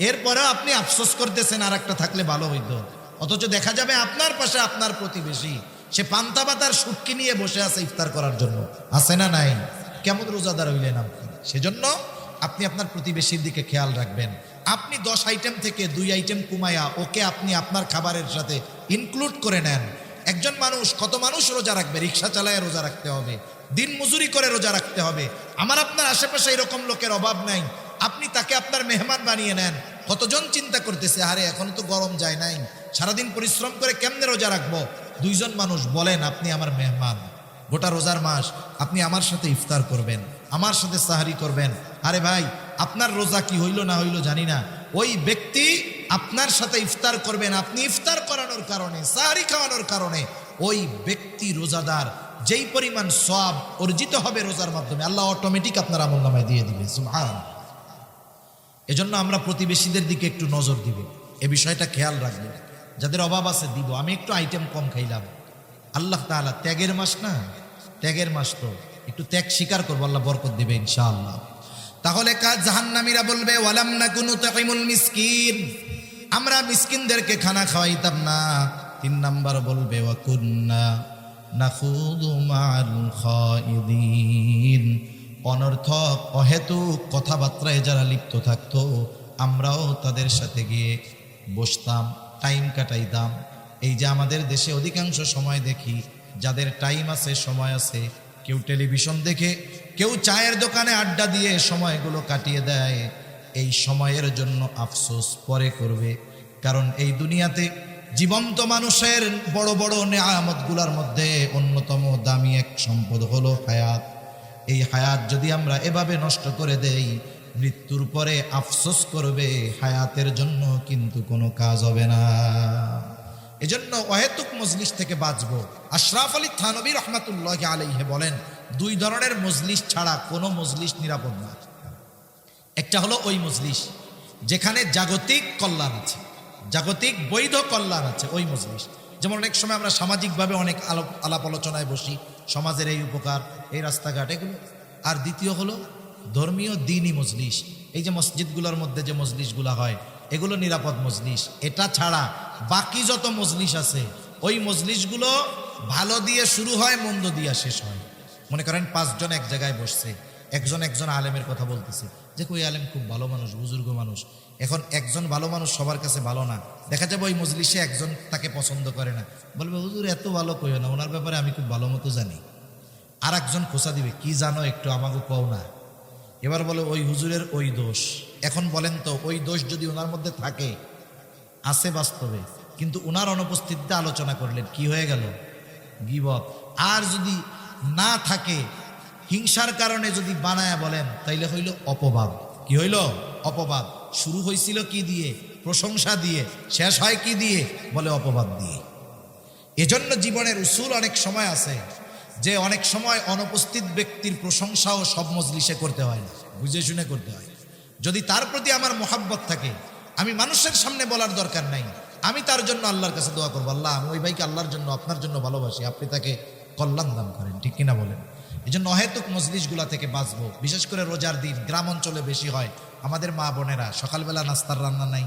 এরপরেও আপনি আফসোস করতেছেন আর একটা থাকলে ভালো হইতো। অথচ দেখা যাবে আপনার পাশে আপনার প্রতিবেশী, সে পান্তা ভাতার শুটকি নিয়ে বসে আছে ইফতার করার জন্য। আছে না নাই? কেমন রোজাদার হইলেন আপনি? সেজন্য আপনি আপনার প্রতিবেশীর দিকে খেয়াল রাখবেন। আপনি 10 আইটেম থেকে 2 আইটেম কমায়া ওকে আপনি আপনার খাবারের সাথে ইনক্লুড করে নেন। একজন মানুষ, কত মানুষ রোজা রাখবে? রিক্সা চালায় রোজা রাখতে হবে, দিন মজুরি করে রোজা রাখতে হবে। আমার আপনার আশেপাশে এরকম লোকের অভাব নাই, আপনি তাকে আপনার মেহমান বানিয়ে নেন। কতজন চিন্তা করতেছে, আরে এখনো তো গরম যায় নাই, সারাদিন পরিশ্রম করে কেমনে রোজা রাখবো? 2 জন মানুষ বলেন আপনি আমার মেহমান, গোটা রোজার মাস আপনি আমার সাথে ইফতার করবেন, আমার সাথে সাহারি করবেন। আরে ভাই, আপনার রোজা কি হইল না হইল জানি না, ওই ব্যক্তি আপনার সাথে ইফতার করবেন। আপনি ইফতার করানোর কারণে, সাহারি খাওয়ানোর কারণে ওই ব্যক্তি রোজাদার, যেই পরিমাণ সওয়াব অর্জিত হবে রোজার মাধ্যমে, আল্লাহ অটোমেটিক আপনার আমলনামায় দিয়ে দিবে। সুবহানাল্লাহ। এজন্য আমরা প্রতিবেশীদের দিকে একটু নজর দিব, এ বিষয়টা খেয়াল রাখবো। যাদের অভাব আছে দিব। আমি একটু আইটেম কম খাইলাম, আল্লাহ তাআলা ত্যাগের মাস না, ত্যাগের মাস তো একটু ত্যাগ স্বীকার করবো, আল্লাহ বরকত দিবে ইনশাআল্লাহ। তাহলে কাজ জাহান্নামীরা বলবে ওয়ালাম নাকুনু তুতিমুল মিসকিন, আমরা মিসকিনদেরকে খানা খাওয়াইতাম না। 3 নাম্বার বলবে ওয়া কুন্না নাখুদু মাআল খাইদিন, অনর্থক অহেতুক কথাবার্তায় যারা লিপ্ত থাকতো আমরাও তাদের সাথে গিয়ে বসতাম, টাইম কাটাইতাম। এই যে আমাদের দেশে অধিকাংশ সময় দেখি যাদের টাইম আছে, সময় আছে, কেউ টেলিভিশন দেখে, কেউ চায়ের দোকানে আড্ডা দিয়ে সময়গুলো কাটিয়ে দেয়। এই সময়ের জন্য আফসোস পরে করবে, কারণ এই দুনিয়াতে জীবন্ত মানুষের বড় বড় নেয়ামতগুলোর মধ্যে অন্যতম দামি এক সম্পদ হলো হায়াত। এই হায়াত যদি আমরা এভাবে নষ্ট করে দেই, মৃত্যুর পরে আফসোস করবে, হায়াতের জন্য কিন্তু কোনো কাজ হবে না। এজন্য অহেতুক মজলিস থেকে বাঁচবো। আশরাফ আলী থানভী রহমাতুল্লাহি আলাইহি বলেন, 2 ধরনের মজলিস ছাড়া কোনো মজলিস নিরাপদ না। একটা হলো ওই মজলিস যেখানে জাগতিক কল্যাণ আছে, জাগতিক বৈধ কল্যাণ আছে, ওই মজলিস। যেমন অনেক সময় আমরা সামাজিকভাবে অনেক আলাপ আলোচনায় বসি, সমাজের এই উপকার, এই রাস্তাঘাট, এগুলো। আর দ্বিতীয় হলো ধর্মীয় দ্বীনি মজলিস, এই যে মসজিদগুলোর মধ্যে যে মজলিসগুলো হয়, এগুলো নিরাপদ মজলিস। এটা ছাড়া বাকি যত মজলিস আছে, ওই মজলিসগুলো ভালো দিয়ে শুরু হয়, মন্দ দিয়ে শেষ হয়। মনে করেন 5 জন এক জায়গায় বসছে, একজন আলেমের কথা বলতেছে যে ওই আলেম খুব ভালো মানুষ, বুজুর্গ মানুষ। এখন একজন ভালো মানুষ সবার কাছে ভালো না, দেখা যাবে ওই মজলিসে একজন তাকে পছন্দ করে না, বলবে হুজুর এত ভালো কইও না, ওনার ব্যাপারে আমি খুব ভালো মতো জানি। আর একজন খোঁচা দিবে, কি জানো একটু আমাকে কও না। এবার বলে ওই হুজুরের ওই দোষ। এখন বলেন তো, ওই দোষ যদি ওনার মধ্যে থাকে, আছে বাস্তবে, কিন্তু ওনার অনুপস্থিতিতে আলোচনা করলেন, কি হয়ে গেল? গীবত। আর যদি না থাকে, হিংসার কারণে যদি বানায়া বলেন, তাইলে হইল অপবাদ। কি হইল? অপবাদ। শুরু হয়েছিল কি দিয়ে? প্রশংসা দিয়ে। শেষ হয় কি দিয়ে? বলে অপবাদ দিয়ে। এজন্য জীবনের উসুল অনেক সময় আছে যে অনেক সময় অনুপস্থিত ব্যক্তির প্রশংসাও সব মজলিসে করতে হয় না, বুঝে শুনে করতে হয়। যদি তার প্রতি আমার মোহাব্বত থাকে, আমি মানুষের সামনে বলার দরকার নাই, আমি তার জন্য আল্লাহর কাছে দোয়া করবো, আল্লাহ আমি ওই ভাইকে আল্লাহর জন্য, আপনার জন্য ভালোবাসি, আপনি তাকে কল্যাণ দান করেন, ঠিক কিনা বলেন? এই জন্য অহেতুক মজলিসগুলা থেকে বাঁচবো। বিশেষ করে রোজার দিন গ্রাম অঞ্চলে বেশি হয়। আমাদের মা বোনেরা সকালবেলা নাস্তার রান্না নাই,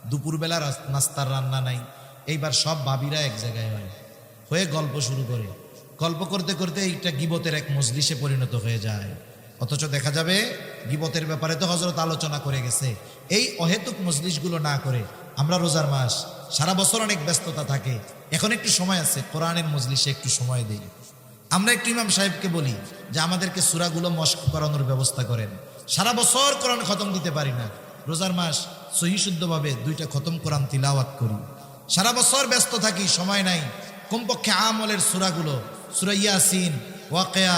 দুপুরবেলা নাস্তার রান্না নাই, এইবার সব ভাবিরা এক জায়গায় হয়ে গল্প শুরু করে, গল্প করতে করতে এইটা গীবতের এক মজলিসে পরিণত হয়ে যায়। অথচ দেখা যাবে গীবতের ব্যাপারে তো হযরত আলোচনা করে গেছে। এই অহেতুক মজলিসগুলো না করে আমরা রোজার মাস, সারা বছর অনেক ব্যস্ততা থাকে, এখন একটু সময় আছে, কোরআনের মজলিসে একটু সময় দিই। আমরা একটু ইমাম সাহেবকে বলি যে আমাদেরকে সূরাগুলো মশক করানোর ব্যবস্থা করেন। সারা বছর কোরআন খতম দিতে পারি না, রোজার মাস সহি শুদ্ধভাবে 2টা খতম কোরআন তিলাওয়াত করি। সারা বছর ব্যস্ত থাকি, সময় নাই, কমপক্ষে আমলের সূরাগুলো, সূরা ইয়াসিন, ওয়াকিয়া,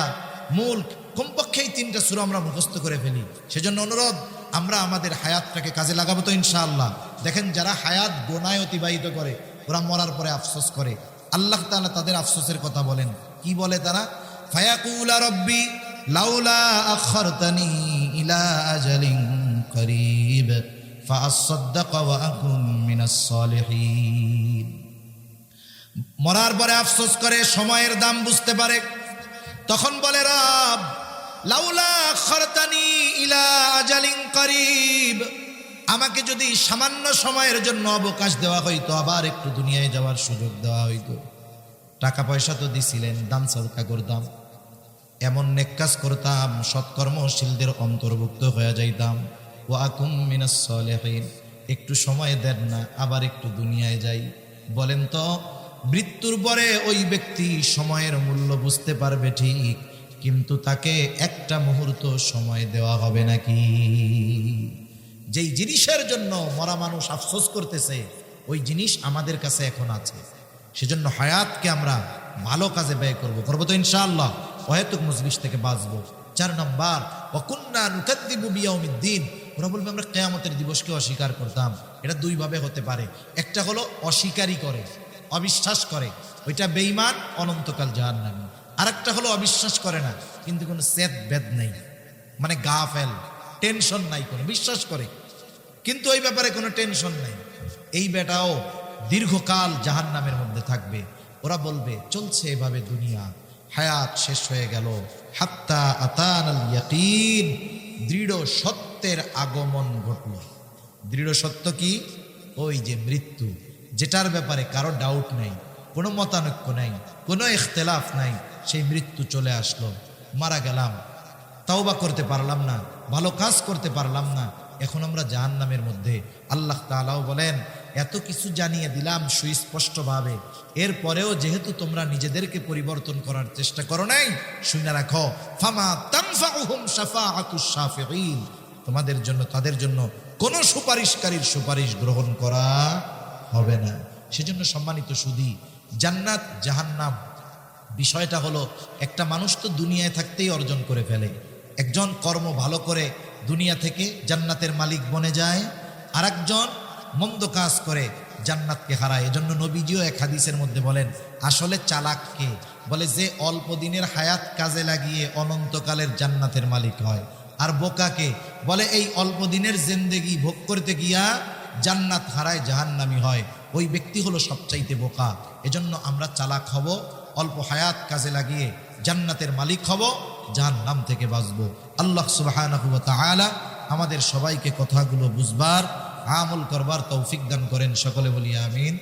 মুলক, কমপক্ষে এই 3টা সূরা আমরা মুখস্থ করে ফেলি। সেজন্য অনুরোধ, আমরা আমাদের হায়াতটাকে কাজে লাগাবো তো ইনশাআল্লাহ। দেখেন যারা হায়াত গোনায় অতিবাহিত করে, ওরা মরার পরে আফসোস করে। আল্লাহ তাআলা তাদের আফসোসের কথা বলেন, কি বলে তারা? ফায়াকুলা রব্বি লাউলা আখারতানি ইলা আজালিন করিব ফাআসাদদাক ওয়া আকুন মিনাস সালিহিন। মরার পরে আফসোস করে, সময়ের দাম বুঝতে পারে। তখন বলে, রব লাউলা আখারতানি ইলা আজালিন করিব, আমাকে যদি সামান্য সময়ের জন্য অবকাশ দেওয়া হইতো, আবার একটু দুনিয়ায় যাওয়ার সুযোগ দেওয়া হইতো। টাকা পয়সা তো দিছিলেন, দান সদকা করতাম, এমন নেক কাজ করতাম, সৎকর্মশীলদের অন্তর্ভুক্ত হয়ে যাইতাম। ওয়া আকুম মিনাস সলিহিন, একটু সময় দেন না, আবার একটু দুনিয়ায় যাই। বলেন তো, মৃত্যুর পরে ওই ব্যক্তি সময়ের মূল্য বুঝতে পারবে ঠিক, কিন্তু তাকে একটা মুহূর্ত সময় দেওয়া হবে নাকি? যেই জিনিসের জন্য মরা মানুষ আফসোস করতেছে, ওই জিনিস আমাদের কাছে এখন আছে। সেজন্য হায়াতকে আমরা ভালো কাজে ব্যয় করবো তো ইনশাআল্লাহ। অহেতুক মজলিস থেকে বাঁচবো। 4 নম্বর, ওয়াকুন্না নুকাদ্দিবু বিয়াউমিদ্দিন, ওরা বলবে আমরা কিয়ামতের দিবসকে অস্বীকার করতাম। এটা দুই ভাবে হতে পারে। একটা হলো অস্বীকারই করে, অবিশ্বাস করে, ওইটা বেঈমান, অনন্তকাল জাহান্নামী। আর একটা হলো অবিশ্বাস করে না, কিন্তু কোনো সেদ বেদ নেই, মানে গাফেল, টেনশন নাই, কোনো বিশ্বাস করে কিন্তু ওই ব্যাপারে কোনো টেনশন নাই। এই বেটাও দীর্ঘকাল জাহান্নামের মধ্যে থাকবে। ওরা বলবে চলছে এভাবে দুনিয়া, হায়াত শেষ হয়ে গেল, হাত্তা আতানাল ইয়াকিন, দৃঢ় সত্যের আগমন ঘটল। দৃঢ় সত্য কি? ওই যে মৃত্যু, যেটার ব্যাপারে কারো ডাউট নাই, কোনো মতানৈক্য নাই, কোনো ইখতিলাফ নাই। সেই মৃত্যু চলে আসলো, মারা গেলাম, তাওবা করতে পারলাম না, ভালো কাজ করতে পারলাম না, এখন আমরা জাহান্নামের মধ্যে। আল্লাহ তাআলাও বলেন, এত কিছু জানিয়ে দিলাম সুস্পষ্টভাবে, এরপরেও যেহেতু তোমরা নিজেদেরকে পরিবর্তন করার চেষ্টা করো নাই, শুনে রাখো, ফামা তানফাউহুম শাফাআতুশ শাফিঈন, তোমাদের জন্য, তাদের জন্য কোনো সুপারিশকারীর সুপারিশ গ্রহণ করা হবে না। সেজন্য সম্মানিত সুধী, জান্নাত জাহান্নাম বিষয়টা হলো, একটা মানুষ তো দুনিয়ায় থাকতেই অর্জন করে ফেলে। একজন কর্ম ভালো করে দুনিয়া থেকে জান্নাতের মালিক বনে যায়, আর একজন মন্দ কাজ করে জান্নাতকে হারায়। এজন্য নবীজিও এক হাদিসের মধ্যে বলেন, আসলে চালাককে বলে যে অল্প দিনের হায়াত কাজে লাগিয়ে অনন্তকালের জান্নাতের মালিক হয়, আর বোকাকে বলে এই অল্প দিনের জিন্দেগি ভোগ করতে গিয়া জান্নাত হারায়, জাহান্নামী হয়। ওই ব্যক্তি হলো সবচাইতে বোকা। এজন্য আমরা চালাক হব, অল্প হায়াত কাজে লাগিয়ে জান্নাতের মালিক হব, জাহান্নাম থেকে বাঁচবো। আল্লাহ সুবহানাহু ওয়া তাআলা আমাদের সবাইকে কথাগুলো বুঝবার, আমল করবার তৌফিক দান করেন। সকলে বলি আমিন।